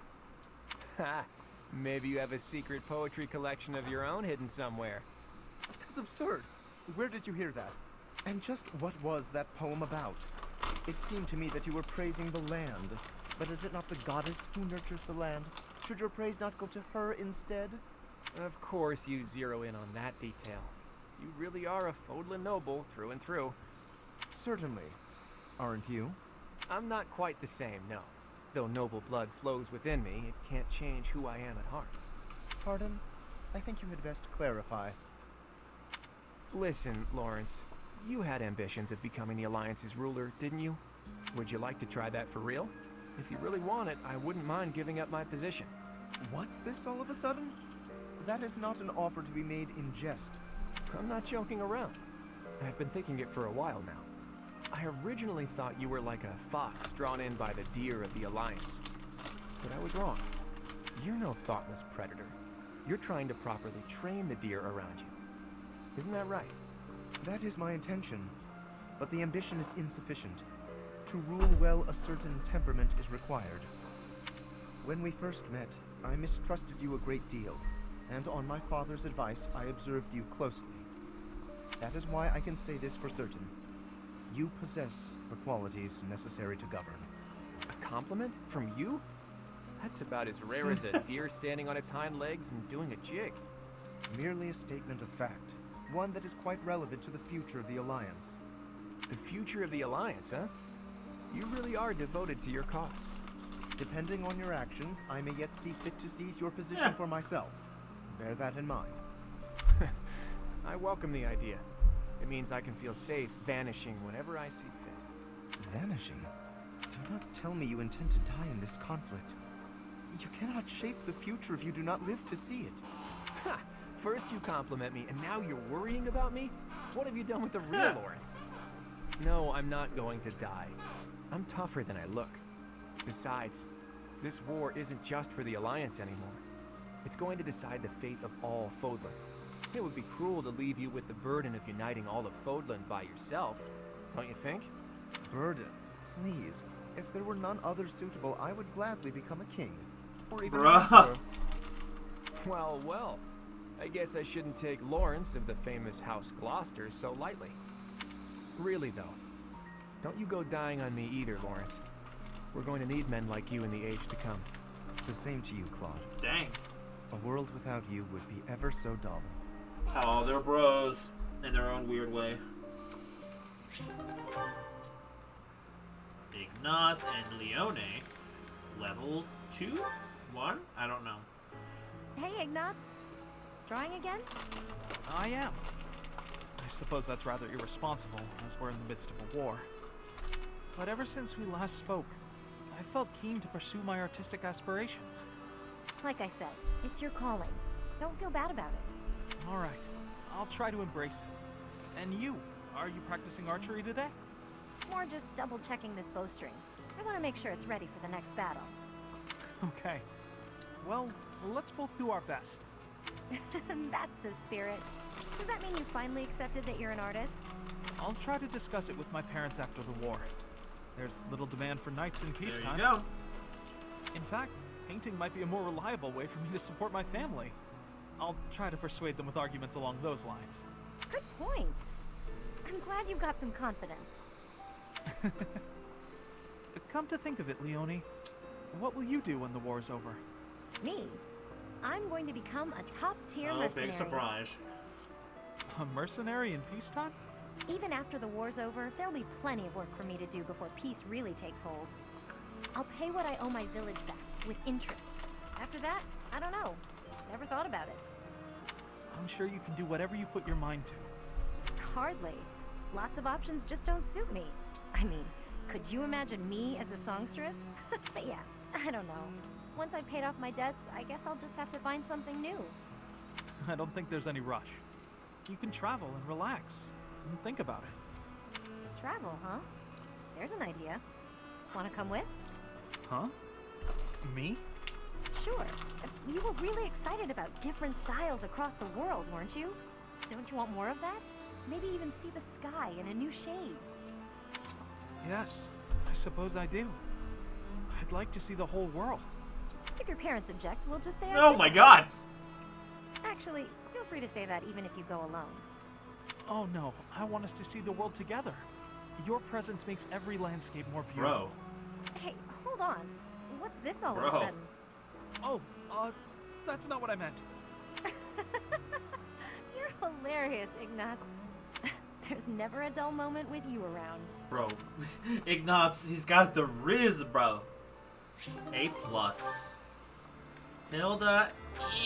Ha! Maybe you have a secret poetry collection of your own hidden somewhere. That's absurd. Where did you hear that? And just what was that poem about? It seemed to me that you were praising the land. But is it not the goddess who nurtures the land? Should your praise not go to her instead? Of course you zero in on that detail. You really are a Fodlan noble through and through. Certainly. Aren't you? I'm not quite the same, no. Though noble blood flows within me, it can't change who I am at heart. Pardon? I think you had best clarify. Listen, Lawrence. You had ambitions of becoming the Alliance's ruler, didn't you? Would you like to try that for real? If you really want it, I wouldn't mind giving up my position. What's this all of a sudden? That is not an offer to be made in jest. I'm not joking around. I've been thinking it for a while now. I originally thought you were like a fox drawn in by the deer of the Alliance. But I was wrong. You're no thoughtless predator. You're trying to properly train the deer around you. Isn't that right? That is my intention. But the ambition is insufficient. To rule well, a certain temperament is required. When we first met, I mistrusted you a great deal, and on my father's advice, I observed you closely. That is why I can say this for certain. You possess the qualities necessary to govern. A compliment from you? That's about as rare as a deer standing on its hind legs and doing a jig. Merely a statement of fact, one that is quite relevant to the future of the Alliance. The future of the Alliance, huh? You really are devoted to your cause. Depending on your actions, I may yet see fit to seize your position for myself. Bear that in mind. I welcome the idea. It means I can feel safe vanishing whenever I see fit. Vanishing? Do not tell me you intend to die in this conflict. You cannot shape the future if you do not live to see it. Ha! First you compliment me, and now you're worrying about me? What have you done with the real Lawrence? No, I'm not going to die. I'm tougher than I look. Besides, this war isn't just for the Alliance anymore. It's going to decide the fate of all Fodlan. It would be cruel to leave you with the burden of uniting all of Fodlan by yourself, don't you think? Burden? Please. If there were none other suitable, I would gladly become a king. Or even Bruh. Well, well. I guess I shouldn't take Lawrence of the famous House Gloucester so lightly. Really, though. Don't you go dying on me either, Lawrence. We're going to need men like you in the age to come. The same to you, Claude. Dang. A world without you would be ever so dull. Oh, they're bros in their own weird way. Ignaz and Leone, level 2? 1? I don't know. Hey, Ignaz. Drawing again? I am. I suppose that's rather irresponsible, as we're in the midst of a war. But ever since we last spoke, I felt keen to pursue my artistic aspirations. Like I said, it's your calling. Don't feel bad about it. All right, I'll try to embrace it. And you, are you practicing archery today? More just double-checking this bowstring. I want to make sure it's ready for the next battle. Okay. Well, let's both do our best. That's the spirit. Does that mean you finally accepted that you're an artist? I'll try to discuss it with my parents after the war. There's little demand for knights in peacetime. There you go. In fact, painting might be a more reliable way for me to support my family. I'll try to persuade them with arguments along those lines. Good point. I'm glad you've got some confidence. Come to think of it, Leonie, what will you do when the war's over? Me? I'm going to become a top-tier Oh, mercenary. big surprise. A mercenary in peacetime? Even after the war's over, there'll be plenty of work for me to do before peace really takes hold. I'll pay what I owe my village back, with interest. After that, I don't know. Never thought about it. I'm sure you can do whatever you put your mind to. Hardly. Lots of options just don't suit me. I mean, could you imagine me as a songstress? But yeah, I don't know. Once I've paid off my debts, I guess I'll just have to find something new. I don't think there's any rush. You can travel and relax, and think about it. Travel, huh? There's an idea. Want to come with? Huh? Me? Sure. You were really excited about different styles across the world, weren't you? Don't you want more of that? Maybe even see the sky in a new shade. Yes, I suppose I do. I'd like to see the whole world. If your parents object, we'll just say I Oh didn't. my god! Actually, feel free to say that even if you go alone. Oh no, I want us to see the world together. Your presence makes every landscape more beautiful. Bro. Hey, hold on. What's this all of a Bro. sudden? Oh, that's not what I meant. You're hilarious, Ignatz. There's never a dull moment with you around. Bro. Ignatz, he's got the riz, bro. A+. Hilda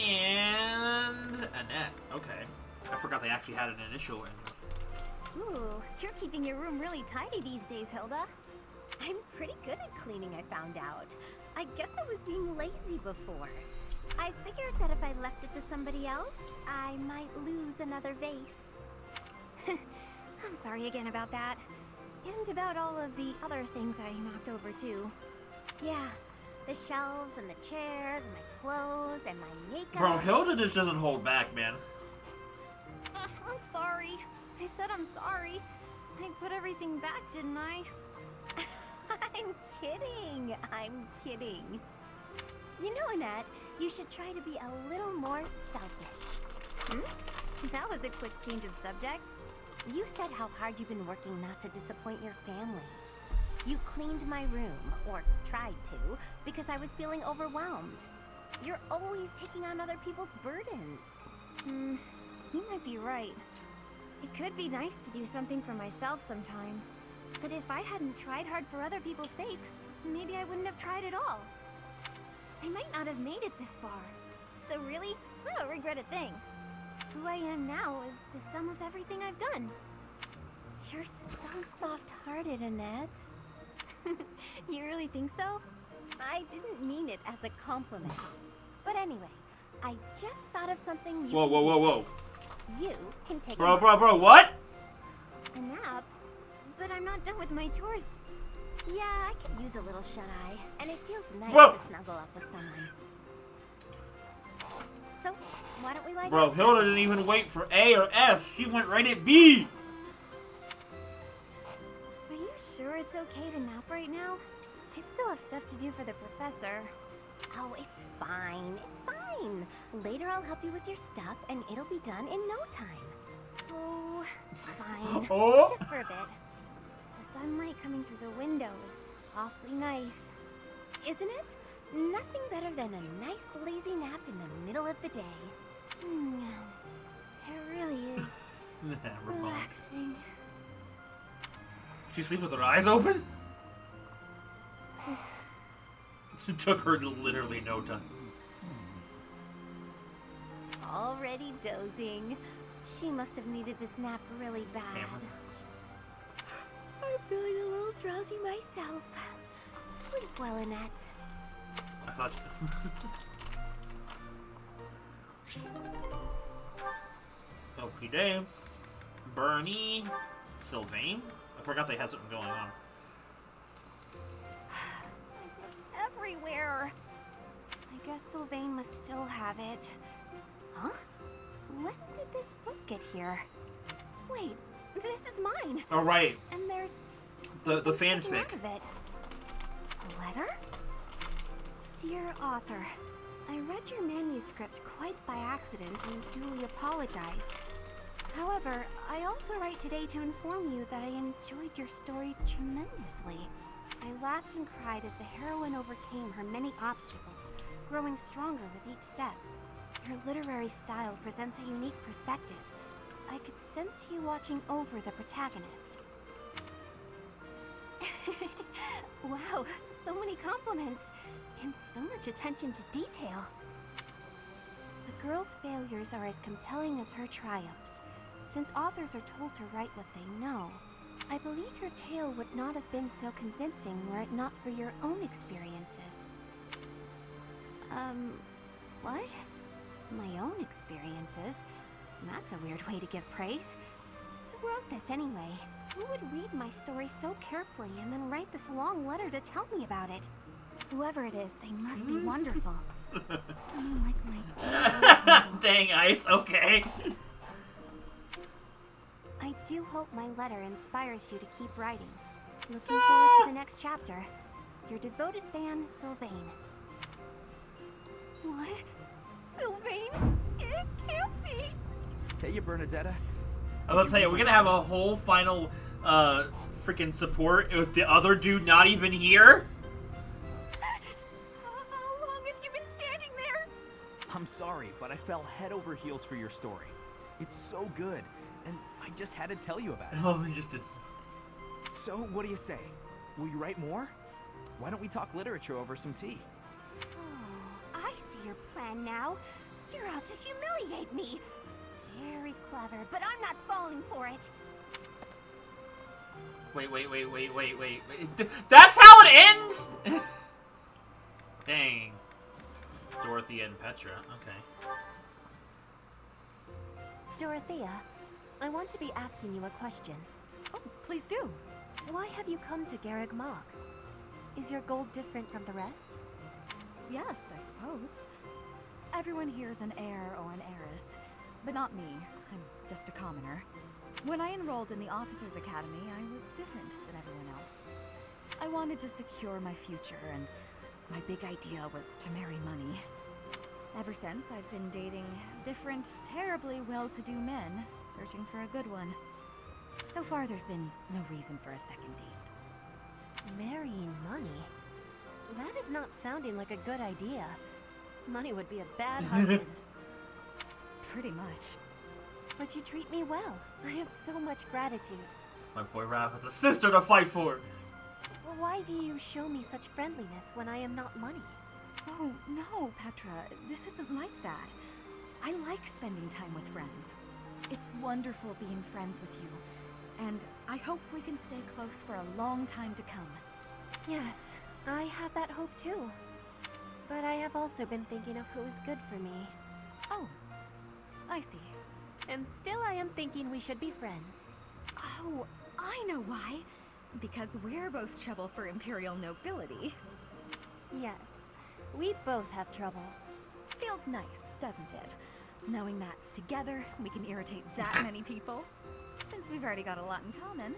and Annette. Okay. I forgot they actually had an initial in. Ooh, you're keeping your room really tidy these days, Hilda. I'm pretty good at cleaning, I found out. I guess I was being lazy before. I figured that if I left it to somebody else, I might lose another vase. I'm sorry again about that. And about all of the other things I knocked over, too. Yeah, the shelves and the chairs and my clothes and my makeup. Bro, Hilda just doesn't hold back, man. I'm sorry. I said I'm sorry. I put everything back, didn't I? I'm kidding. I'm kidding. You know, Annette, you should try to be a little more selfish. That was a quick change of subject. You said how hard you've been working not to disappoint your family. You cleaned my room, or tried to, because I was feeling overwhelmed. You're always taking on other people's burdens. You might be right. It could be nice to do something for myself sometime. But if I hadn't tried hard for other people's sakes, maybe I wouldn't have tried at all. I might not have made it this far. So really, I don't regret a thing. Who I am now is the sum of everything I've done. You're so soft-hearted, Annette. You really think so? I didn't mean it as a compliment. But anyway, I just thought of something you Whoa, can whoa, do. whoa, whoa. You can take Bro, a bro, nap. bro, what? A nap? But I'm not done with my chores. Yeah, I could use a little shut-eye, and it feels nice Bro. to snuggle up with someone. So, why don't we lie Bro, down? Hilda didn't even wait for A or S. She went right at B. Are you sure it's okay to nap right now? I still have stuff to do for the professor. Oh, it's fine. It's fine. Later I'll help you with your stuff, and it'll be done in no time. Oh, fine. Oh. Just for a bit. The sunlight coming through the window is awfully nice. Isn't it? Nothing better than a nice lazy nap in the middle of the day. It really is Ramon. relaxing. She sleep with her eyes open? It took her literally no time. Already dozing. She must have needed this nap really bad. I'm feeling a little drowsy myself. Sleep well, Annette. I thought. Okie day. Bernie. Sylvain? I forgot they had something going on. Everywhere. I guess Sylvain must still have it. Huh? When did this book get here? Wait, this is mine. Oh, right. And there's The something sticking fanfic. out of it. A letter? Dear author, I read your manuscript quite by accident and duly apologize. However, I also write today to inform you that I enjoyed your story tremendously. I laughed and cried as the heroine overcame her many obstacles, growing stronger with each step. Your literary style presents a unique perspective. I could sense you watching over the protagonist. Wow, so many compliments, and so much attention to detail. The girl's failures are as compelling as her triumphs. Since authors are told to write what they know, I believe your tale would not have been so convincing were it not for your own experiences. What? My own experiences? That's a weird way to give praise. Who wrote this anyway? Who would read my story so carefully and then write this long letter to tell me about it? Whoever it is, they must be wonderful. Someone like my dear Dang, Ice, okay. I do hope my letter inspires you to keep writing. Looking forward to the next chapter. Your devoted fan, Sylvain. What? Sylvain? It can't be! Hey, you Bernadetta. I was about to say, we're gonna have a whole final freaking support with the other dude not even here? How long have you been standing there? I'm sorry, but I fell head over heels for your story. It's so good, and I just had to tell you about it. Oh, just is. So, what do you say? Will you write more? Why don't we talk literature over some tea? Oh, I see your plan now. You're out to humiliate me. Very clever, but I'm not falling for it. Wait. That's how it ends? Dang. Dorothea and Petra, okay. Dorothea, I want to be asking you a question. Oh, please do. Why have you come to Garreg Mach? Is your goal different from the rest? Yes, I suppose. Everyone here is an heir or an heiress, but not me. I'm just a commoner. When I enrolled in the Officers' Academy, I was different than everyone else. I wanted to secure my future, and my big idea was to marry money. Ever since, I've been dating different, terribly well-to-do men, searching for a good one. So far, there's been no reason for a second date. Marrying money? That is not sounding like a good idea. Money would be a bad husband. Pretty much. But you treat me well. I have so much gratitude. My boy Raph has a sister to fight for. Well, why do you show me such friendliness when I am not money? Oh, no, Petra. This isn't like that. I like spending time with friends. It's wonderful being friends with you. And I hope we can stay close for a long time to come. Yes, I have that hope too. But I have also been thinking of who is good for me. Oh, I see. And still I am thinking we should be friends. Oh, I know why. Because we're both trouble for Imperial nobility. Yes, we both have troubles. Feels nice, doesn't it? Knowing that together we can irritate that many people. Since we've already got a lot in common,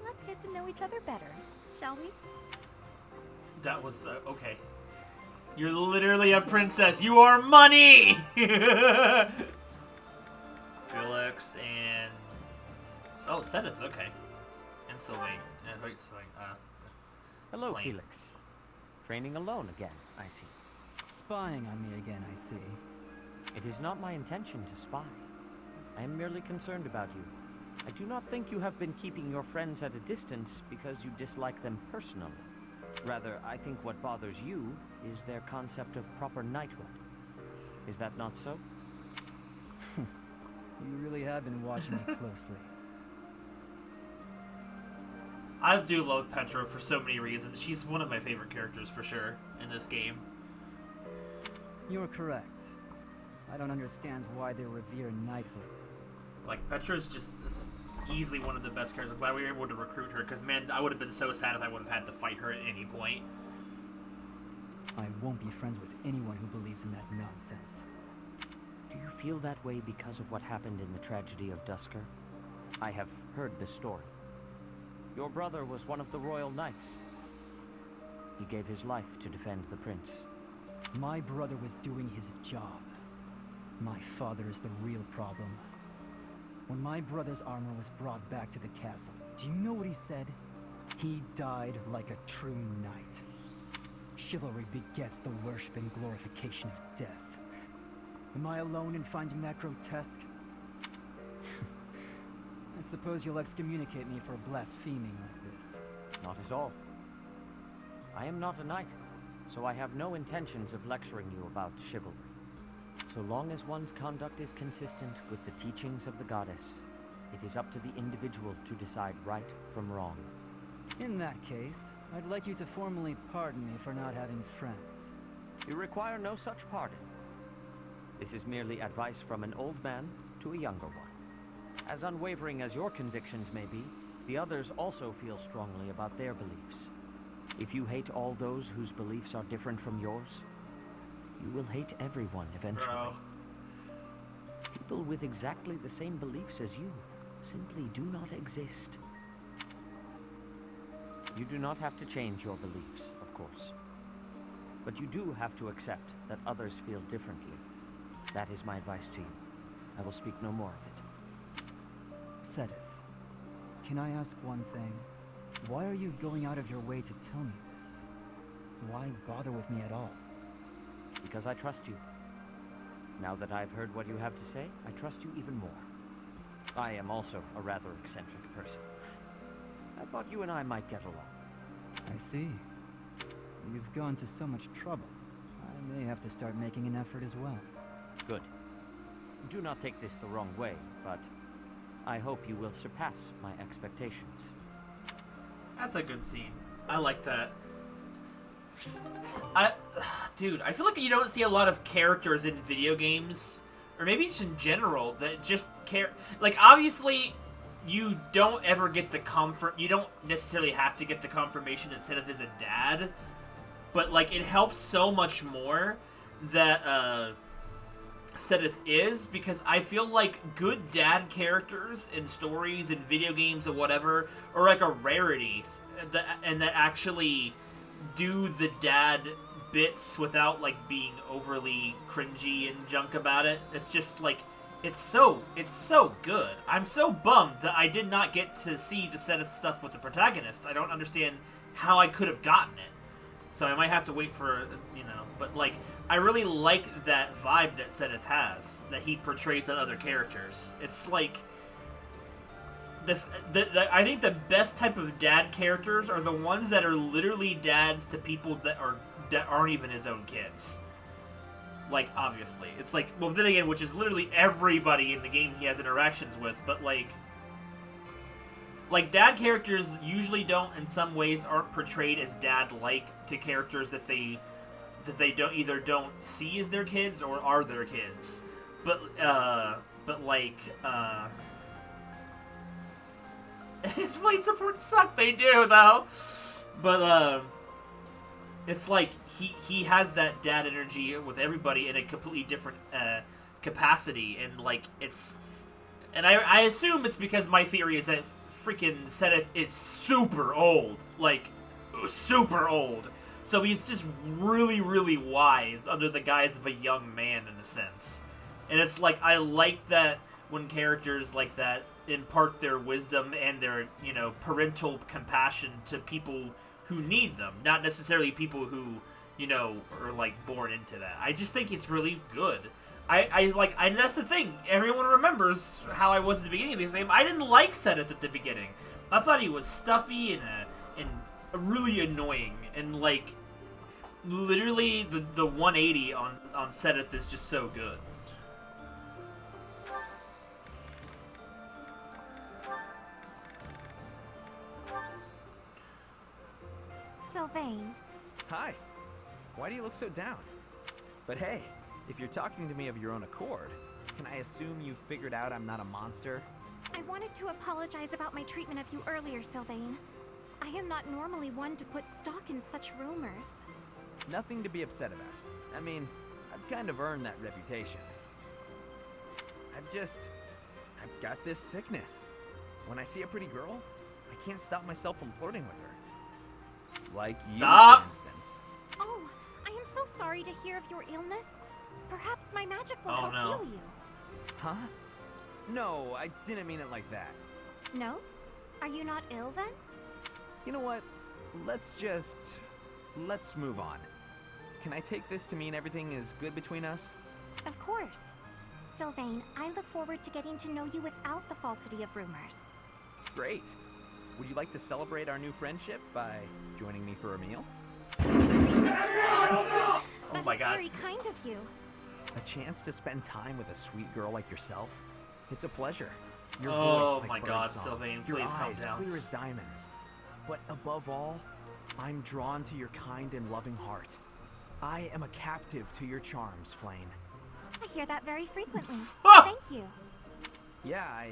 let's get to know each other better, shall we? That was, okay. You're literally a princess. You are money! Felix and... Oh, Sedith, okay. And Sylvain. Wait, Sylvain. Hello, Flame. Felix. Training alone again, I see. Spying on me again, I see. It is not my intention to spy. I am merely concerned about you. I do not think you have been keeping your friends at a distance because you dislike them personally. Rather, I think what bothers you is their concept of proper knighthood. Is that not so? You really have been watching me closely. I do love Petra for so many reasons. She's one of my favorite characters for sure in this game. You're correct. I don't understand why they revere knighthood. Like, Petra's just easily one of the best characters. I'm glad we were able to recruit her, because, man, I would have been so sad if I would have had to fight her at any point. I won't be friends with anyone who believes in that nonsense. Do you feel that way because of what happened in the tragedy of Dusker? I have heard the story. Your brother was one of the royal knights. He gave his life to defend the prince. My brother was doing his job. My father is the real problem. When my brother's armor was brought back to the castle, do you know what he said? He died like a true knight. Chivalry begets the worship and glorification of death. Am I alone in finding that grotesque? I suppose you'll excommunicate me for blaspheming like this. Not at all. I am not a knight, so I have no intentions of lecturing you about chivalry. So long as one's conduct is consistent with the teachings of the goddess, it is up to the individual to decide right from wrong. In that case, I'd like you to formally pardon me for not having friends. You require no such pardon. This is merely advice from an old man to a younger one. As unwavering as your convictions may be, the others also feel strongly about their beliefs. If you hate all those whose beliefs are different from yours, you will hate everyone eventually. Bro. People with exactly the same beliefs as you simply do not exist. You do not have to change your beliefs, of course. But you do have to accept that others feel differently. That is my advice to you. I will speak no more of it. Sedith, can I ask one thing? Why are you going out of your way to tell me this? Why bother with me at all? Because I trust you. Now that I've heard what you have to say, I trust you even more. I am also a rather eccentric person. I thought you and I might get along. I see. You've gone to so much trouble. I may have to start making an effort as well. Good. Do not take this the wrong way, but I hope you will surpass my expectations. That's a good scene. I like that. Dude, I feel like you don't see a lot of characters in video games, or maybe just in general, that just care. Like, obviously, you don't ever get the comfort. You don't necessarily have to get the confirmation that Sedith is a dad, but like, it helps so much more that Sedith is, because I feel like good dad characters in stories and video games or whatever are like a rarity, and that actually do the dad bits without like being overly cringy and junk about it. It's just like it's so good. I'm so bummed that I did not get to see the Sedith stuff with the protagonist. I don't understand how I could have gotten it. So I might have to wait for, but like, I really like that vibe that Sedith has, that he portrays on other characters. It's like, I think the best type of dad characters are the ones that are literally dads to people that aren't even his own kids. Like, obviously. It's like, well, then again, which is literally everybody in the game he has interactions with, but like dad characters usually don't, in some ways, aren't portrayed as dad-like to characters that they don't see as their kids or are their kids. But his flight support suck, they do though. But it's like he has that dad energy with everybody in a completely different capacity, and like I assume it's because my theory is that freaking Sedith is super old, like super old. So he's just really, really wise under the guise of a young man in a sense. And it's like, I like that when characters like that impart their wisdom and their, parental compassion to people who need them, not necessarily people who, are like born into that. I just think it's really good. And that's the thing. Everyone remembers how I was at the beginning of this game. I didn't like Sedith at the beginning. I thought he was stuffy and really annoying, and like literally the 180 on Sedith is just so good. Sylvain. Hi. Why do you look so down? But hey, if you're talking to me of your own accord, can I assume you figured out I'm not a monster? I wanted to apologize about my treatment of you earlier, Sylvain. I am not normally one to put stock in such rumors. Nothing to be upset about. I mean, I've kind of earned that reputation. I've got this sickness. When I see a pretty girl, I can't stop myself from flirting with her. Like you, for instance. Oh, I am so sorry to hear of your illness. Perhaps my magic will help heal you. Huh? No, I didn't mean it like that. No? Are you not ill then? You know what? Let's move on. Can I take this to mean everything is good between us? Of course. Sylvain, I look forward to getting to know you without the falsity of rumors. Great. Would you like to celebrate our new friendship by joining me for a meal? That my is God. very kind of you. A chance to spend time with a sweet girl like yourself? It's a pleasure. Your Oh voice like my bird God, song. Sylvain, Your please calm eyes down. clear as diamonds. But above all, I'm drawn to your kind and loving heart. I am a captive to your charms, Flame. I hear that very frequently. Ah! Thank you. Yeah, I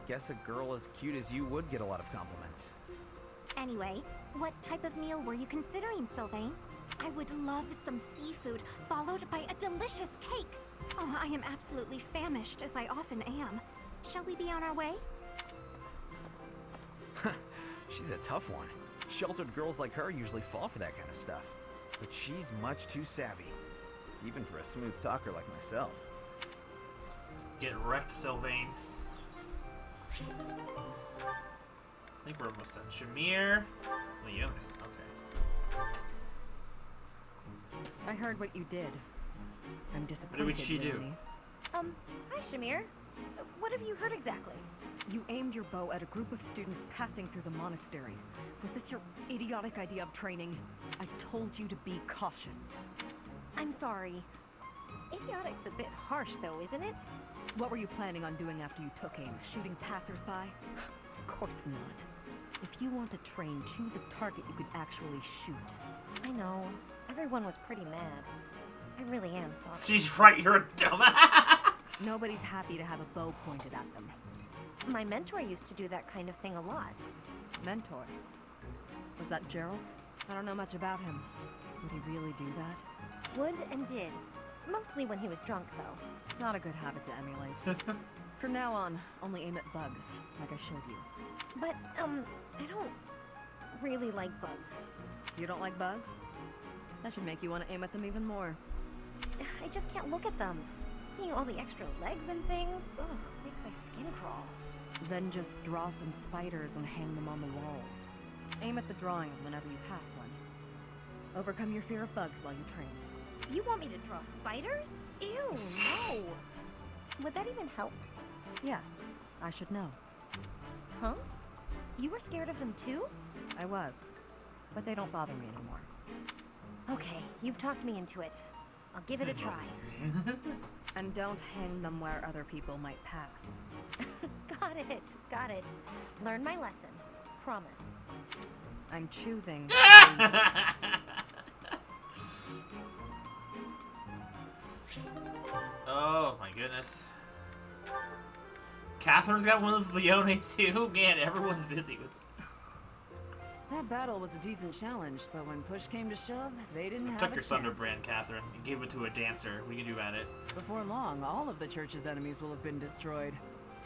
guess a girl as cute as you would get a lot of compliments. Anyway, what type of meal were you considering, Sylvain? I would love some seafood, followed by a delicious cake. Oh, I am absolutely famished, as I often am. Shall we be on our way? She's a tough one. Sheltered girls like her usually fall for that kind of stuff. But she's much too savvy. Even for a smooth talker like myself. Get wrecked, Sylvain. I think we're almost done. Shamir. Leone. Okay. I heard what you did. I'm disappointed. What did she do? Leonie. Hi, Shamir. What have you heard exactly? You aimed your bow at a group of students passing through the monastery. Was this your idiotic idea of training? I told you to be cautious. I'm sorry. Idiotic's a bit harsh, though, isn't it? What were you planning on doing after you took aim? Shooting passersby? Of course not. If you want to train, choose a target you could actually shoot. I know. Everyone was pretty mad. I really am sorry. She's right, you're a dumbass. Nobody's happy to have a bow pointed at them. My mentor used to do that kind of thing a lot. Mentor? Was that Gerald? I don't know much about him. Would he really do that? Would and did. Mostly when he was drunk, though. Not a good habit to emulate. From now on, only aim at bugs, like I showed you. But, I don't really like bugs. You don't like bugs? That should make you want to aim at them even more. I just can't look at them. Seeing all the extra legs and things, ugh, makes my skin crawl. Then just draw some spiders and hang them on the walls. Aim at the drawings whenever you pass one. Overcome your fear of bugs while you train. You want me to draw spiders? Ew, no! Would that even help? Yes, I should know. Huh? You were scared of them too? I was, but they don't bother me anymore. Okay, you've talked me into it. I'll give it a try. And don't hang them where other people might pass. Got it. Learn my lesson. Promise. I'm choosing. Oh my goodness. Catherine's got one of Leone too. Man, everyone's busy with it. That battle was a decent challenge, but when push came to shove, they didn't have Took a your chance. Thunderbrand, Catherine, and gave it to a dancer. We can do at it. Before long, all of the church's enemies will have been destroyed.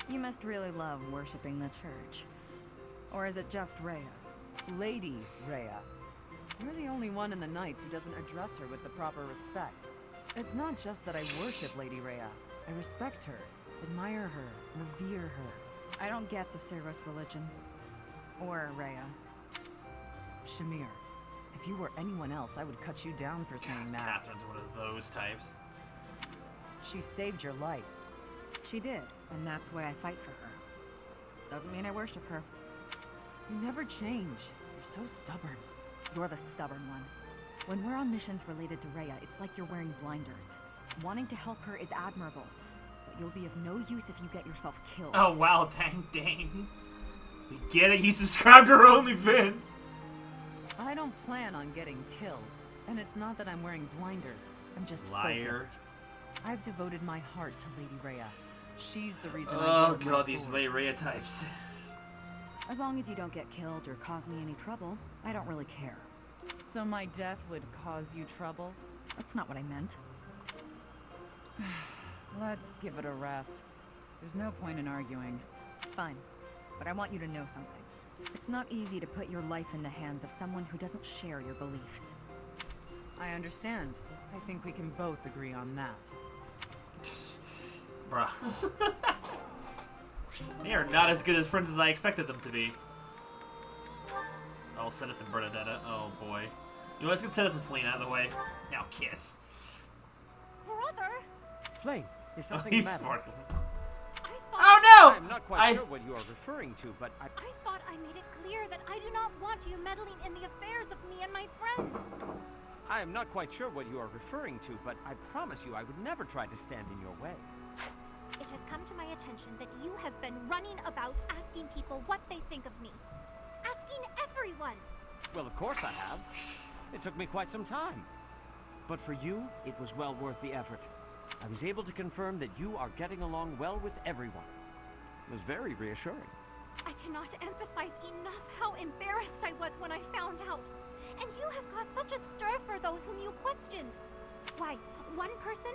You must really love worshipping the church. Or is it just Rhea? Lady Rhea. You're the only one in the Knights who doesn't address her with the proper respect. It's not just that I worship Lady Rhea. I respect her, admire her, revere her. I don't get the Ceros religion. Or Rhea. Shamir, if you were anyone else, I would cut you down for saying that. Catherine's one of those types. She saved your life. She did, and that's why I fight for her. Doesn't mean I worship her. You never change. You're so stubborn. You're the stubborn one. When we're on missions related to Rhea, it's like you're wearing blinders. Wanting to help her is admirable, but you'll be of no use if you get yourself killed. Oh wow, dang. We get it, you subscribe to her OnlyFans. I don't plan on getting killed. And it's not that I'm wearing blinders. I'm just Liar. focused. I've devoted my heart to Lady Rhea. She's the reason I Oh wield my god, these sword. Lay Rhea types. As long as you don't get killed or cause me any trouble, I don't really care. So my death would cause you trouble? That's not what I meant. Let's give it a rest. There's no point in arguing. Fine, but I want you to know something. It's not easy to put your life in the hands of someone who doesn't share your beliefs. I understand. I think we can both agree on that. Bruh. They are not as good as friends as I expected them to be. I'll send it to Bernadetta. Oh boy. You know, let's get Senate and Flame out of the way. Now kiss. Brother! Flame, is something He's the matter? sparkling. Oh no! I'm not quite sure what you are referring to, but I thought I made it clear that I do not want you meddling in the affairs of me and my friends. I am not quite sure what you are referring to, but I promise you I would never try to stand in your way. It has come to my attention that you have been running about asking people what they think of me. Asking everyone. Well, of course I have. It took me quite some time. But for you, it was well worth the effort. I was able to confirm that you are getting along well with everyone. It was very reassuring. I cannot emphasize enough how embarrassed I was when I found out. And you have caused such a stir for those whom you questioned. Why, one person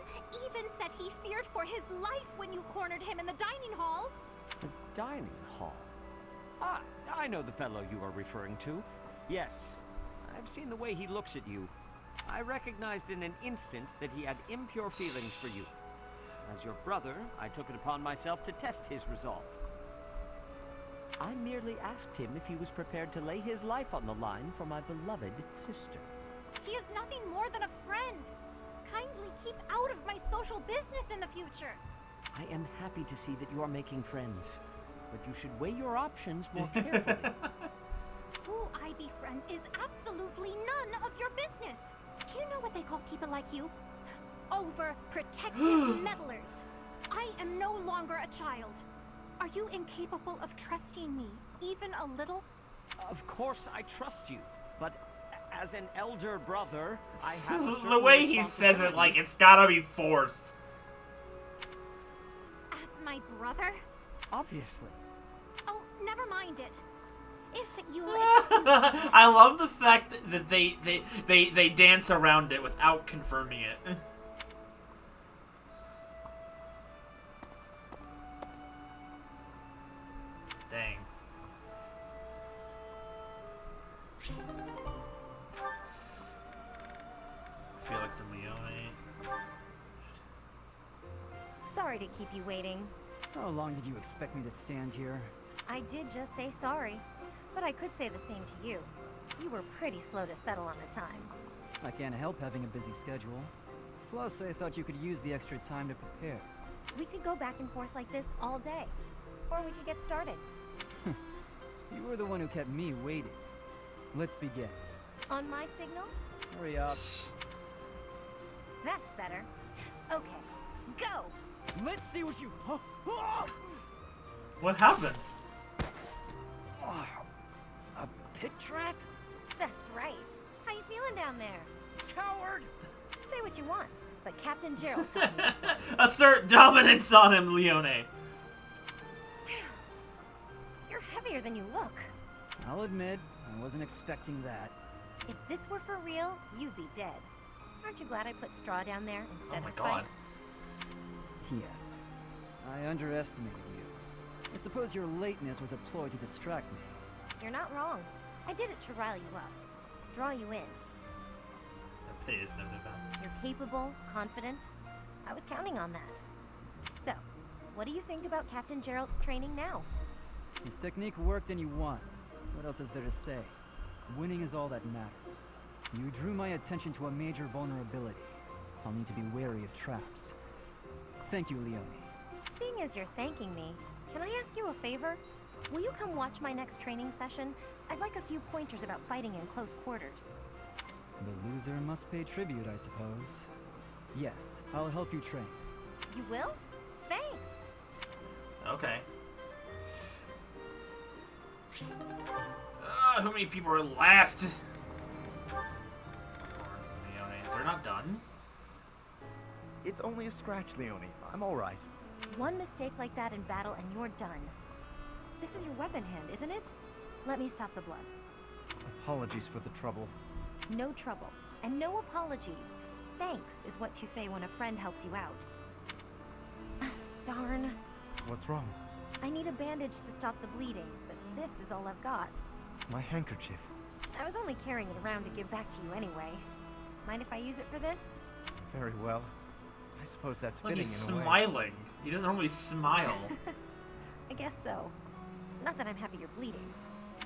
even said he feared for his life when you cornered him in the dining hall. The dining hall? Ah, I know the fellow you are referring to. Yes, I've seen the way he looks at you. I recognized in an instant that he had impure feelings for you. As your brother, I took it upon myself to test his resolve. I merely asked him if he was prepared to lay his life on the line for my beloved sister. He is nothing more than a friend. Kindly keep out of my social business in the future. I am happy to see that you are making friends, but you should weigh your options more carefully. Who I befriend is absolutely none of your business. Do you know what they call people like you? Overprotective meddlers. I am no longer a child. Are you incapable of trusting me, even a little? Of course I trust you, but as an elder brother, I have a certain The way he says it, like it's gotta be forced. As my brother? Obviously. Oh, never mind it. If you'll I love the fact that they dance around it without confirming it. Dang. Felix and Leone. Sorry to keep you waiting. How long did you expect me to stand here? I did just say sorry, but I could say the same to you. You were pretty slow to settle on a time. I can't help having a busy schedule. Plus, I thought you could use the extra time to prepare. We could go back and forth like this all day. Or we could get started. You were the one who kept me waiting. Let's begin. On my signal? Hurry up. That's better. Okay, go! Let's see what you... What happened? A pit trap? That's right. How you feeling down there? Coward! Say what you want, but Captain Gerald told me this way. Assert dominance on him, Leone. You're heavier than you look. I'll admit, I wasn't expecting that. If this were for real, you'd be dead. Aren't you glad I put straw down there instead Oh of my God. spikes? Yes. I underestimated you. I suppose your lateness was a ploy to distract me. You're not wrong. I did it to rile you up. Draw you in. Pay his nose about. You're capable, confident. I was counting on that. So, what do you think about Captain Gerald's training now? His technique worked and you won. What else is there to say? Winning is all that matters. You drew my attention to a major vulnerability. I'll need to be wary of traps. Thank you, Leone. Seeing as you're thanking me, can I ask you a favor? Will you come watch my next training session? I'd like a few pointers about fighting in close quarters. The loser must pay tribute, I suppose. Yes, I'll help you train. You will? Thanks! Okay. How many people are left? Lawrence and Leone. They're not done. It's only a scratch, Leone. I'm all right. One mistake like that in battle and you're done. This is your weapon hand, isn't it? Let me stop the blood. Apologies for the trouble. No trouble, and no apologies. Thanks is what you say when a friend helps you out. Darn. What's wrong? I need a bandage to stop the bleeding, but this is all I've got. My handkerchief. I was only carrying it around to give back to you anyway. Mind if I use it for this? Very well. I suppose that's Look, fitting he's in a way. smiling. He doesn't normally smile. I guess so. Not that I'm happy you're bleeding.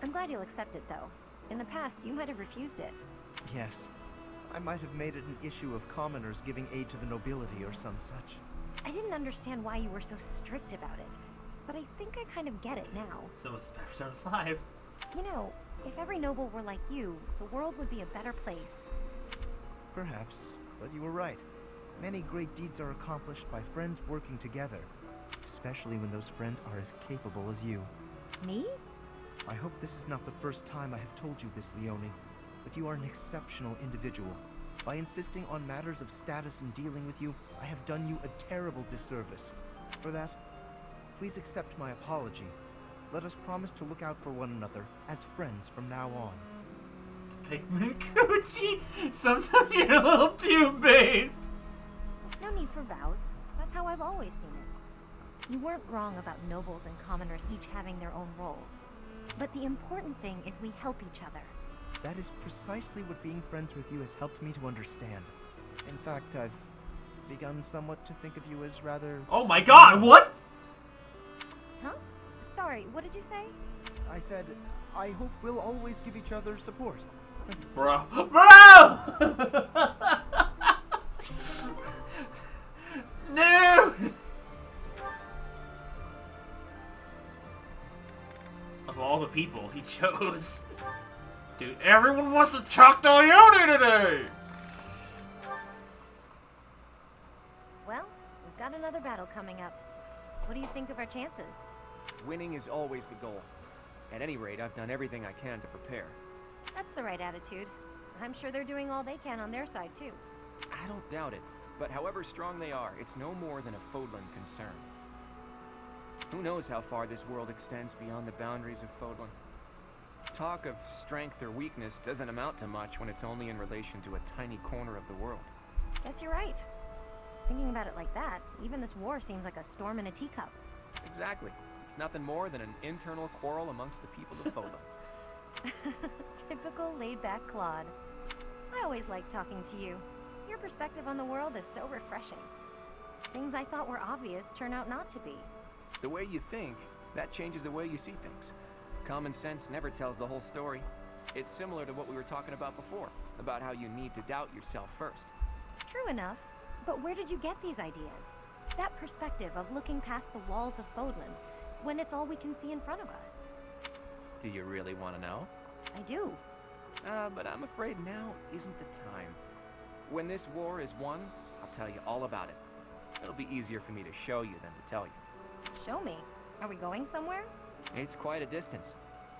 I'm glad you'll accept it, though. In the past, you might have refused it. Yes. I might have made it an issue of commoners giving aid to the nobility or some such. I didn't understand why you were so strict about it, but I think I kind of get it now. So it's Persona 5. You know, if every noble were like you, the world would be a better place. Perhaps, but you were right. Many great deeds are accomplished by friends working together, especially when those friends are as capable as you. Me? I hope this is not the first time I have told you this, Leone, but you are an exceptional individual. By insisting on matters of status in dealing with you, I have done you a terrible disservice. For that, please accept my apology. Let us promise to look out for one another as friends from now on. Pikmin Coochie! Sometimes you're a little too based! No need for vows. That's how I've always seen it. You weren't wrong about nobles and commoners each having their own roles. But the important thing is we help each other. That is precisely what being friends with you has helped me to understand. In fact, I've begun somewhat to think of you as rather... Oh my god, what?! Huh? Sorry, what did you say? I said, I hope we'll always give each other support. Bro. Bro! No! Of all the people he chose. Dude, everyone wants to talk to Leone today! Well, we've got another battle coming up. What do you think of our chances? Winning is always the goal. At any rate, I've done everything I can to prepare. That's the right attitude. I'm sure they're doing all they can on their side, too. I don't doubt it, but however strong they are, it's no more than a Fodlan concern. Who knows how far this world extends beyond the boundaries of Fodlan? Talk of strength or weakness doesn't amount to much when it's only in relation to a tiny corner of the world. Guess you're right. Thinking about it like that, even this war seems like a storm in a teacup. Exactly. It's nothing more than an internal quarrel amongst the people of Fodlan. Typical laid-back Claude. I always like talking to you. Your perspective on the world is so refreshing. Things I thought were obvious turn out not to be. The way you think, that changes the way you see things. Common sense never tells the whole story. It's similar to what we were talking about before, about how you need to doubt yourself first. True enough, but where did you get these ideas? That perspective of looking past the walls of Fodlan, when it's all we can see in front of us. Do you really want to know? I do. But I'm afraid now isn't the time. When this war is won, I'll tell you all about it. It'll be easier for me to show you than to tell you. Show me. Are we going somewhere? It's quite a distance.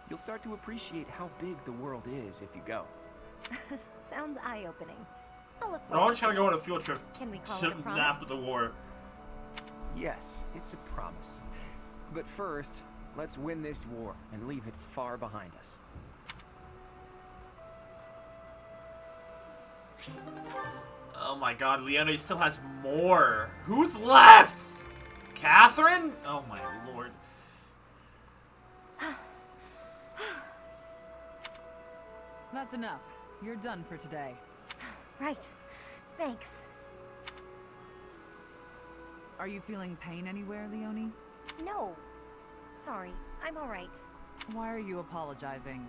You'll start to appreciate how big the world is if you go. Sounds eye-opening. I'll look We're all forward just gonna to go it. on a field trip. Can we call it a promise? After the war. Yes, it's a promise. But first, let's win this war and leave it far behind us. Oh my god, Leone still has more. Who's left? Catherine? Oh my lord. That's enough. You're done for today. Right. Thanks. Are you feeling pain anywhere, Leone? No. Sorry, I'm alright. Why are you apologizing?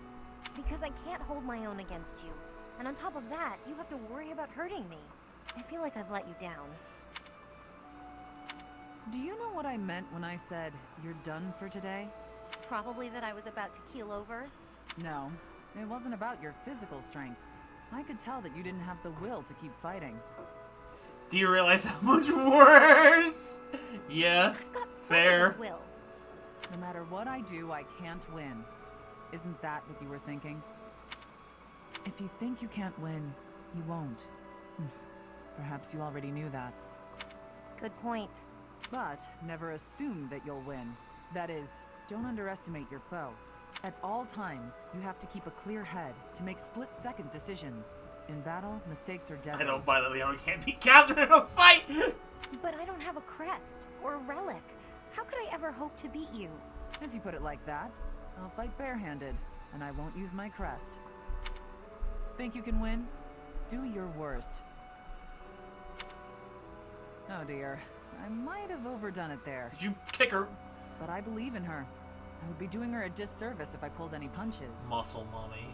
Because I can't hold my own against you. And on top of that, you have to worry about hurting me. I feel like I've let you down. Do you know what I meant when I said, you're done for today? Probably that I was about to keel over. No, it wasn't about your physical strength. I could tell that you didn't have the will to keep fighting. Do you realize how much worse? Yeah, I've got fair. plenty of will. No matter what I do, I can't win. Isn't that what you were thinking? If you think you can't win, you won't. Perhaps you already knew that. Good point. But never assume that you'll win. That is, don't underestimate your foe. At all times, you have to keep a clear head to make split-second decisions. In battle, mistakes are deadly. I don't buy that Leone can't beat Catherine in a fight! But I don't have a crest or a relic. How could I ever hope to beat you? If you put it like that, I'll fight barehanded, and I won't use my crest. Think you can win? Do your worst. Oh dear. I might have overdone it there. Did you kick her? But I believe in her. I would be doing her a disservice if I pulled any punches. Muscle mommy.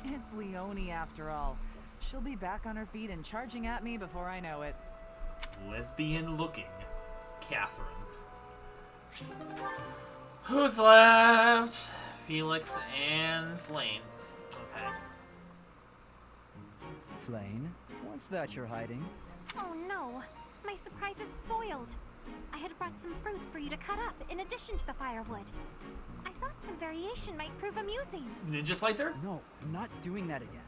It's Leonie after all. She'll be back on her feet and charging at me before I know it. Lesbian looking Catherine. Who's left? Felix and Flame. Okay. Flame, what's that you're hiding? Oh no, my surprise is spoiled. I had brought some fruits for you to cut up in addition to the firewood. I thought some variation might prove amusing. Ninja slicer? No, I'm not doing that again.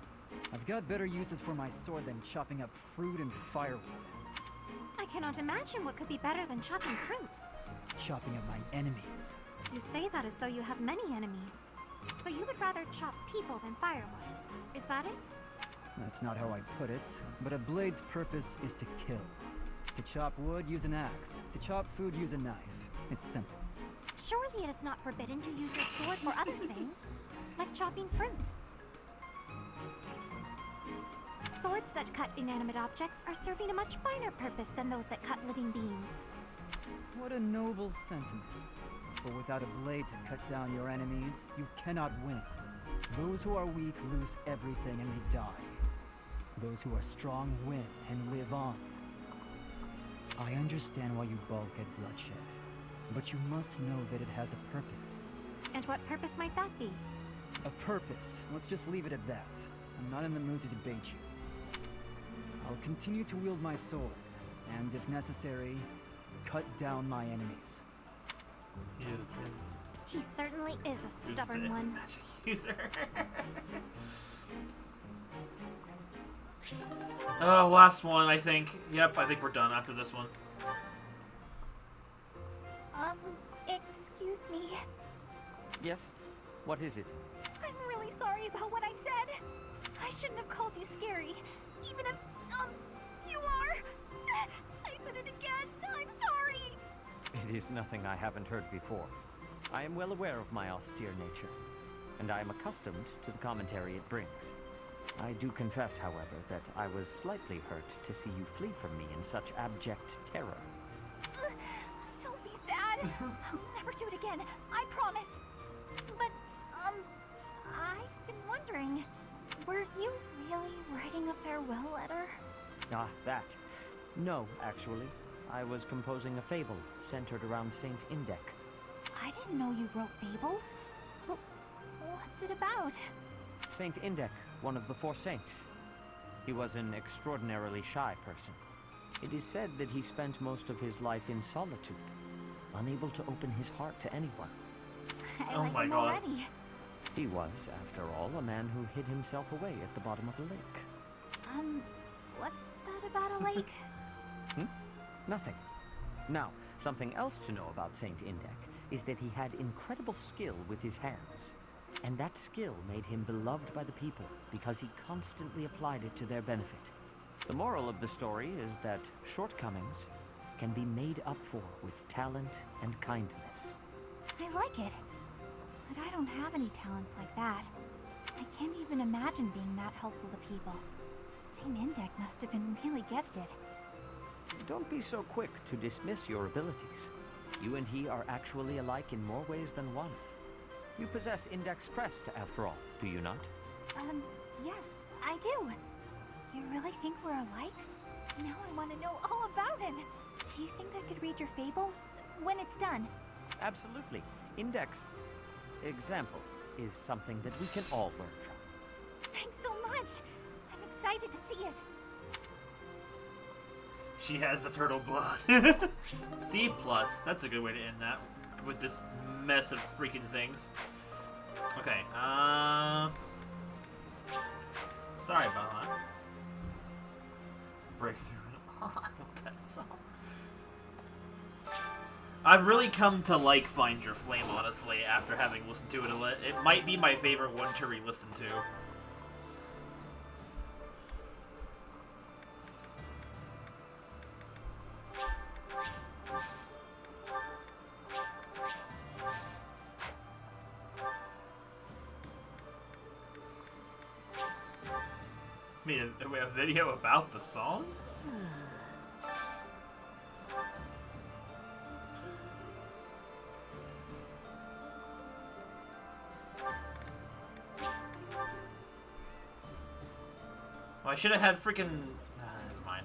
I've got better uses for my sword than chopping up fruit and firewood. I cannot imagine what could be better than chopping fruit. Chopping up my enemies. You say that as though you have many enemies. So you would rather chop people than firewood. Is that it? That's not how I put it, but a blade's purpose is to kill. To chop wood, use an axe. To chop food, use a knife. It's simple. Surely it is not forbidden to use your sword for other things, like chopping fruit. Swords that cut inanimate objects are serving a much finer purpose than those that cut living beings. What a noble sentiment. But without a blade to cut down your enemies, you cannot win. Those who are weak lose everything and they die. Those who are strong win and live on. I understand why you balk at bloodshed, but you must know that it has a purpose. And what purpose might that be? A purpose. Let's just leave it at that. I'm not in the mood to debate you. I'll continue to wield my sword, and if necessary, cut down my enemies. He certainly is a stubborn one. Magic user. Oh, last one, I think. Yep, I think we're done after this one. Excuse me. Yes? What is it? I'm really sorry about what I said. I shouldn't have called you scary, even if, you are. I said it again. I'm sorry. It is nothing I haven't heard before. I am well aware of my austere nature, and I am accustomed to the commentary it brings. I do confess, however, that I was slightly hurt to see you flee from me in such abject terror. Don't be sad. I'll never do it again. I promise. But, I've been wondering, were you really writing a farewell letter? Ah, that. No, actually. I was composing a fable centered around Saint Indek. I didn't know you wrote fables. What's it about? Saint Indek, one of the four saints. He was an extraordinarily shy person. It is said that he spent most of his life in solitude, unable to open his heart to anyone. I like him already. He was, after all, a man who hid himself away at the bottom of a lake. What's that about a lake? Nothing. Now, something else to know about Saint Indek is that he had incredible skill with his hands. And that skill made him beloved by the people because he constantly applied it to their benefit. The moral of the story is that shortcomings can be made up for with talent and kindness. I like it. But I don't have any talents like that. I can't even imagine being that helpful to people. Saint Indek must have been really gifted. Don't be so quick to dismiss your abilities. You and he are actually alike in more ways than one. You possess Indek's crest, after all, do you not? Yes, I do. You really think we're alike? Now I want to know all about him. Do you think I could read your fable when it's done? Absolutely. Indek's example is something that we can all learn from. Thanks so much. I'm excited to see it. She has the turtle blood. C+. That's a good way to end that. With this mess of freaking things. Okay, sorry about that. Breakthrough. I want that song. I've really come to like Find Your Flame, honestly, after having listened to it a little. It might be my favorite one to re-listen to. A video about the song? I should have had freaking. Never mind.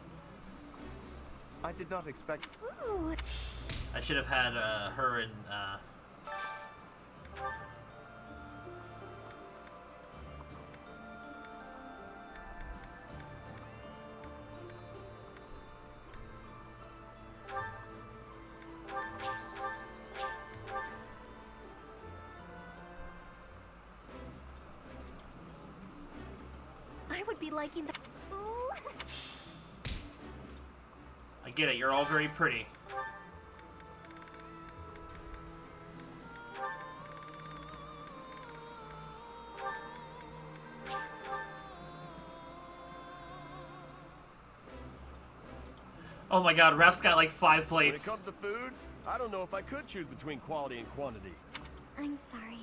I did not expect. Ooh. I should have had her and. I would be liking the. Ooh. I get it. You're all very pretty. Oh my god, Ref's got like 5 plates. When it comes to food, I don't know if I could choose between quality and quantity. I'm sorry.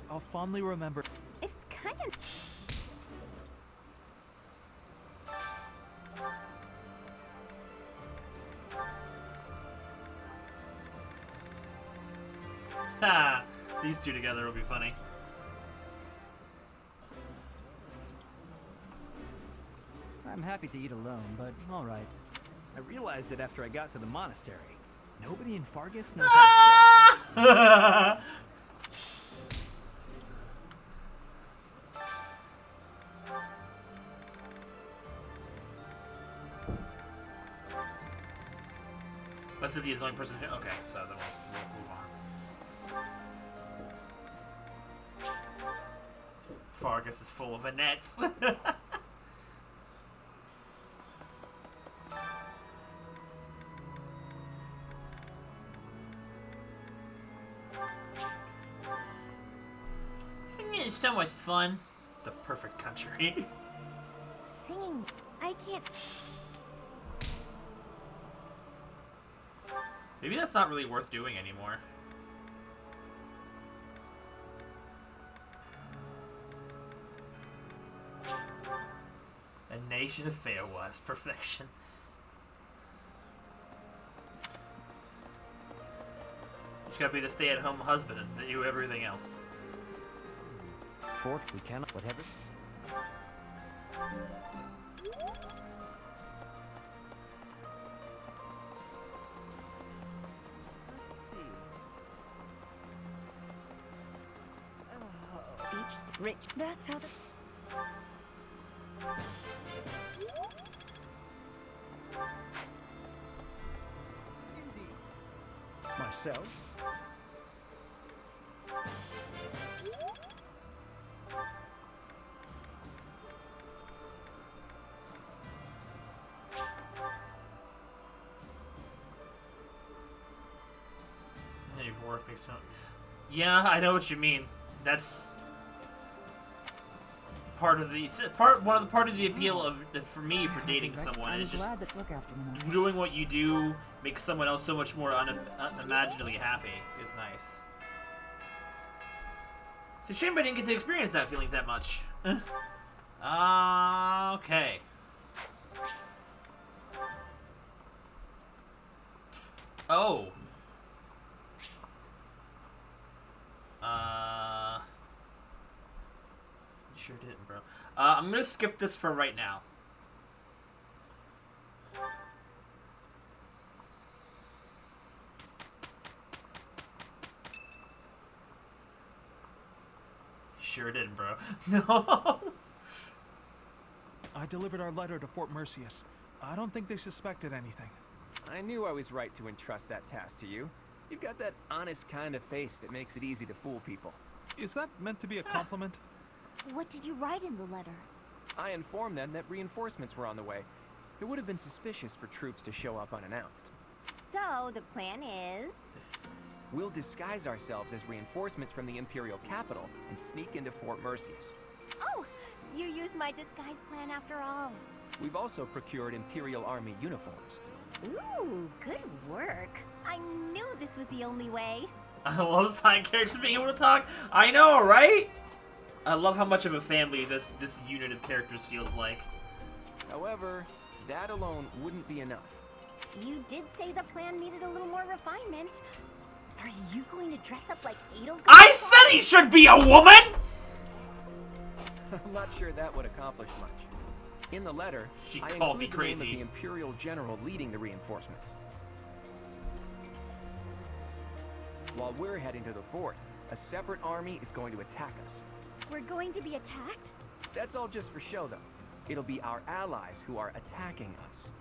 I'll fondly remember. It's kind of. Ha! These two together will be funny. I'm happy to eat alone, but alright. I realized it after I got to the monastery. Nobody in Fargus knows how. Unless it's the only person who. Okay, so then we'll move on. Fargus is full of Annettes. Singing is so much fun. The perfect country. Singing. I can't. Maybe that's not really worth doing anymore. A nation of Fairwas. Perfection. You just gotta be the stay-at-home husband and do everything else. Fort, we cannot. Whatever. Let's see. Oh, each rich. That's how the. Myself? Yeah, I know what you mean. That's part of the part of the appeal of for me for dating someone is just doing what you do makes someone else so much more unimaginably happy is nice. It's a shame I didn't get to experience that feeling that much. Okay. Oh. You sure didn't, bro. I'm gonna skip this for right now. Sure didn't, bro. No. I delivered our letter to Fort Mercius. I don't think they suspected anything. I knew I was right to entrust that task to you. You've got that honest kind of face that makes it easy to fool people. Is that meant to be a compliment? What did you write in the letter? I informed them that reinforcements were on the way. It would have been suspicious for troops to show up unannounced. So, the plan is... We'll disguise ourselves as reinforcements from the Imperial capital and sneak into Fort Mercius. Oh, you used my disguise plan after all. We've also procured Imperial Army uniforms. Ooh, good work. I knew this was the only way. I love side characters being able to talk. I know, right? I love how much of a family this unit of characters feels like. However, that alone wouldn't be enough. You did say the plan needed a little more refinement. Are you going to dress up like Edelgard? I said he should be a woman! I'm not sure that would accomplish much. In the letter, She I called me include the name crazy. of the Imperial General leading the reinforcements. While we're heading to the fort, a separate army is going to attack us. We're going to be attacked? That's all just for show, though. It'll be our allies who are attacking us.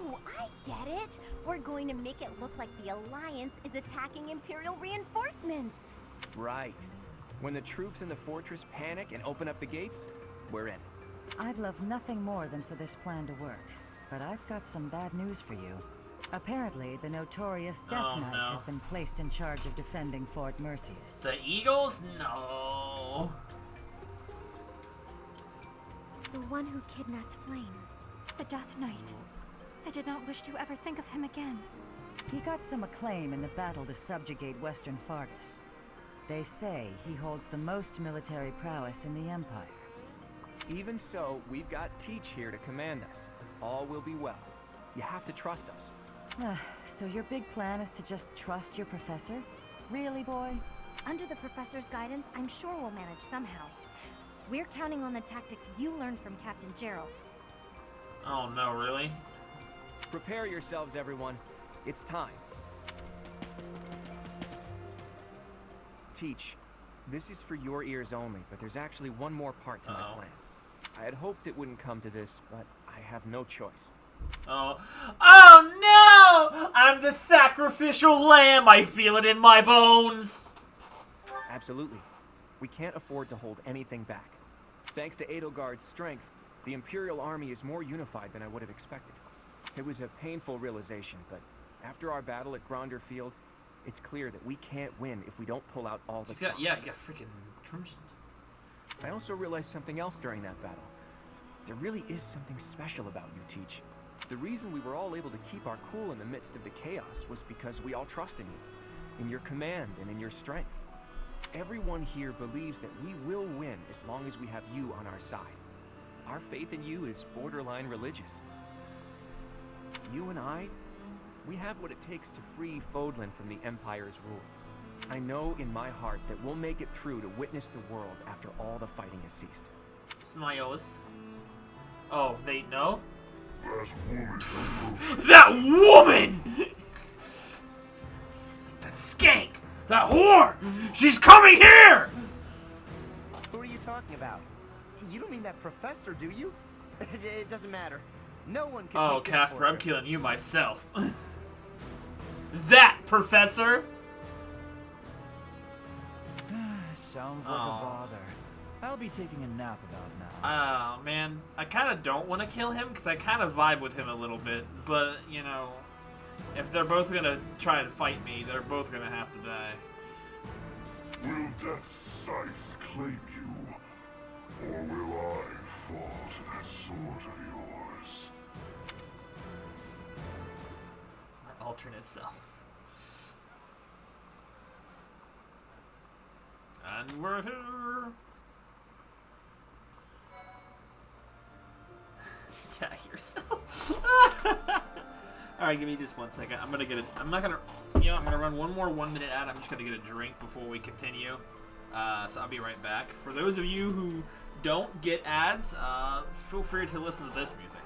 Oh, I get it. We're going to make it look like the Alliance is attacking Imperial reinforcements. Right. When the troops in the fortress panic and open up the gates, we're in. I'd love nothing more than for this plan to work, but I've got some bad news for you. Apparently, the notorious Death Knight no. has been placed in charge of defending Fort Mercius. The Eagles? No. The one who kidnapped Flame. The Death Knight. I did not wish to ever think of him again. He got some acclaim in the battle to subjugate Western Fargus. They say he holds the most military prowess in the Empire. Even so, we've got Teach here to command us. All will be well. You have to trust us. So your big plan is to just trust your professor? Really, boy? Under the professor's guidance, I'm sure we'll manage somehow. We're counting on the tactics you learned from Captain Gerald. Oh no, really? Prepare yourselves, everyone. It's time. Teach, this is for your ears only, but there's actually one more part to my plan. I had hoped it wouldn't come to this, but I have no choice. Oh no! I'm the sacrificial lamb. I feel it in my bones. Absolutely. We can't afford to hold anything back. Thanks to Edelgard's strength, the Imperial army is more unified than I would have expected. It was a painful realization, but after our battle at Gronder Field, it's clear that we can't win if we don't pull out all the stops. Yeah, he got freaking crimson. I also realized something else during that battle. There really is something special about you, Teach. The reason we were all able to keep our cool in the midst of the chaos was because we all trust in you, in your command and in your strength. Everyone here believes that we will win as long as we have you on our side. Our faith in you is borderline religious. You and I, we have what it takes to free Fodlan from the Empire's rule. I know in my heart that we'll make it through to witness the world after all the fighting has ceased. Smiles. Oh, they know? That woman! That skank! That whore! She's coming here! Who are you talking about? You don't mean that professor, do you? It doesn't matter. No one can Oh, take this Casper, I'm fortress. killing you myself. That professor! Sounds like a bother. I'll be taking a nap about now. Oh, man. I kind of don't want to kill him because I kind of vibe with him a little bit. But, you know, if they're both going to try and fight me, they're both going to have to die. Will Death's scythe claim you? Or will I fall to that sword of yours? Our alternate self. And we're here. Attack yourself. Alright, give me just 1 second. I'm gonna get a. I'm not gonna. You know, I'm gonna run one more 1 minute ad. I'm just gonna get a drink before we continue. So I'll be right back. For those of you who don't get ads, feel free to listen to this music.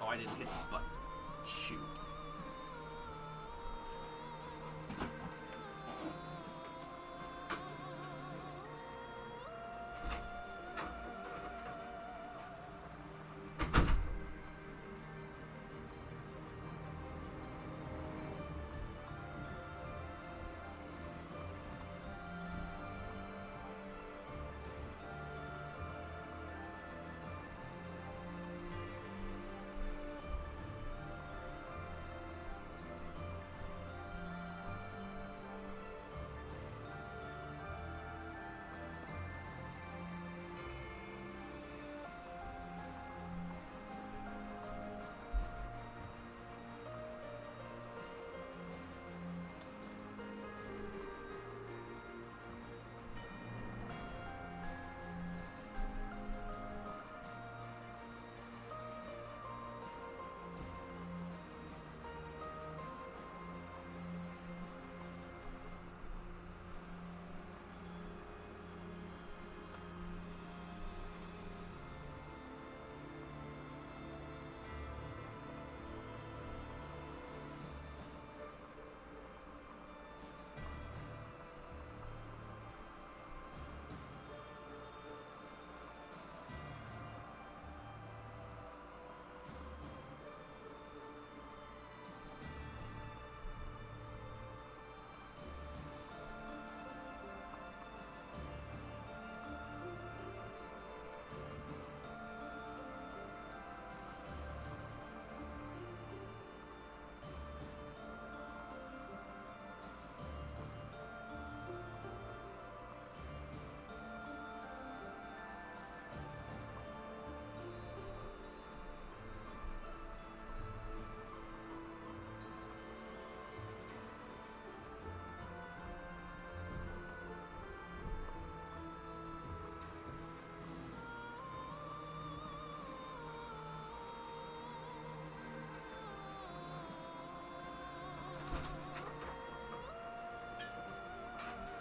Oh, I didn't hit the button. Shoot.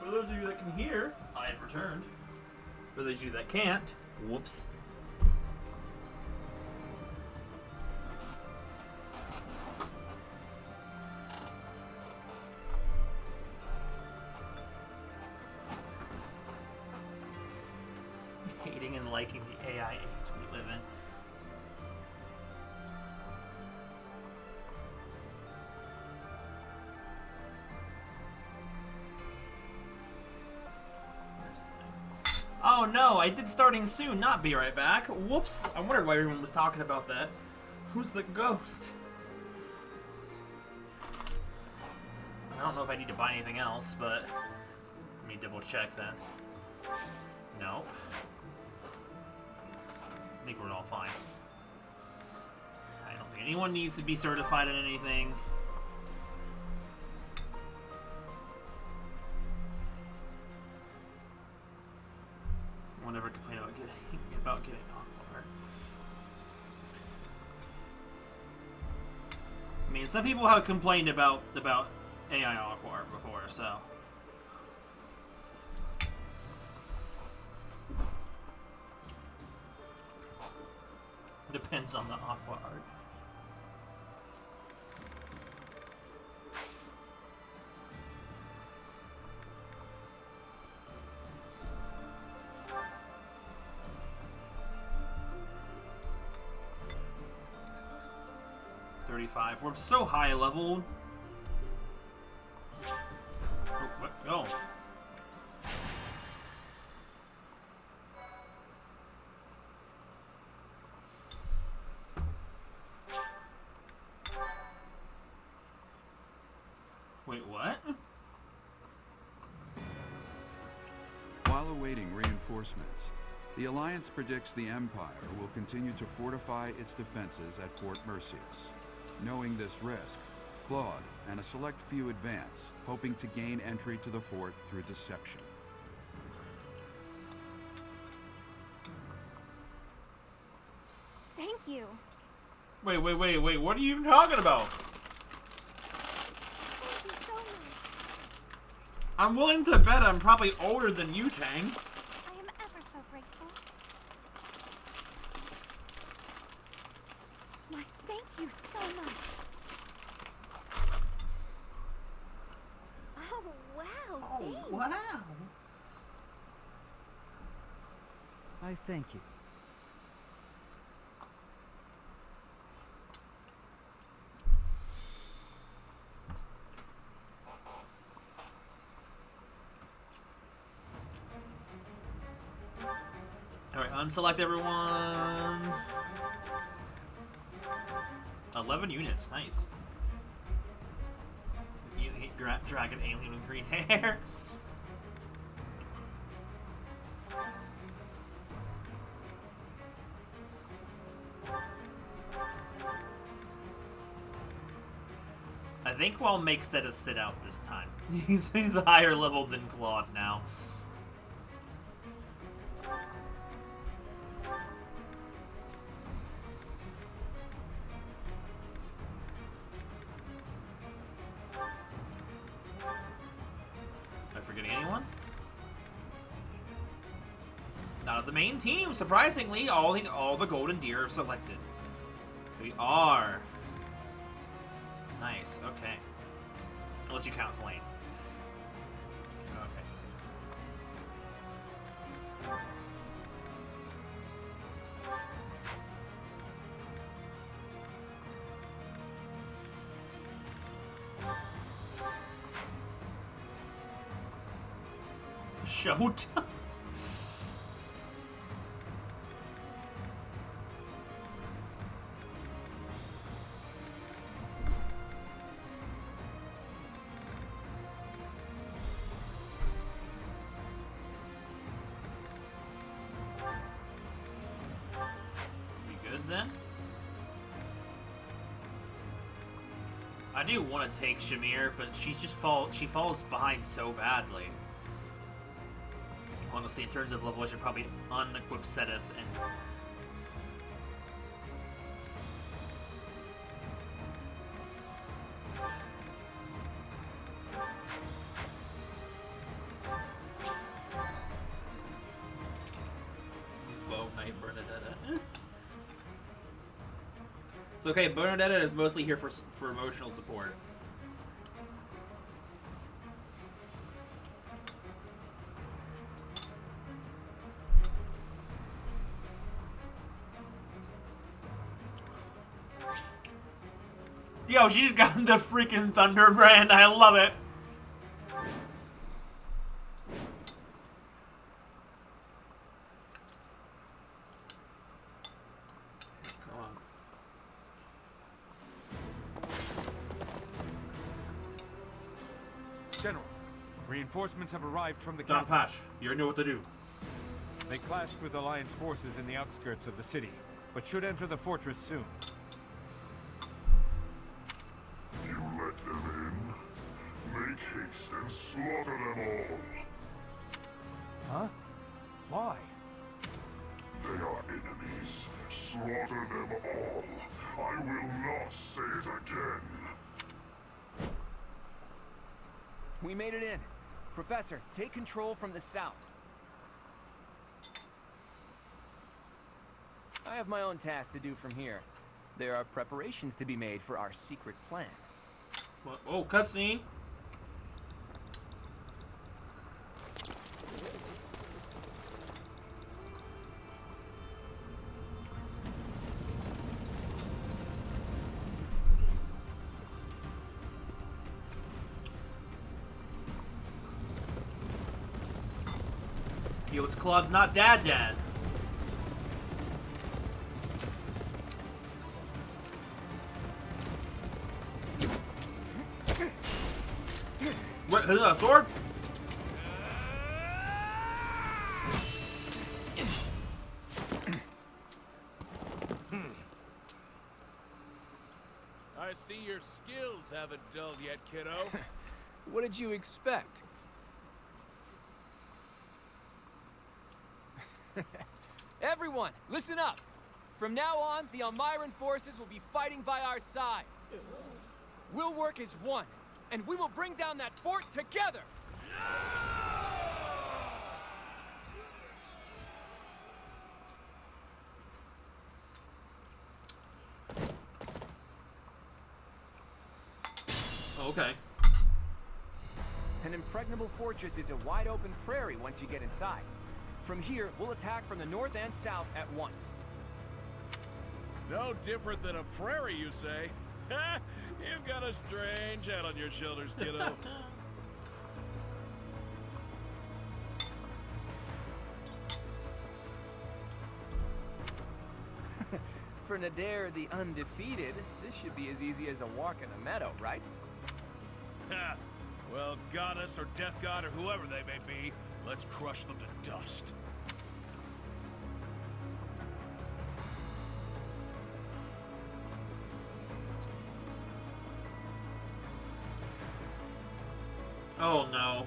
For those of you that can hear, I have returned. For those of you that can't, whoops. Hating and liking the AI age we live in. Oh no, I did starting soon, not be right back. Whoops, I wondered why everyone was talking about that. Who's the ghost? I don't know if I need to buy anything else, but let me double check then. No. I think we're all fine. I don't think anyone needs to be certified in anything. I'll never complain about getting Aqua. I mean, some people have complained about AI Aqua before, so. Depends on the Aqua art. We're so high leveled. Oh, what? Oh. Wait, what? While awaiting reinforcements, the Alliance predicts the Empire will continue to fortify its defenses at Fort Mercius. Knowing this risk, Claude and a select few advance, hoping to gain entry to the fort through deception. Thank you. Wait, what are you even talking about? Thank you so much. I'm willing to bet I'm probably older than you, Tang. I am ever so grateful. Why, thank you so much. Oh, wow, thanks. Wow. I thank you. Alright, unselect everyone. 11 units, nice. Dragon alien with green hair. I think I'll make Seta sit out this time. He's higher level than Claude now. Am I forgetting anyone? Not of the main team. Surprisingly, all the golden deer are selected. We are. Nice, okay. Unless you count Flame. Okay. Showtime. Then I do want to take Shamir, but she falls behind so badly. Honestly, in terms of level, I should probably unequip Seteth and So okay, Bernadetta is mostly here for emotional support. Yo, she's got the freaking Thunder brand. I love it. Come on. General, reinforcements have arrived from the Don capital. Pash, you know what to do. They clashed with Alliance forces in the outskirts of the city, but should enter the fortress soon. You let them in? Make haste and slaughter them all. Huh? Why? They are enemies. Slaughter them all. I will not say it again. We made it in. Professor, take control from the south. I have my own tasks to do from here. There are preparations to be made for our secret plan. What? Oh, cutscene. Yo, it's Claude's not dad. What, is that a sword? I see your skills haven't dulled yet, kiddo. What did you expect? Everyone, listen up! From now on, the Almiran forces will be fighting by our side. We'll work as one, and we will bring down that fort together! Okay. An impregnable fortress is a wide-open prairie once you get inside. From here, we'll attack from the north and south at once. No different than a prairie, you say? You've got a strange head on your shoulders, kiddo. For Nadir the Undefeated, this should be as easy as a walk in a meadow, right? Ha! Well, goddess or death god or whoever they may be, let's crush them to dust. Oh no.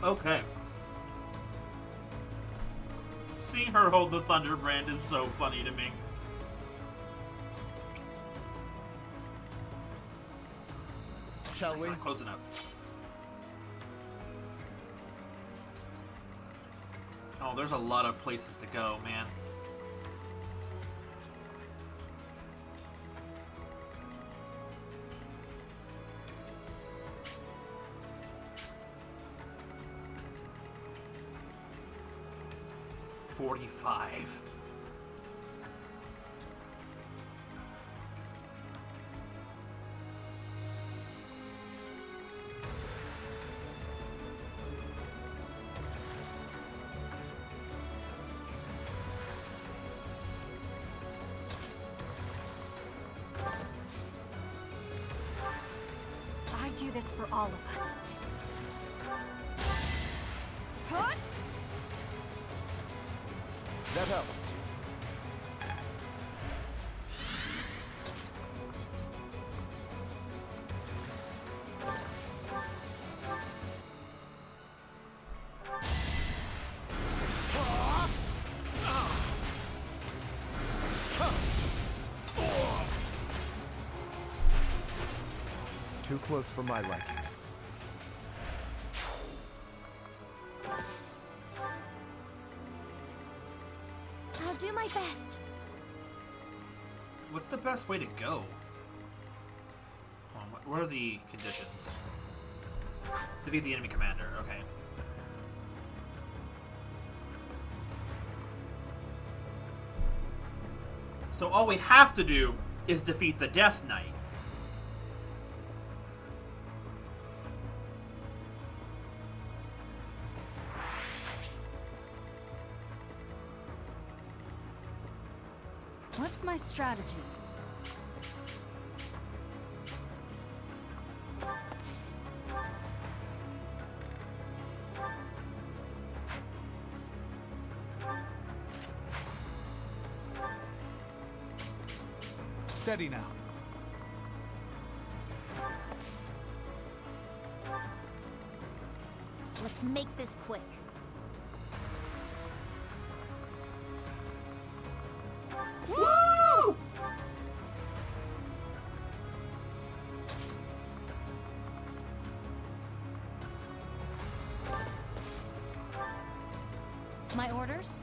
Okay. Seeing her hold the Thunder brand is so funny to me. Shall we? Close enough. Oh, there's a lot of places to go, man. $45. I do this for all of us. Huh? That helps. Too close for my liking. I'll do my best. What's the best way to go? What are the conditions? Defeat the enemy commander. Okay. So all we have to do is defeat the Death Knight. What's my strategy? Steady now. Let's make this quick. Woo! My orders?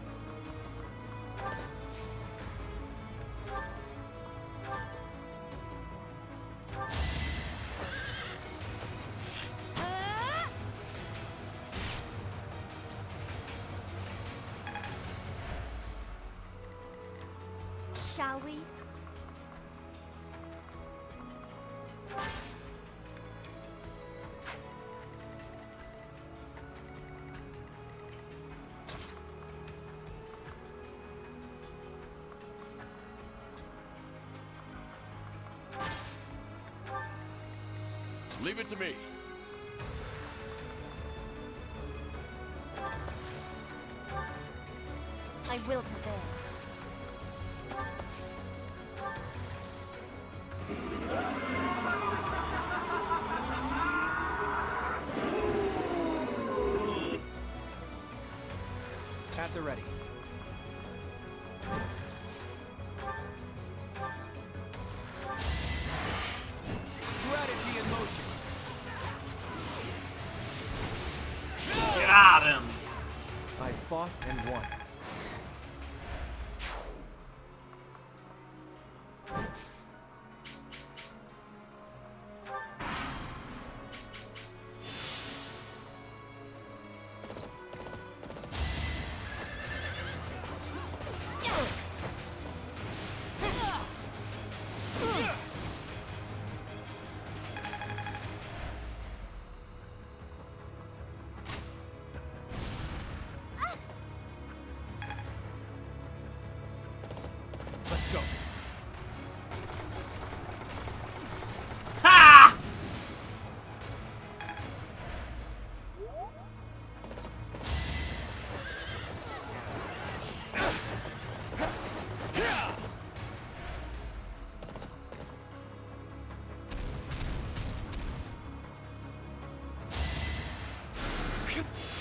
Shall we? Leave it to me. I will prevail. At the ready. Strategy in motion. Got him. I fought and won. Let's go. Ha!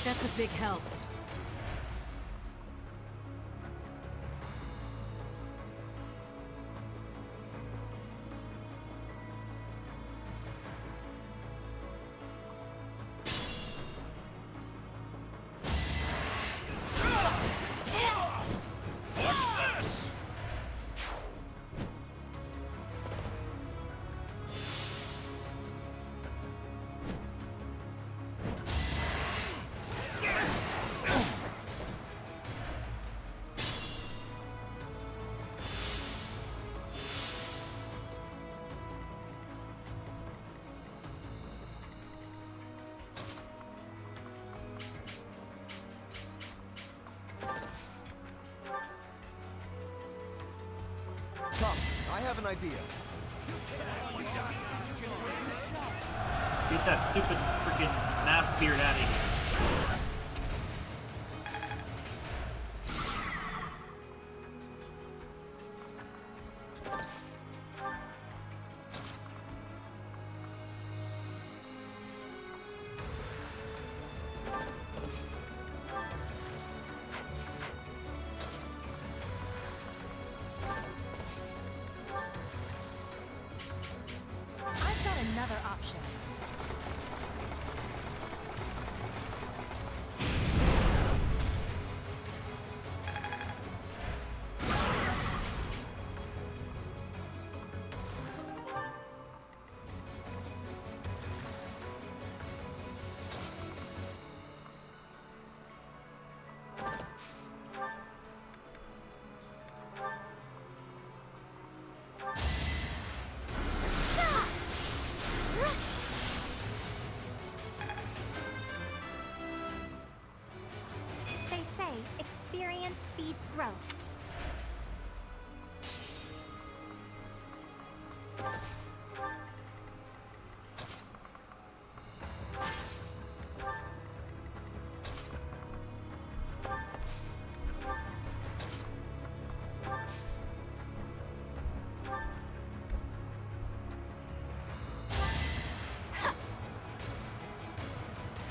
That's a big help. Come, I have an idea. Get that stupid freaking mask beard out of here. I've got another option.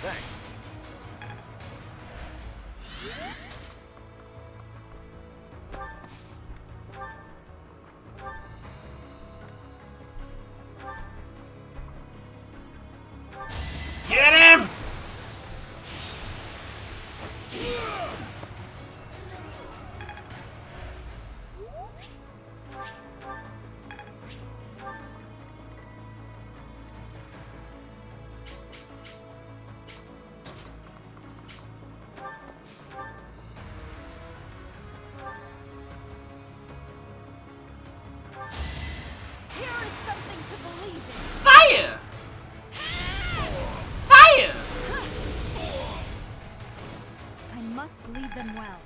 Thanks. Get him! Here is something to believe in. Fire! Fire! I must lead them well.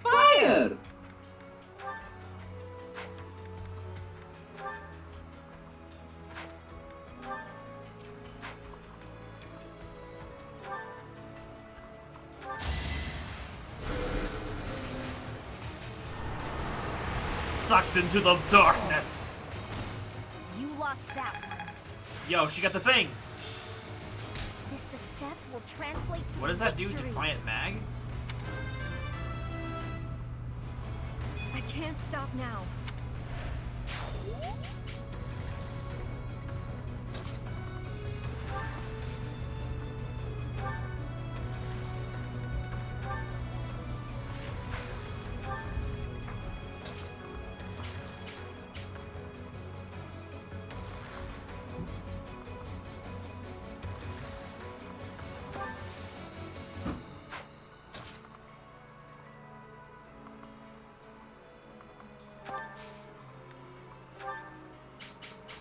Fire! Sucked into the darkness. You lost that one. Yo, she got the thing. This success will translate to What does that do? victory. Defiant Mag? I can't stop now.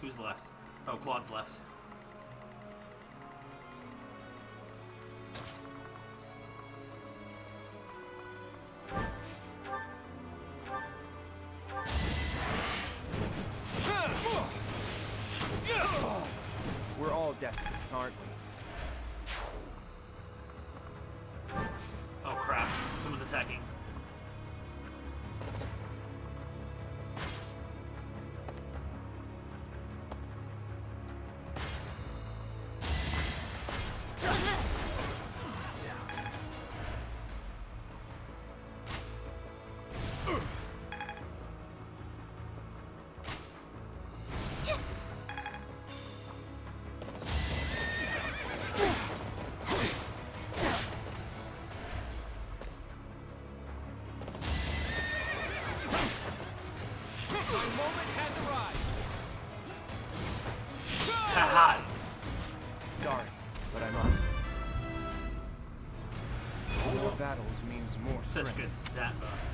Who's left? Oh, Claude's left. We're all desperate, aren't we? Oh crap. Someone's attacking. Haha. Sorry, but I must. More battles means more strength. Such good stat buff.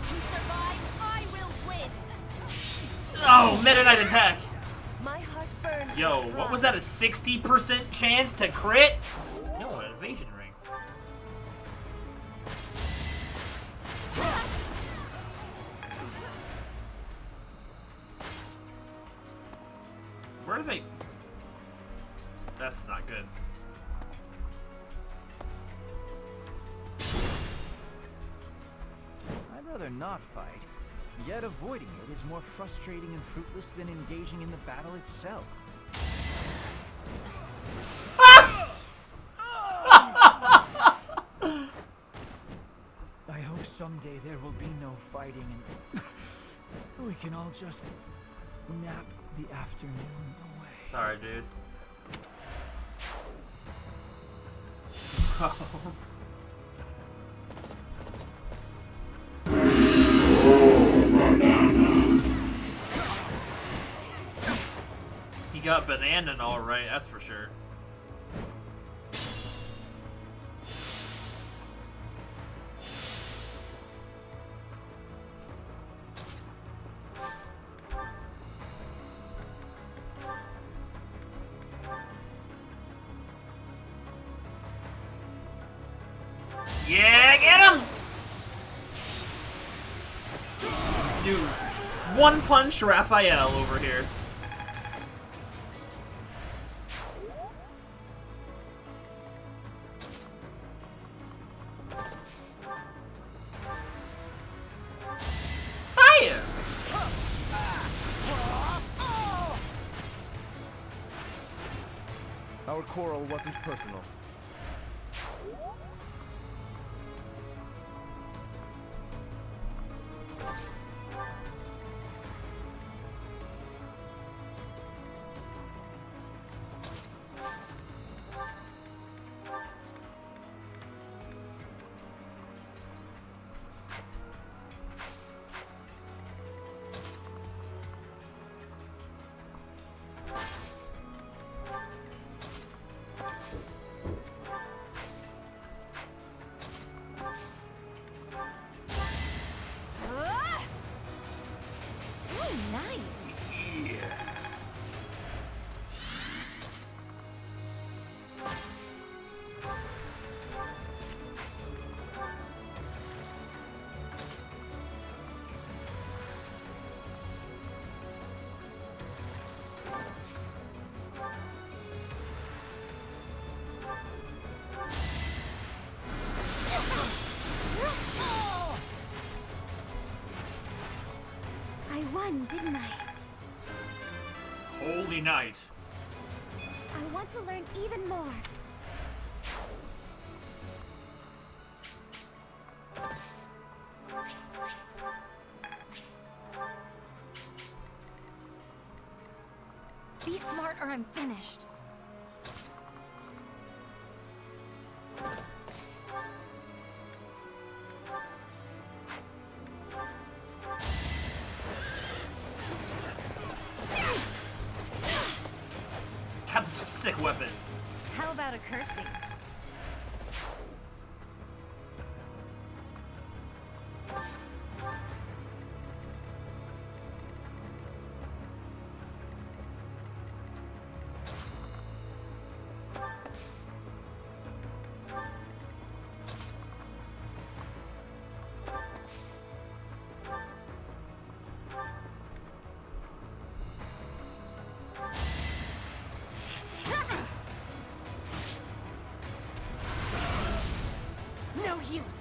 To survive, I will win. Oh, Meta Knight attack. My heart burns. Yo, with what was pride. that? A 60% chance to crit? No, an evasion ring. Where are they? That's not good. I'd rather not fight, yet avoiding it is more frustrating and fruitless than engaging in the battle itself. I hope someday there will be no fighting and we can all just nap the afternoon away. Sorry, dude. He got banana all right, that's for sure. Yeah, get him! Dude, One punch Raphael over here. Fire! Our quarrel wasn't personal. I won, didn't I? Holy night. I want to learn even more. Be smart or I'm finished. That's such a sick weapon. How about a curtsy? No use.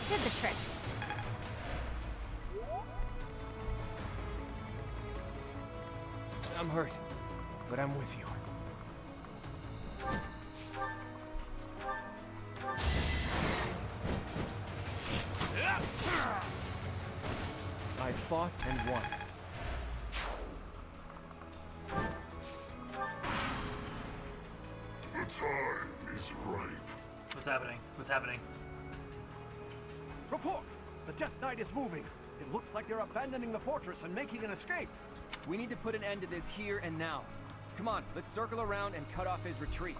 Did the trick. I'm hurt, but I'm with you. I fought and won. The time is ripe. What's happening? What's happening? Report! The Death Knight is moving. It looks like they're abandoning the fortress and making an escape. We need to put an end to this here and now. Come on, let's circle around and cut off his retreat.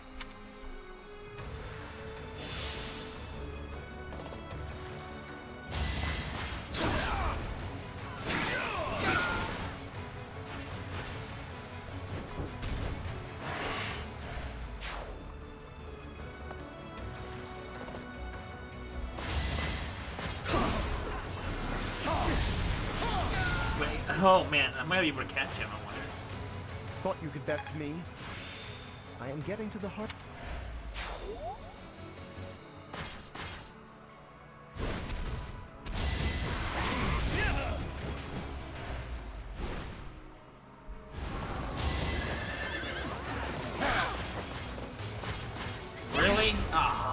Oh man, I might be able to catch him, I wonder. Thought you could best me? I am getting to the heart. Really? Ah.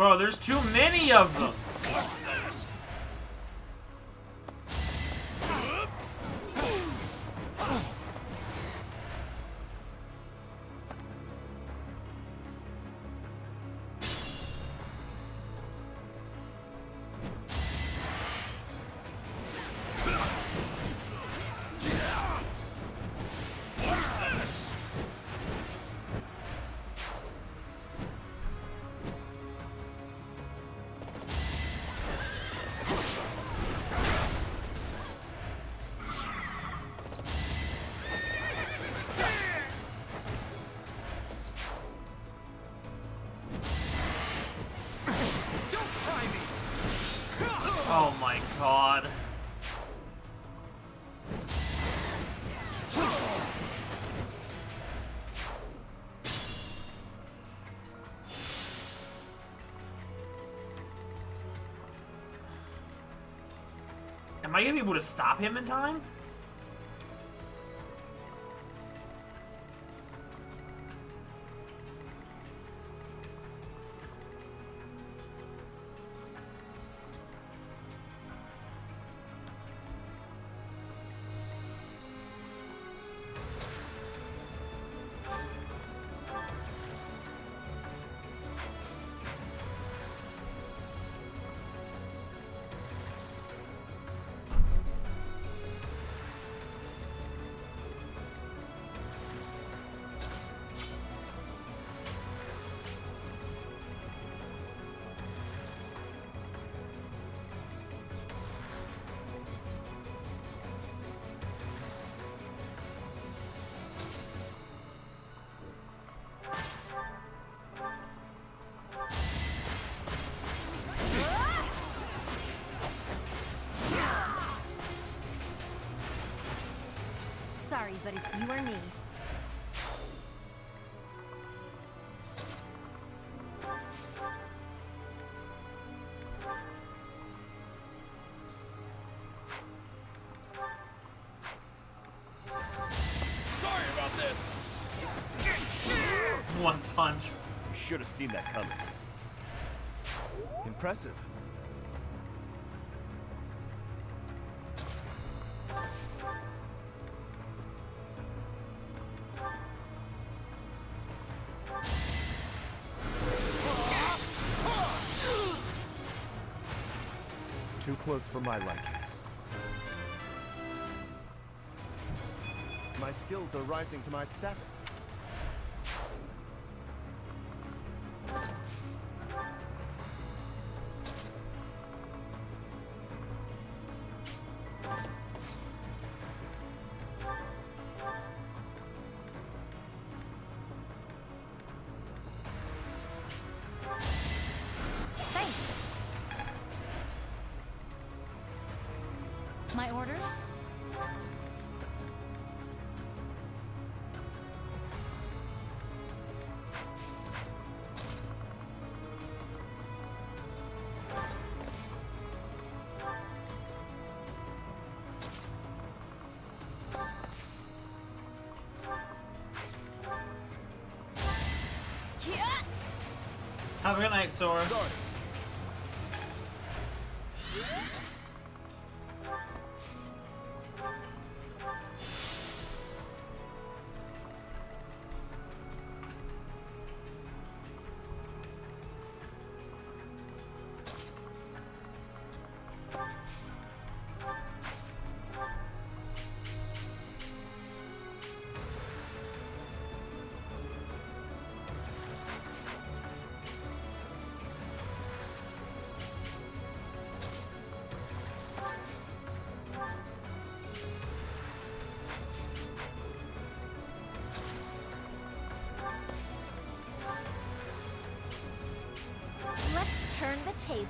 Bro, there's too many of them. Watch this! Oh my god. Am I gonna be able to stop him in time? Sorry, but it's you or me. Sorry about this! One punch. You should have seen that coming. Impressive. Too close for my liking. My skills are rising to my status. Thanks. My orders? Have a good night, Sora. Sorry. Let's turn the tables.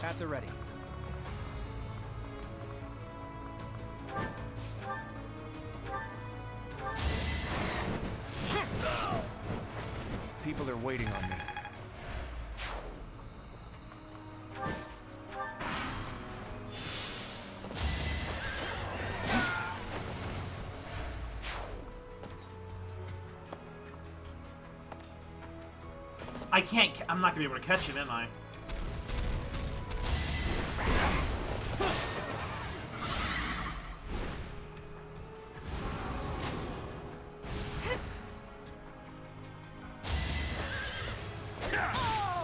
At the ready. People are waiting on me. I can't. I'm not gonna be able to catch him, am I?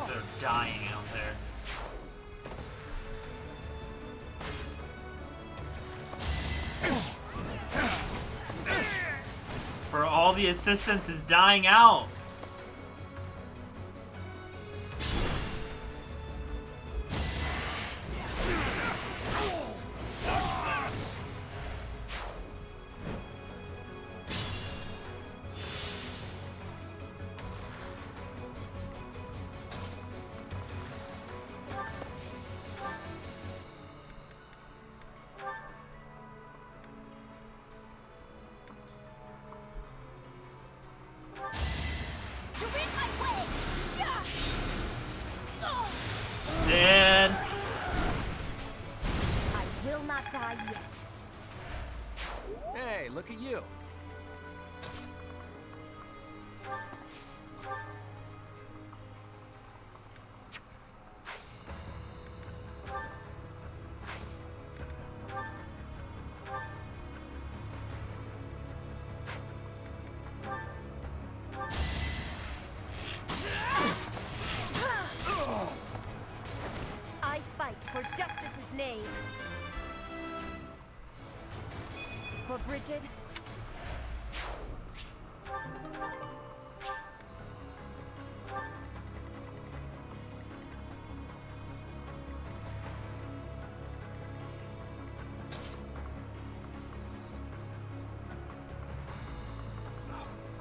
They're dying out there. For all the assistance is dying out. Dead. I will not die yet. Hey, look at you. I fight for justice's name. For Bridget.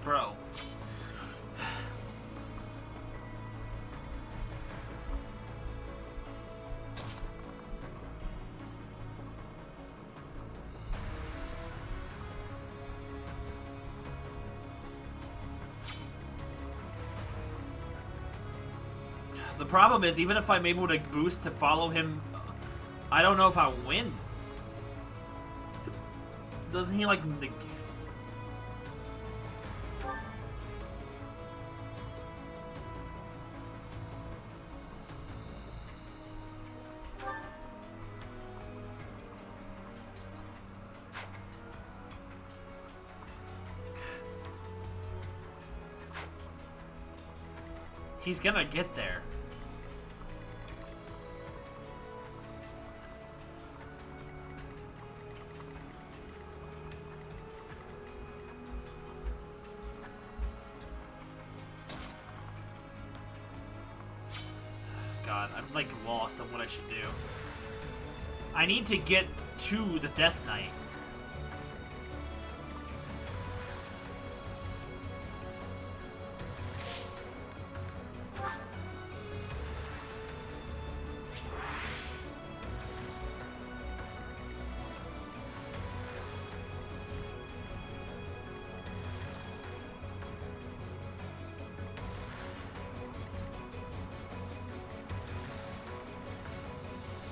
Bro. The problem is, even if I'm able to boost to follow him, I don't know if I'll win. Doesn't he like the... He's gonna get there. God, I'm like lost on what I should do. I need to get to the Death Knight.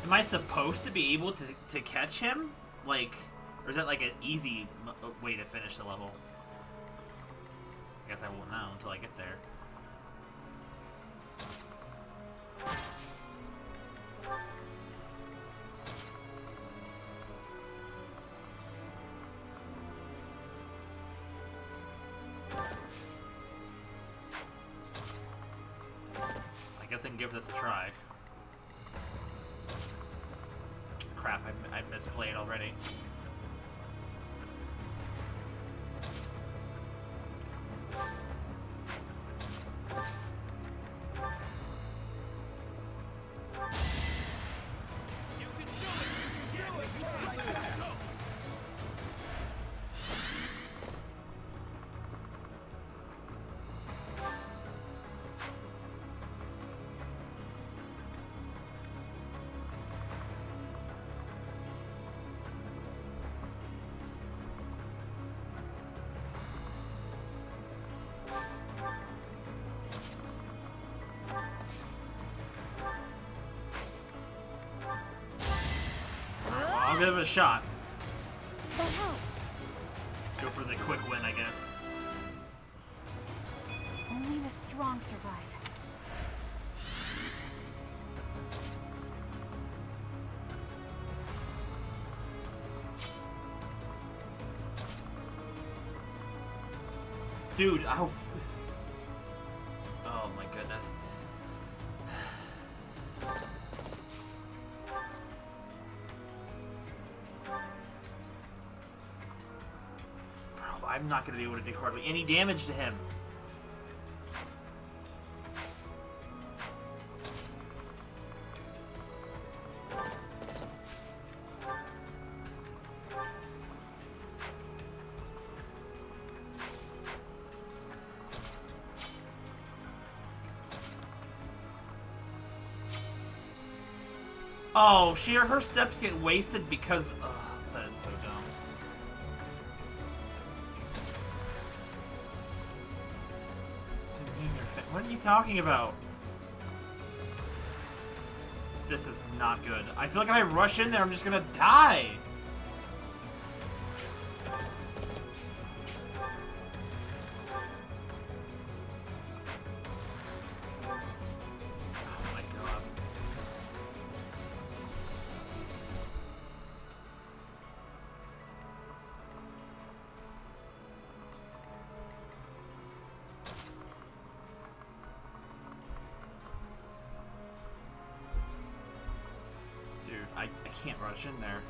Am I supposed to be able to catch him? Like, or is that like an easy way to finish the level? I guess I won't know until I get there. I guess I can give this a try. Crap, I misplayed already. I'll give it a shot. That helps. Go for the quick win, I guess. Only the strong survive. Dude, oh my goodness. Bro, I'm not gonna be able to do hardly any damage to him. Oh, her steps get wasted because... that is so dumb. What are you talking about? This is not good. I feel like if I rush in there, I'm just gonna die. I can't rush in there.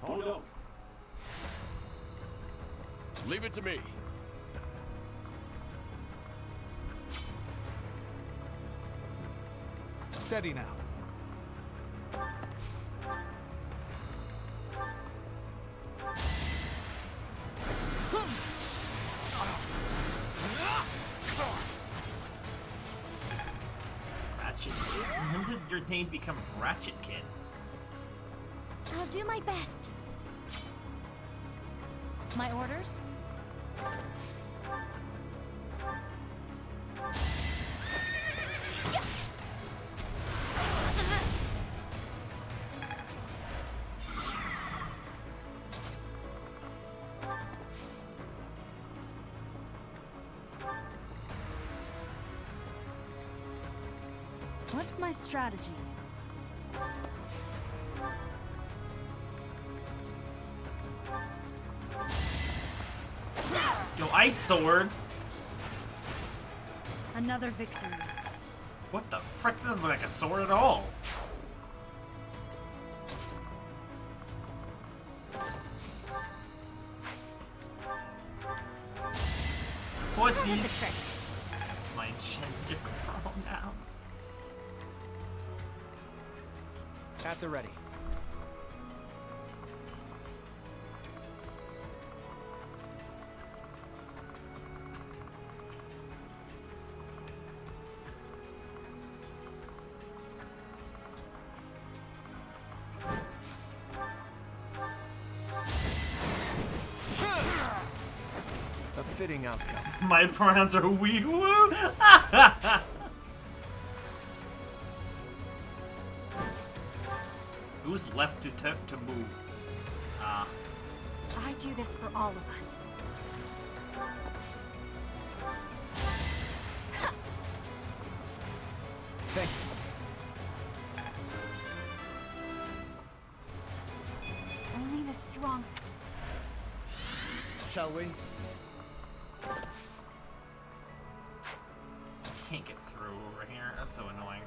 Oh no. Leave it to me. Steady now. Ratchet. When did your name become Ratchet Kid? I'll do my best. My orders? What's my strategy? Yo, Ice Sword! Another victory. What the frick? Doesn't look like a sword at all. Pussies. My gender pronouns. At the ready. A fitting outcome. My pronouns are wee woo. Who's left to move? I do this for all of us. Thank you. Only the strong. Shall we? Can't get through over here. That's so annoying.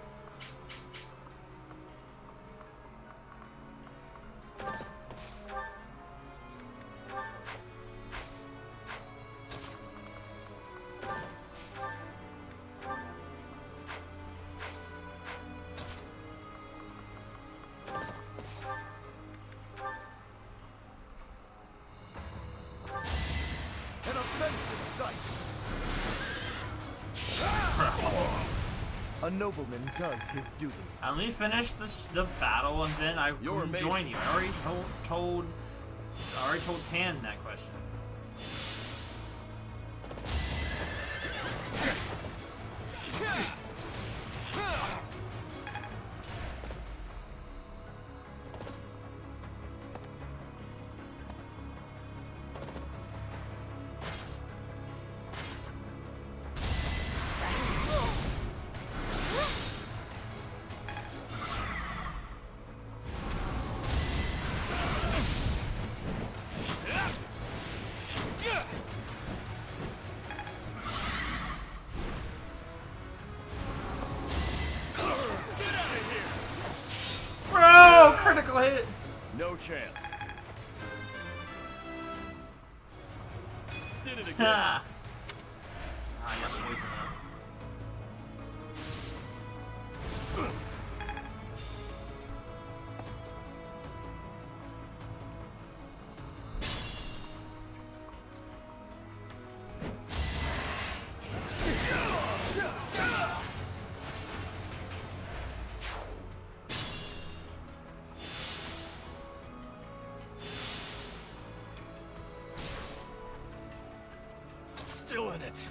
An offensive sight! A nobleman does his duty. Let me finish the battle and then I can join you. I already told Tan that question. critical hit. No chance. Did it again. Ah, you got poison now. Still in it.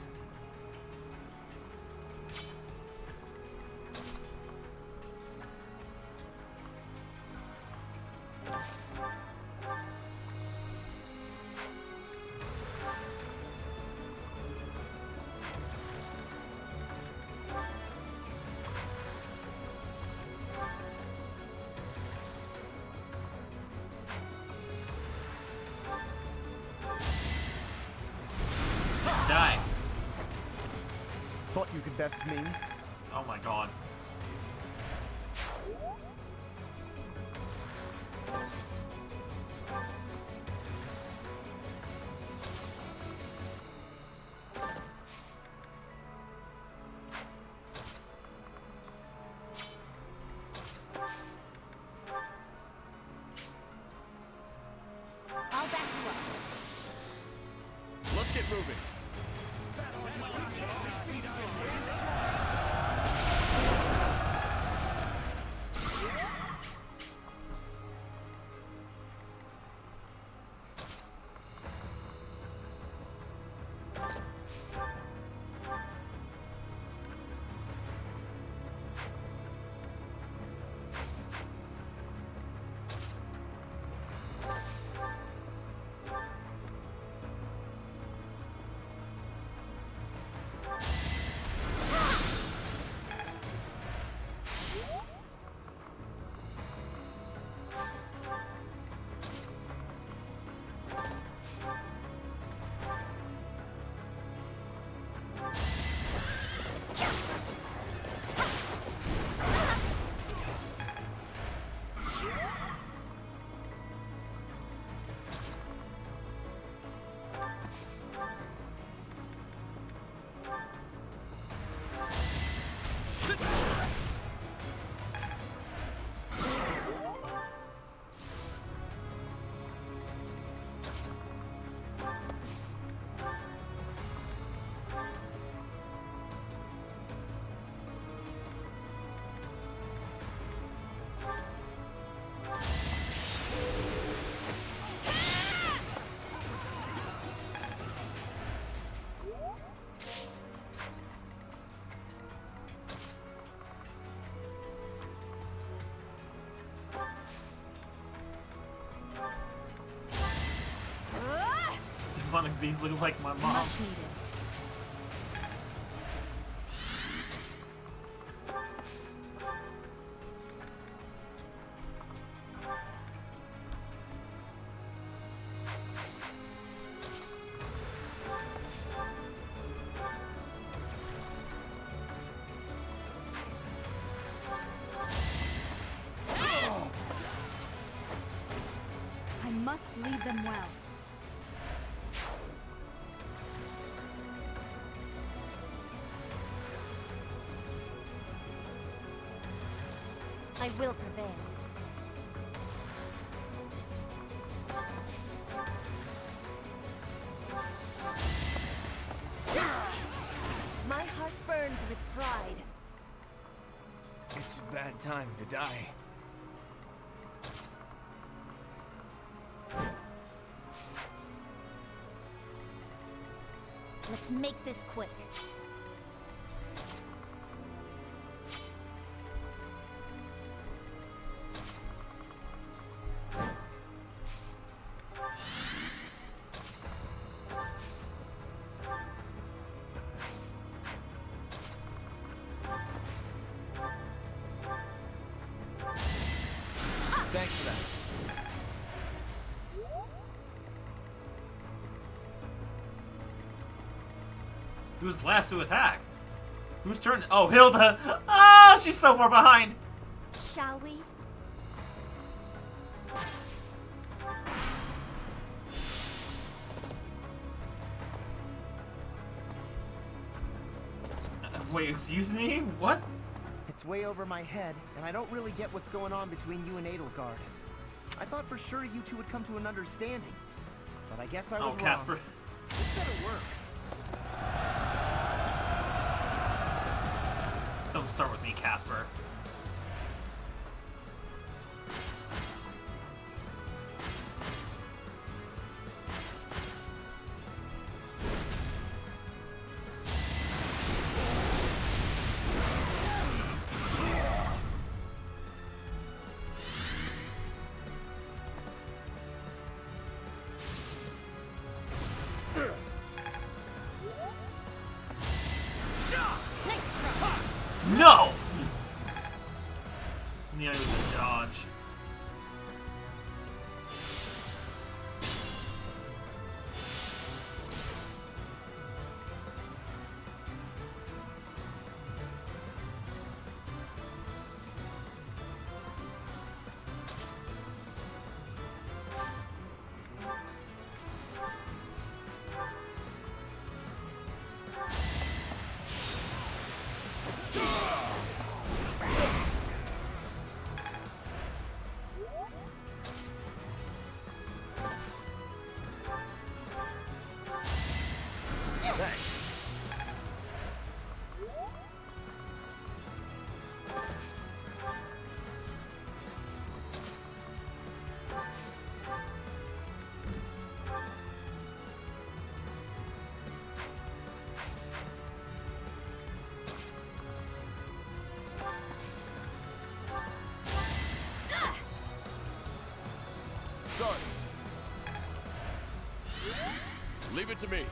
Die. Thought you could best me? Oh my god. I'll back you up. Let's get moving. Demonic beast looks like my mom. Much needed. I must lead them well. I will prevail. My heart burns with pride. It's a bad time to die. Let's make this quick. Thanks for that. Who's left to attack? Whose turn? Oh, Hilda! Ah, she's so far behind! Shall we? Wait, excuse me? What? It's way over my head, and I don't really get what's going on between you and Edelgard. I thought for sure you two would come to an understanding, but I guess I was wrong. Casper. This better work. Don't start with me, Casper. No! Yeah, it was a dodge. Sorry. Leave it to me.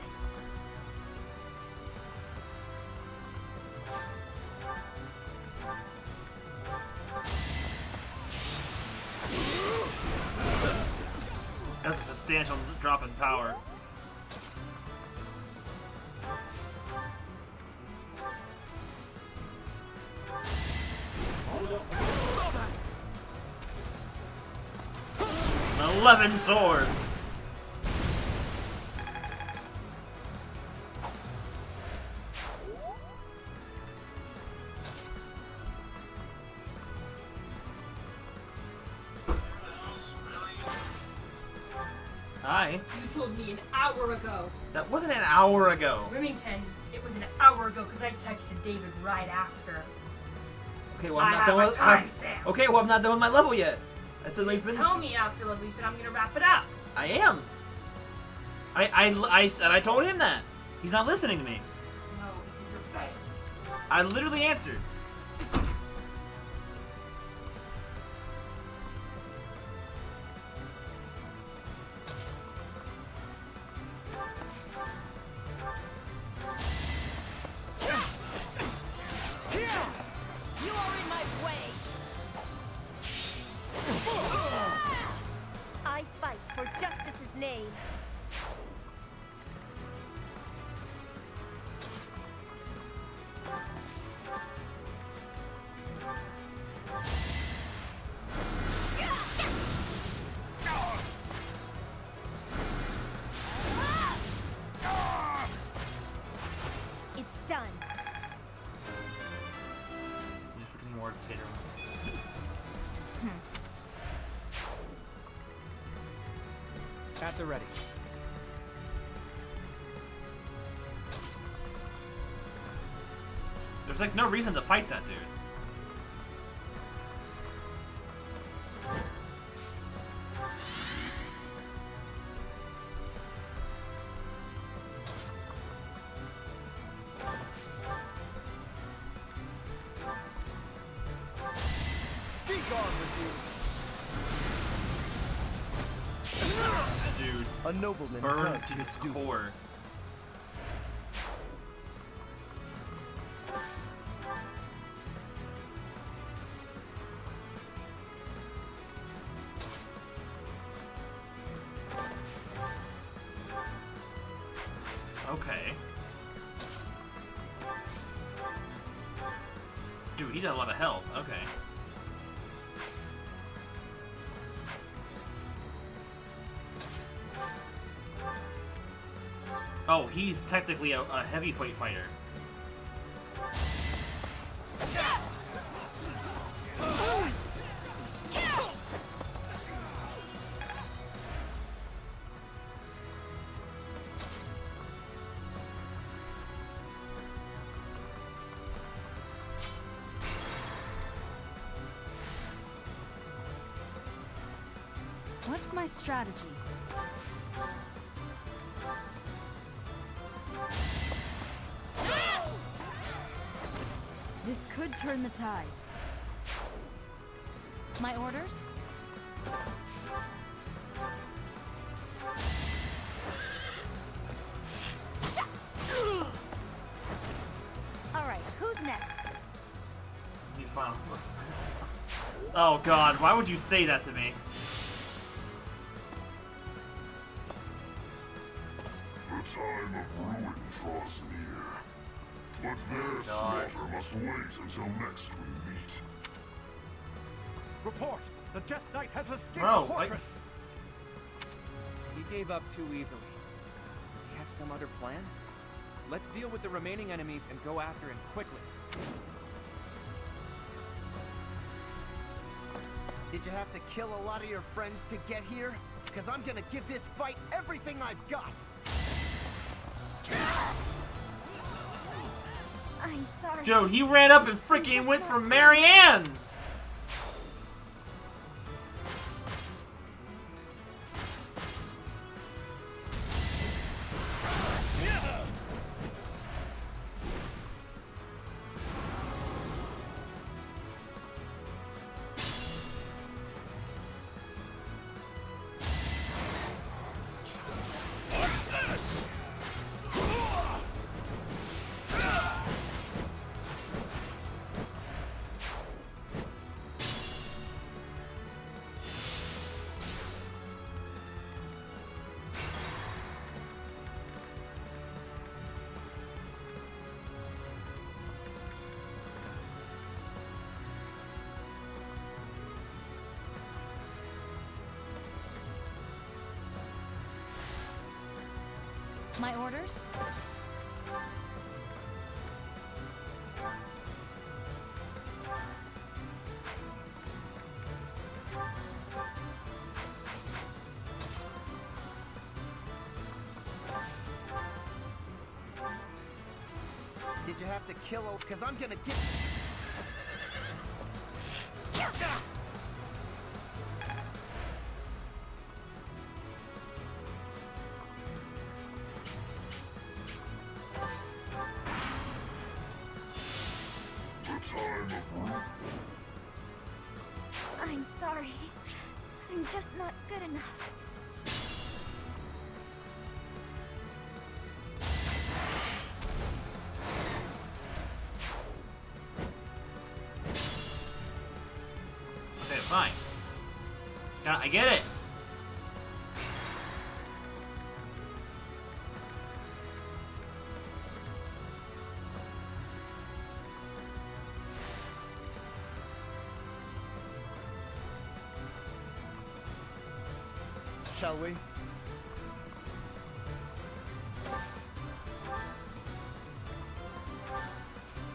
That's a substantial drop in power. An 11 sword. Hi. You told me an hour ago. That wasn't an hour ago. Remington, it was an hour ago because I texted David right after. Okay, well I'm I not have done a with. timestamp. Okay, well I'm not done with my level yet. I said let me finish. Tell me after level. You said I'm gonna wrap it up. I am. I said I told him that. He's not listening to me. No, because you're fake. I literally answered. You are in my way. I fight for justice's name. It's done. Just freaking more tater. At the ready. There's like no reason to fight that dude. Be gone with Dude. A nobleman burned does to his his duty. core. Okay. Dude, he's got a lot of health. Okay. Oh, he's technically a heavyweight fighter. What's my strategy? This could turn the tides. My orders? Alright, who's next? You found. Oh god, why would you say that to me? The time of ruin draws near. But their slaughter must wait until next we meet. Report! The Death Knight has escaped Bro, the fortress! He gave up too easily. Does he have some other plan? Let's deal with the remaining enemies and go after him quickly. Did you have to kill a lot of your friends to get here? Because I'm gonna give this fight everything I've got! I'm sorry. Dude, he ran up and freaking went for Marianne! My orders? Did you have to kill a... Because I'm gonna get... I'm sorry. I'm just not good enough. Okay, fine. I get it. Shall we?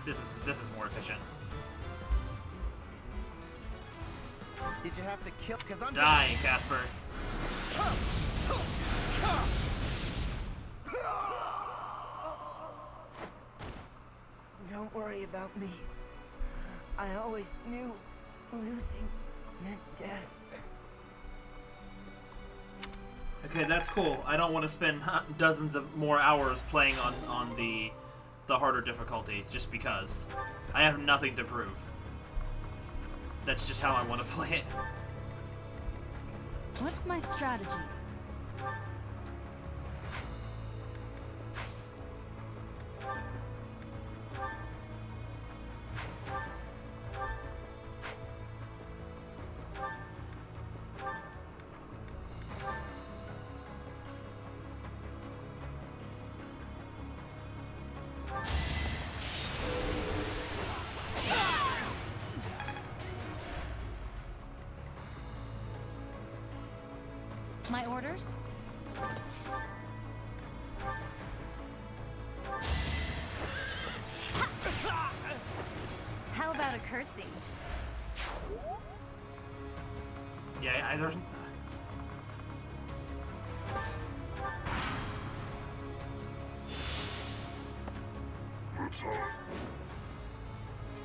This is more efficient. Did you have to kill? Because I'm Die, Casper. Don't worry about me. I always knew losing meant death. Okay, that's cool. I don't want to spend dozens of more hours playing on the harder difficulty just because I have nothing to prove. That's just how I want to play it. What's my strategy? My orders? How about a curtsy? Yeah, there's...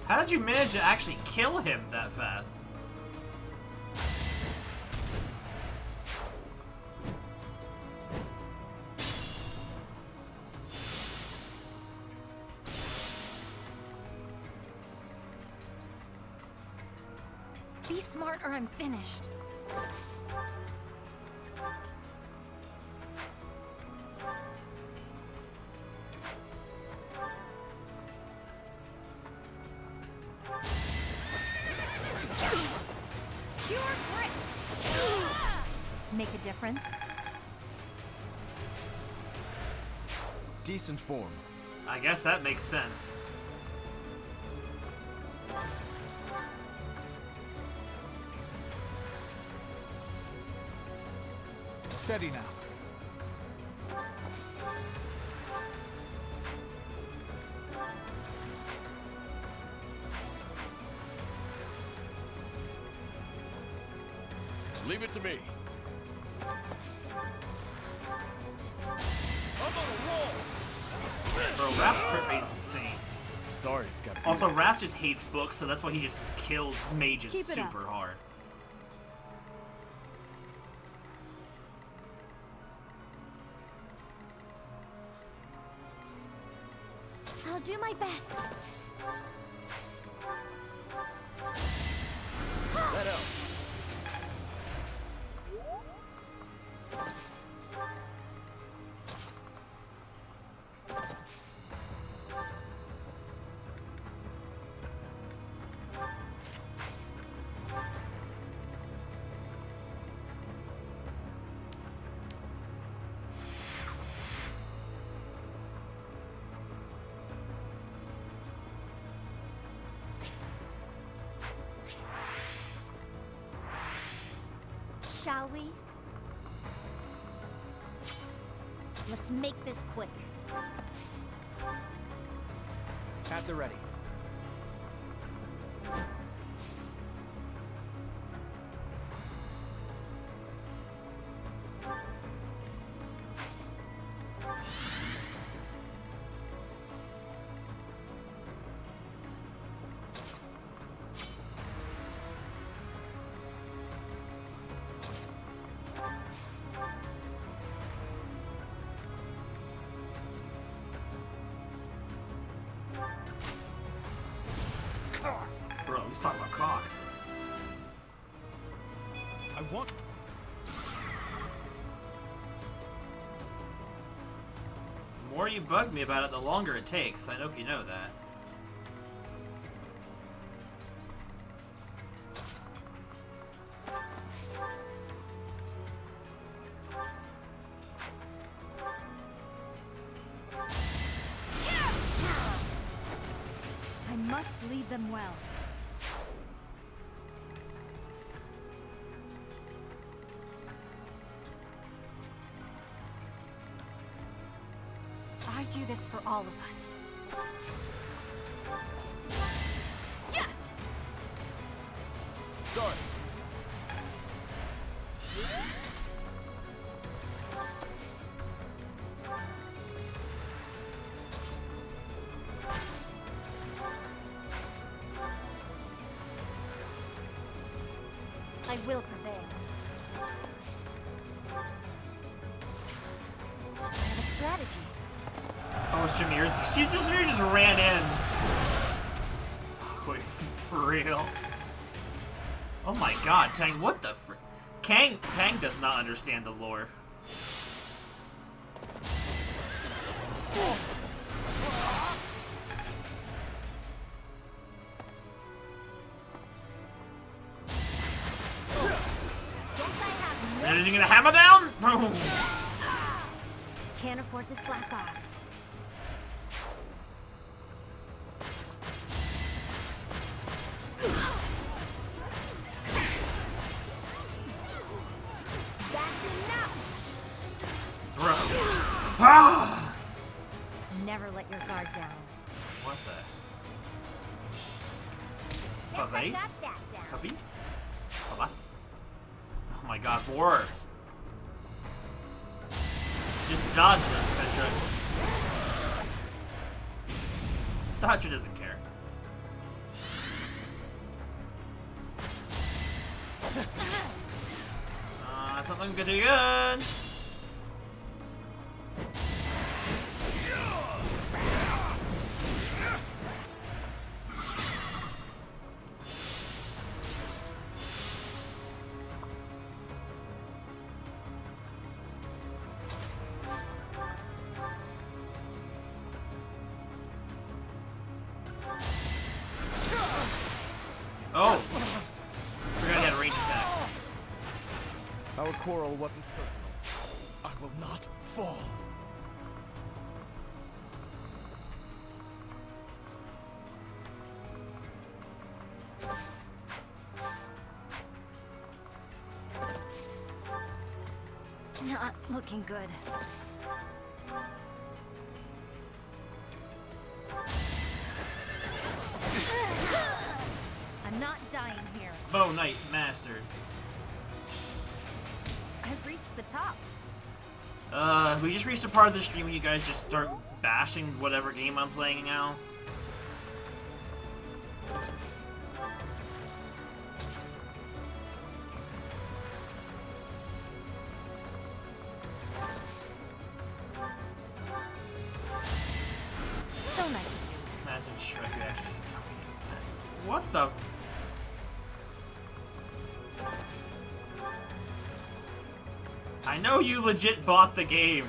How did you manage to actually kill him that fast? Be smart or I'm finished. Pure grit! Make a difference? Decent form. I guess that makes sense. Steady now. Leave it to me. Bro, Raph's crit rate is insane. Sorry, it's got. Also, Raph just hates books, so that's why he just kills mages Keep it up. super hard. I'll do my best. That helps. Shall we? Let's make this quick. At the ready. Bro, he's talking about clock. I want... The more you bug me about it, the longer it takes. I hope you know that. I must lead them well. I do this for all of us. Sorry. I will prevail. I have a strategy. Oh, Jameer just ran in. Wait, is it for real? Oh my god, Tang, what the frick? Tang does not understand the lore. And you gonna hammer down? Boom. Can't afford to slack off. That's enough! Bro. Ah! Never let your guard down. What the? Guess I got Pavase? that down. Pavase? Pavase? Oh my god, war. Just dodge them, Petra. Dodger doesn't care. Something good to good. Oh! Forgot he had a range attack. Our quarrel wasn't personal. I will not fall. Not looking good. I'm not dying here. Bow Knight mastered. I've reached the top. We just reached a part of the stream when you guys just start bashing whatever game I'm playing now. So nice of you. Imagine Shrek could actually smash. What the? I know you legit bought the game.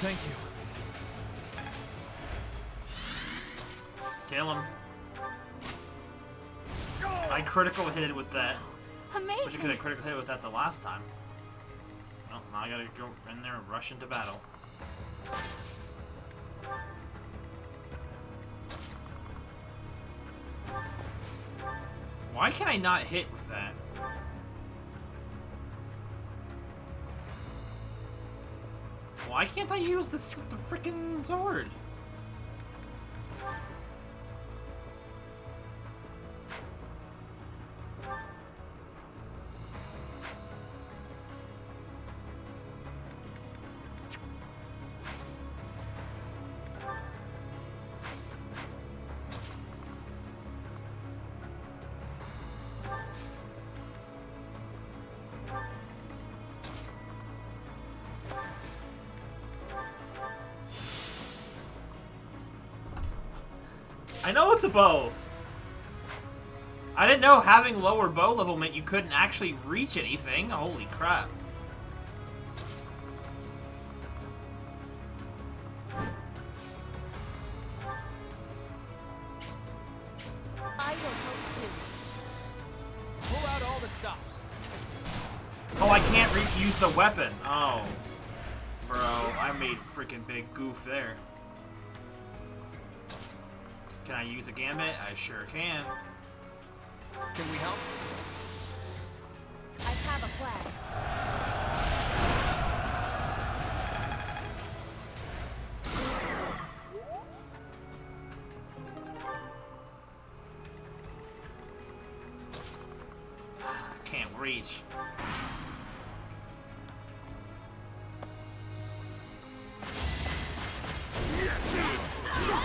Thank you. Kill him. I critical hit it with that. Amazing. Wish I could have critical hit with that the last time. Well, now I gotta go in there and rush into battle. Why can I not hit with that? Why can't I use the freaking sword? I know it's a bow. I didn't know having lower bow level meant you couldn't actually reach anything. Holy crap. I will help too. Pull out all the stops. Oh, I can't use the weapon. Oh. Bro, I made freaking big goof there. Can I use a gambit? I sure can. Can we help? I have a plan. Can't reach.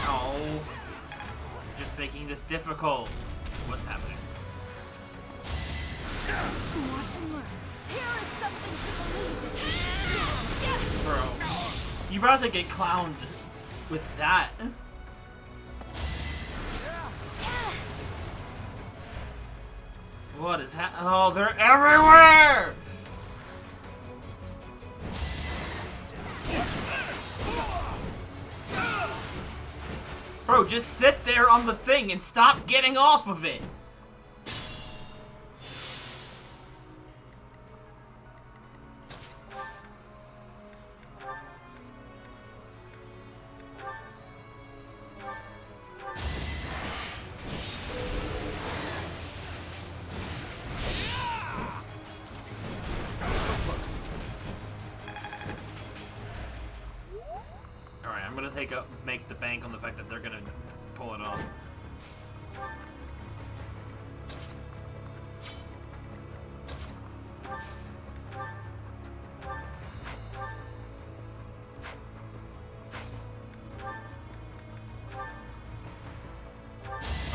Oh. Just making this difficult. What's happening? Watch and learn. Here is something to believe in. Bro. You about to get clowned with that. What is happening? Oh, they're everywhere! Bro, just sit there on the thing and stop getting off of it. Alright, I'm gonna make the bank on the fact that they're gonna pull it off.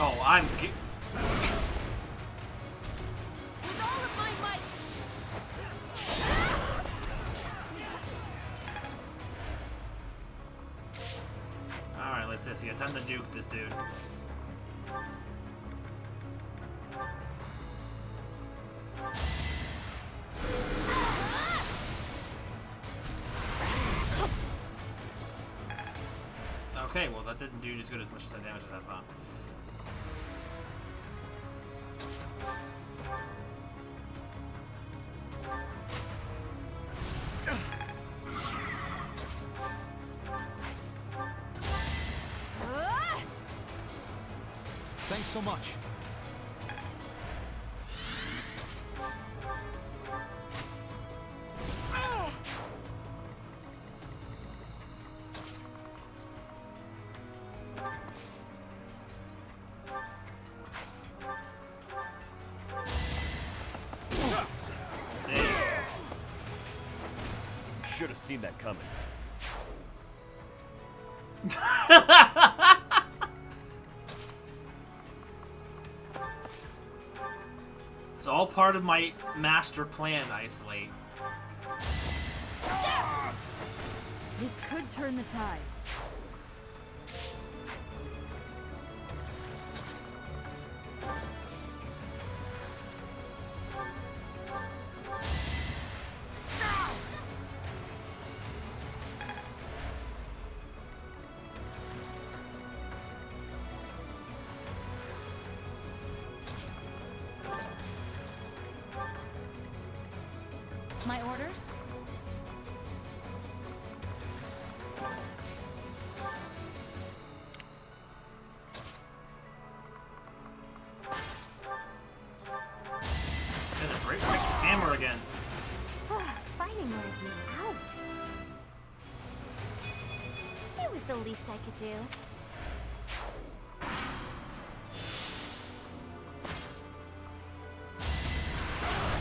Oh, I'm... With all of my might. Alright, let's see. Time Time to nuke this dude. Okay, well that didn't do as good as much as damage as I thought. Thanks so much. Should have seen that coming. It's all part of my master plan, Isolate. This could turn the tides. My orders? And the break breaks his hammer again. Fighting wears me out. It was the least I could do.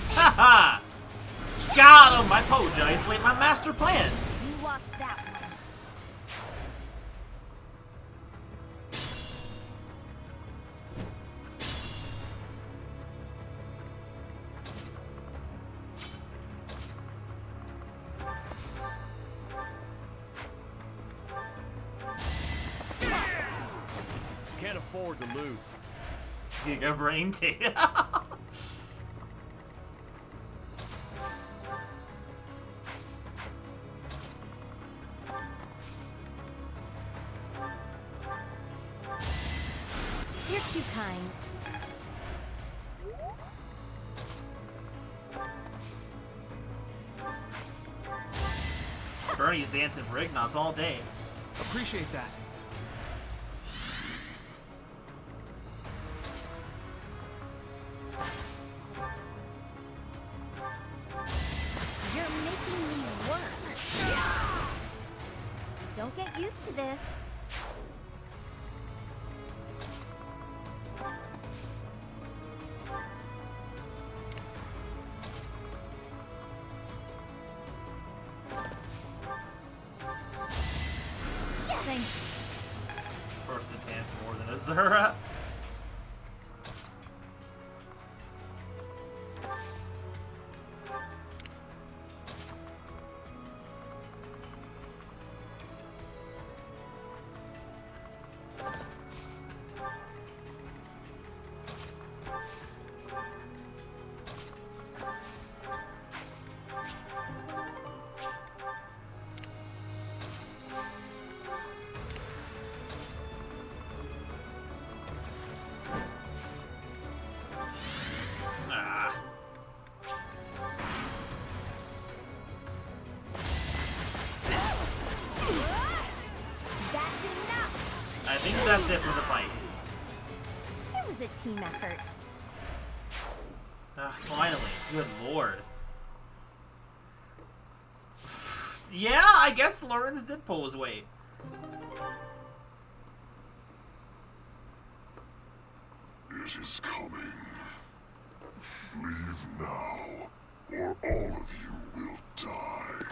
Haha! Got him! I told you, Isolate my master plan. You lost that one. Can't afford to lose. Giga brain tail. You're too kind. Bernie's dancing for Ignos all day. Appreciate that. You're making me work. Don't get used to this. Thank you. First to dance more than Azura. I think that's it for the fight. It was a team effort. Finally. Good lord. Yeah, I guess Lawrence did pull his weight. It is coming. Leave now, or all of you will die.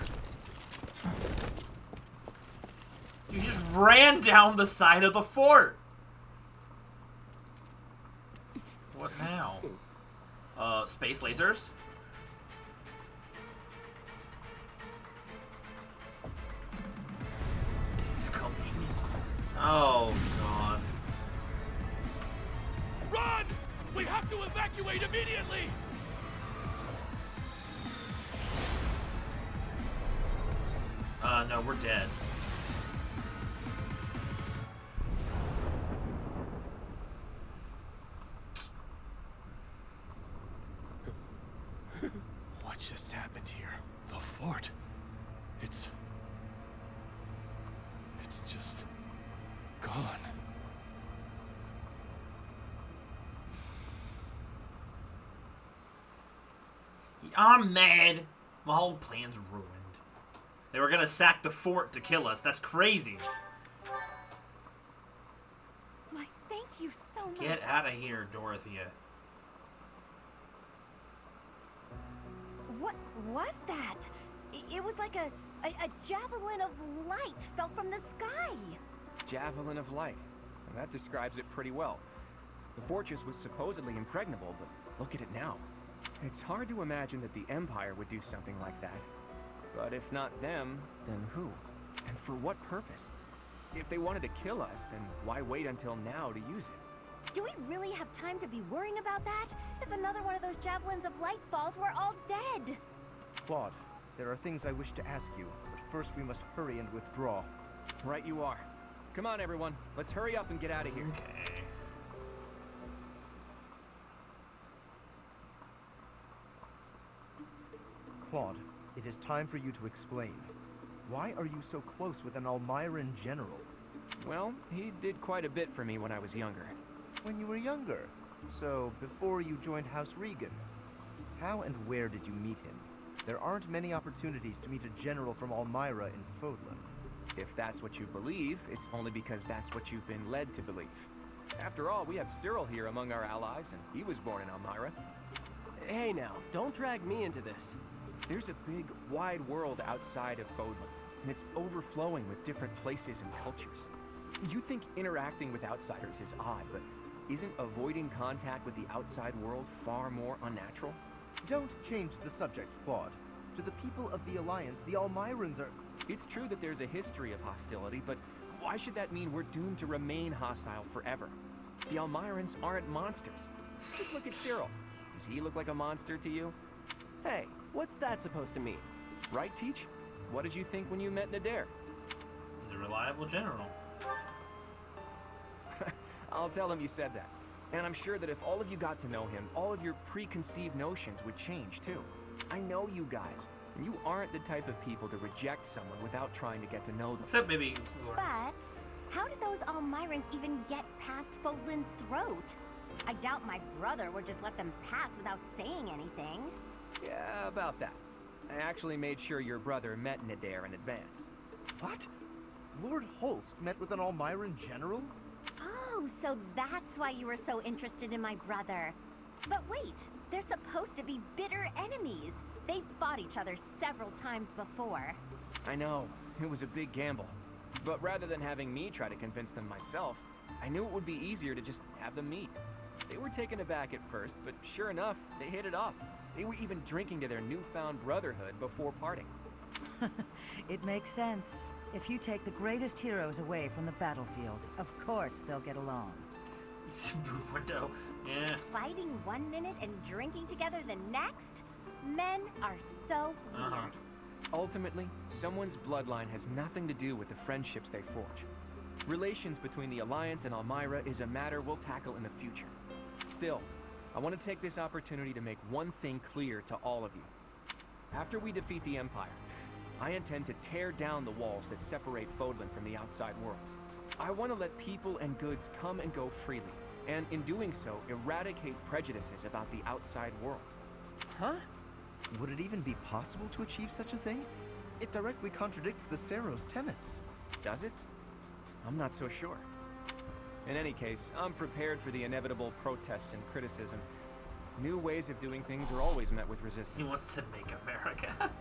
You just ran down the side of the fort. What now? Space lasers? He's coming. Oh, God. have to evacuate immediately! No, we're dead. What just happened here? The fort. It's just gone. I'm mad. My whole plan's ruined. They were gonna sack the fort to kill us. That's crazy. My thank you so much. Get out of here, Dorothea. What was that? It was like a javelin of light fell from the sky. Javelin of light. And that describes it pretty well. The fortress was supposedly impregnable, but look at it now. It's hard to imagine that the Empire would do something like that. But if not them, then who? And for what purpose? If they wanted to kill us, then why wait until now to use it? Do we really have time to be worrying about that? If another one of those javelins of light falls, we're all dead. Claude, there are things I wish to ask you, but first we must hurry and withdraw. Right you are. Come on, everyone. Let's hurry up and get out of here. Okay. Claude, it is time for you to explain. Why are you so close with an Almyran general? Well, he did quite a bit for me when I was younger. When you were younger? So, before you joined House Regan? How and where did you meet him? There aren't many opportunities to meet a general from Almyra in Fodlan. If that's what you believe, it's only because that's what you've been led to believe. After all, we have Cyril here among our allies, and he was born in Almyra. Hey now, don't drag me into this. There's a big, wide world outside of Fodlan, and it's overflowing with different places and cultures. You think interacting with outsiders is odd, but isn't avoiding contact with the outside world far more unnatural? Don't change the subject, Claude. To the people of the Alliance, the Almyrans are... It's true that there's a history of hostility, but why should that mean we're doomed to remain hostile forever? The Almyrans aren't monsters. Just look at Cyril. Does he look like a monster to you? Hey, what's that supposed to mean? Right, Teach? What did you think when you met Nadir? He's a reliable general. I'll tell him you said that. And I'm sure that if all of you got to know him, all of your preconceived notions would change too. I know you guys, and you aren't the type of people to reject someone without trying to get to know them. Except maybe... But how did those Almyrans even get past Fodlan's throat? I doubt my brother would just let them pass without saying anything. Yeah, about that. I actually made sure your brother met Nadir in advance. What? Lord Holst met with an Almyran general? Oh, so that's why you were so interested in my brother. But wait, they're supposed to be bitter enemies. They've fought each other several times before. I know, it was a big gamble. But rather than having me try to convince them myself, I knew it would be easier to just have them meet. They were taken aback at first, but sure enough, they hit it off. They were even drinking to their newfound brotherhood before parting. It makes sense. If you take the greatest heroes away from the battlefield, of course they'll get along. Window. Yeah. Fighting one minute and drinking together the next? Men are so weird. Ultimately, someone's bloodline has nothing to do with the friendships they forge. Relations between the Alliance and Almyra is a matter we'll tackle in the future. Still, I want to take this opportunity to make one thing clear to all of you. After we defeat the Empire, I intend to tear down the walls that separate Fodlan from the outside world. I want to let people and goods come and go freely, and in doing so, eradicate prejudices about the outside world. Huh? Would it even be possible to achieve such a thing? It directly contradicts the Seros' tenets. Does it? I'm not so sure. In any case, I'm prepared for the inevitable protests and criticism. New ways of doing things are always met with resistance. He wants to make America.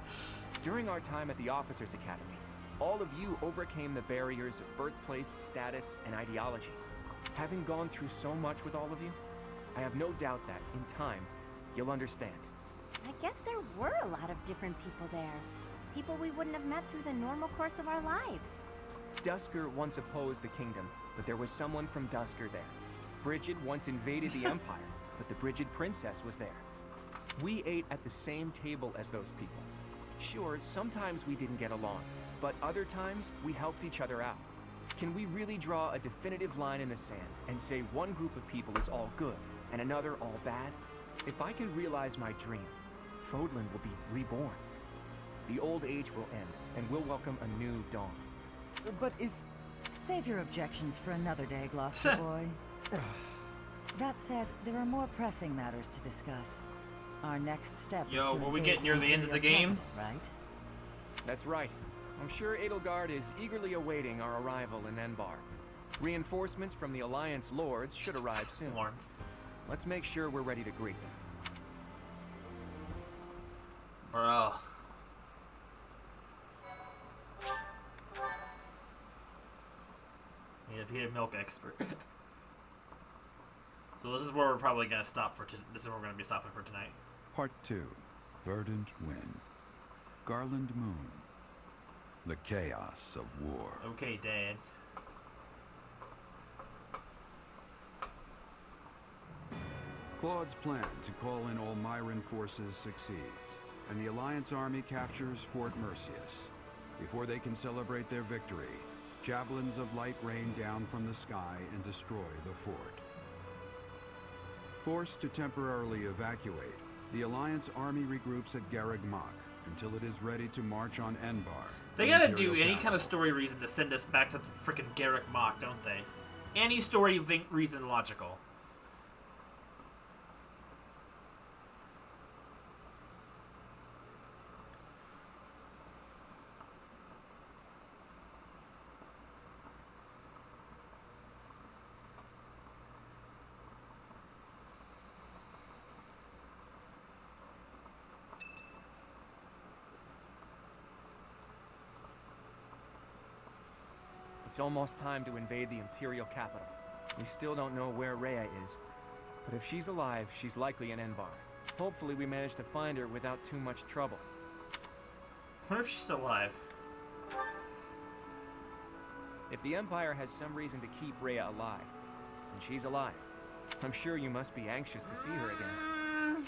During our time at the Officers Academy, all of you overcame the barriers of birthplace, status, and ideology. Having gone through so much with all of you, I have no doubt that, in time, you'll understand. I guess there were a lot of different people there. People we wouldn't have met through the normal course of our lives. Dusker once opposed the kingdom, but there was someone from Dusker there. Bridget once invaded the Empire, but the Brigid Princess was there. We ate at the same table as those people. Sure, sometimes we didn't get along, but other times we helped each other out. Can we really draw a definitive line in the sand and say one group of people is all good and another all bad? If I can realize my dream, Fodlan will be reborn. The old age will end, and we'll welcome a new dawn. But if... Save your objections for another day, Gloucester boy. That said, there are more pressing matters to discuss. Our next step is to will we invade get near the end of the game? capital, right? That's right. I'm sure Edelgard is eagerly awaiting our arrival in Enbar. Reinforcements from the Alliance Lords should arrive soon. Let's make sure we're ready to greet them. Bro. Need a peanut milk expert. So this is where we're probably gonna stop for. This is where we're gonna be stopping for tonight. Part 2. Verdant Wind. Garland Moon. The chaos of war. Okay, Dad. Claude's plan to call in all Myran forces succeeds, and the Alliance army captures Fort Mercius. Before they can celebrate their victory, javelins of light rain down from the sky and destroy the fort. Forced to temporarily evacuate, the Alliance army regroups at Garreg Mach until it is ready to march on Enbar. They gotta do any kind of story reason to send us back to the frickin' Garreg Mach, don't they? Any story reason logical. It's almost time to invade the Imperial capital. We still don't know where Rhea is, but if she's alive, she's likely in Enbar. Hopefully we manage to find her without too much trouble. What if she's alive? If the Empire has some reason to keep Rhea alive, then she's alive. I'm sure you must be anxious to see her again.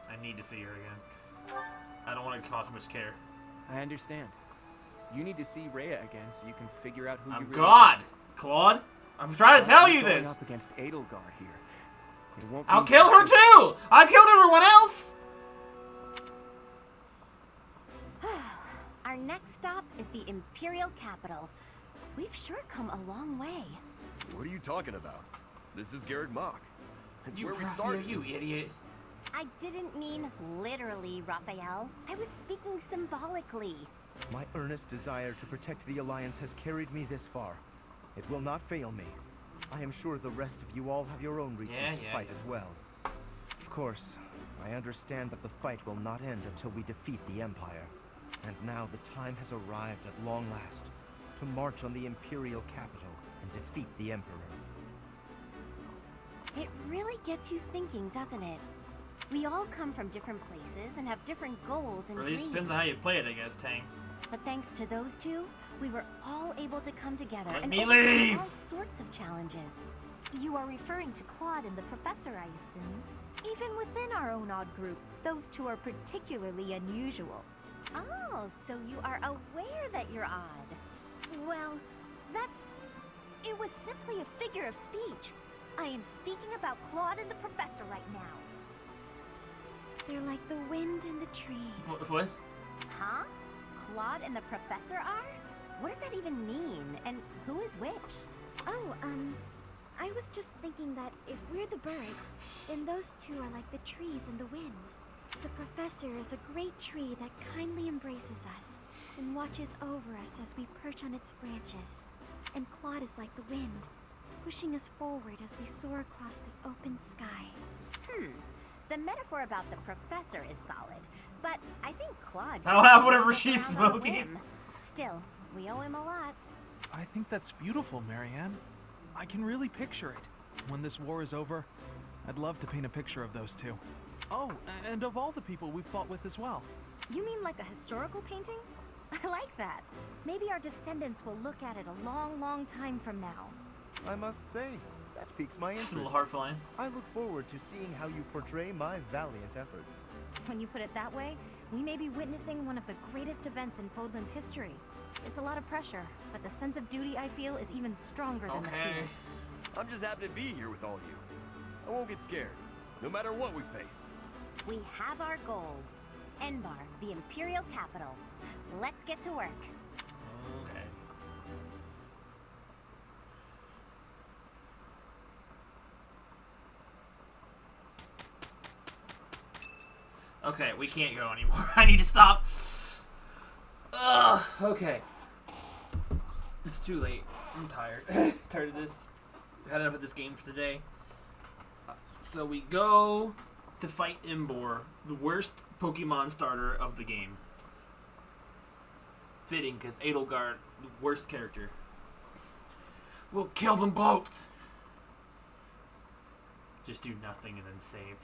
I need to see her again. I don't want to cause much care. I understand. You need to see Rhea again so you can figure out who you really God! are. Claude! I'm trying to tell you Going this! up against Edelgard here. It won't I'll be kill so her simple. too! I killed everyone else! Our next stop is the Imperial capital. We've sure come a long way. What are you talking about? This is Garreg Mach. It's where we Raphael, started. you idiot. I didn't mean literally, Raphael. I was speaking symbolically. My earnest desire to protect the Alliance has carried me this far. It will not fail me. I am sure the rest of you all have your own reasons to fight as well. Of course, I understand that the fight will not end until we defeat the Empire. And now the time has arrived at long last to march on the Imperial capital and defeat the Emperor. It really gets you thinking, doesn't it? We all come from different places and have different goals and Or at dreams. least depends on how you play it, I guess, Tang. But thanks to those two, we were all able to come together Let and me overcome leave! all sorts of challenges. You are referring to Claude and the Professor, I assume. Even within our own odd group, those two are particularly unusual. Oh, so you are aware that you're odd. Well, it was simply a figure of speech. I am speaking about Claude and the Professor right now. They're like the wind and the trees. What? Huh? Claude and the Professor are? What does that even mean? And who is which? Oh, I was just thinking that if we're the birds, then those two are like the trees and the wind. The Professor is a great tree that kindly embraces us and watches over us as we perch on its branches. And Claude is like the wind, pushing us forward as we soar across the open sky. The metaphor about the Professor is solid, but I think Claude... I'll have whatever she's around on a smoking. whim. Still, we owe him a lot. I think that's beautiful, Marianne. I can really picture it. When this war is over, I'd love to paint a picture of those two. Oh, and of all the people we've fought with as well. You mean like a historical painting? I like that. Maybe our descendants will look at it a long, long time from now. I must say, That piques my It's interest. a little hard flying. I look forward to seeing how you portray my valiant efforts. When you put it that way, we may be witnessing one of the greatest events in Fodlan's history. It's a lot of pressure, but the sense of duty I feel is even stronger than the fear. I'm just happy to be here with all of you. I won't get scared, no matter what we face. We have our goal. Enbar, the Imperial capital. Let's get to work. Okay. Okay, we can't go anymore. I need to stop. Ugh. Okay. It's too late. I'm tired. Tired of this. Had enough of this game for today. So we go to fight Imbor, the worst Pokemon starter of the game. Fitting, because Edelgard, the worst character. We'll kill them both! Just do nothing and then save.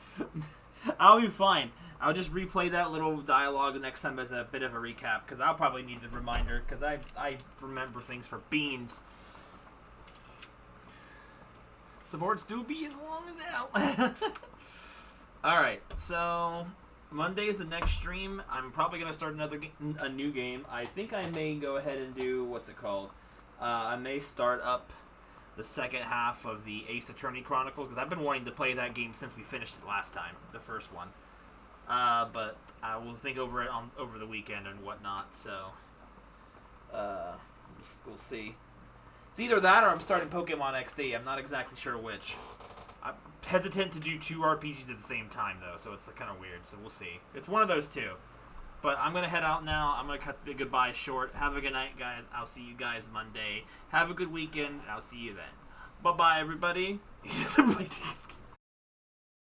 I'll be fine. I'll just replay that little dialogue next time as a bit of a recap, because I'll probably need the reminder, because I remember things for beans. Supports do be as long as hell. Alright, so Monday is the next stream. I'm probably going to start a new game. I think I may go ahead and do, what's it called? I may start up the second half of the Ace Attorney Chronicles, because I've been wanting to play that game since we finished it last time, the first one. But I will think over it over the weekend and whatnot, so we'll see. It's either that or I'm starting Pokemon XD. I'm not exactly sure which. I'm hesitant to do 2 RPGs at the same time, though, so it's kind of weird, so we'll see. It's one of those two. But I'm going to head out now. I'm going to cut the goodbye short. Have a good night, guys. I'll see you guys Monday. Have a good weekend. I'll see you then. Bye-bye, everybody.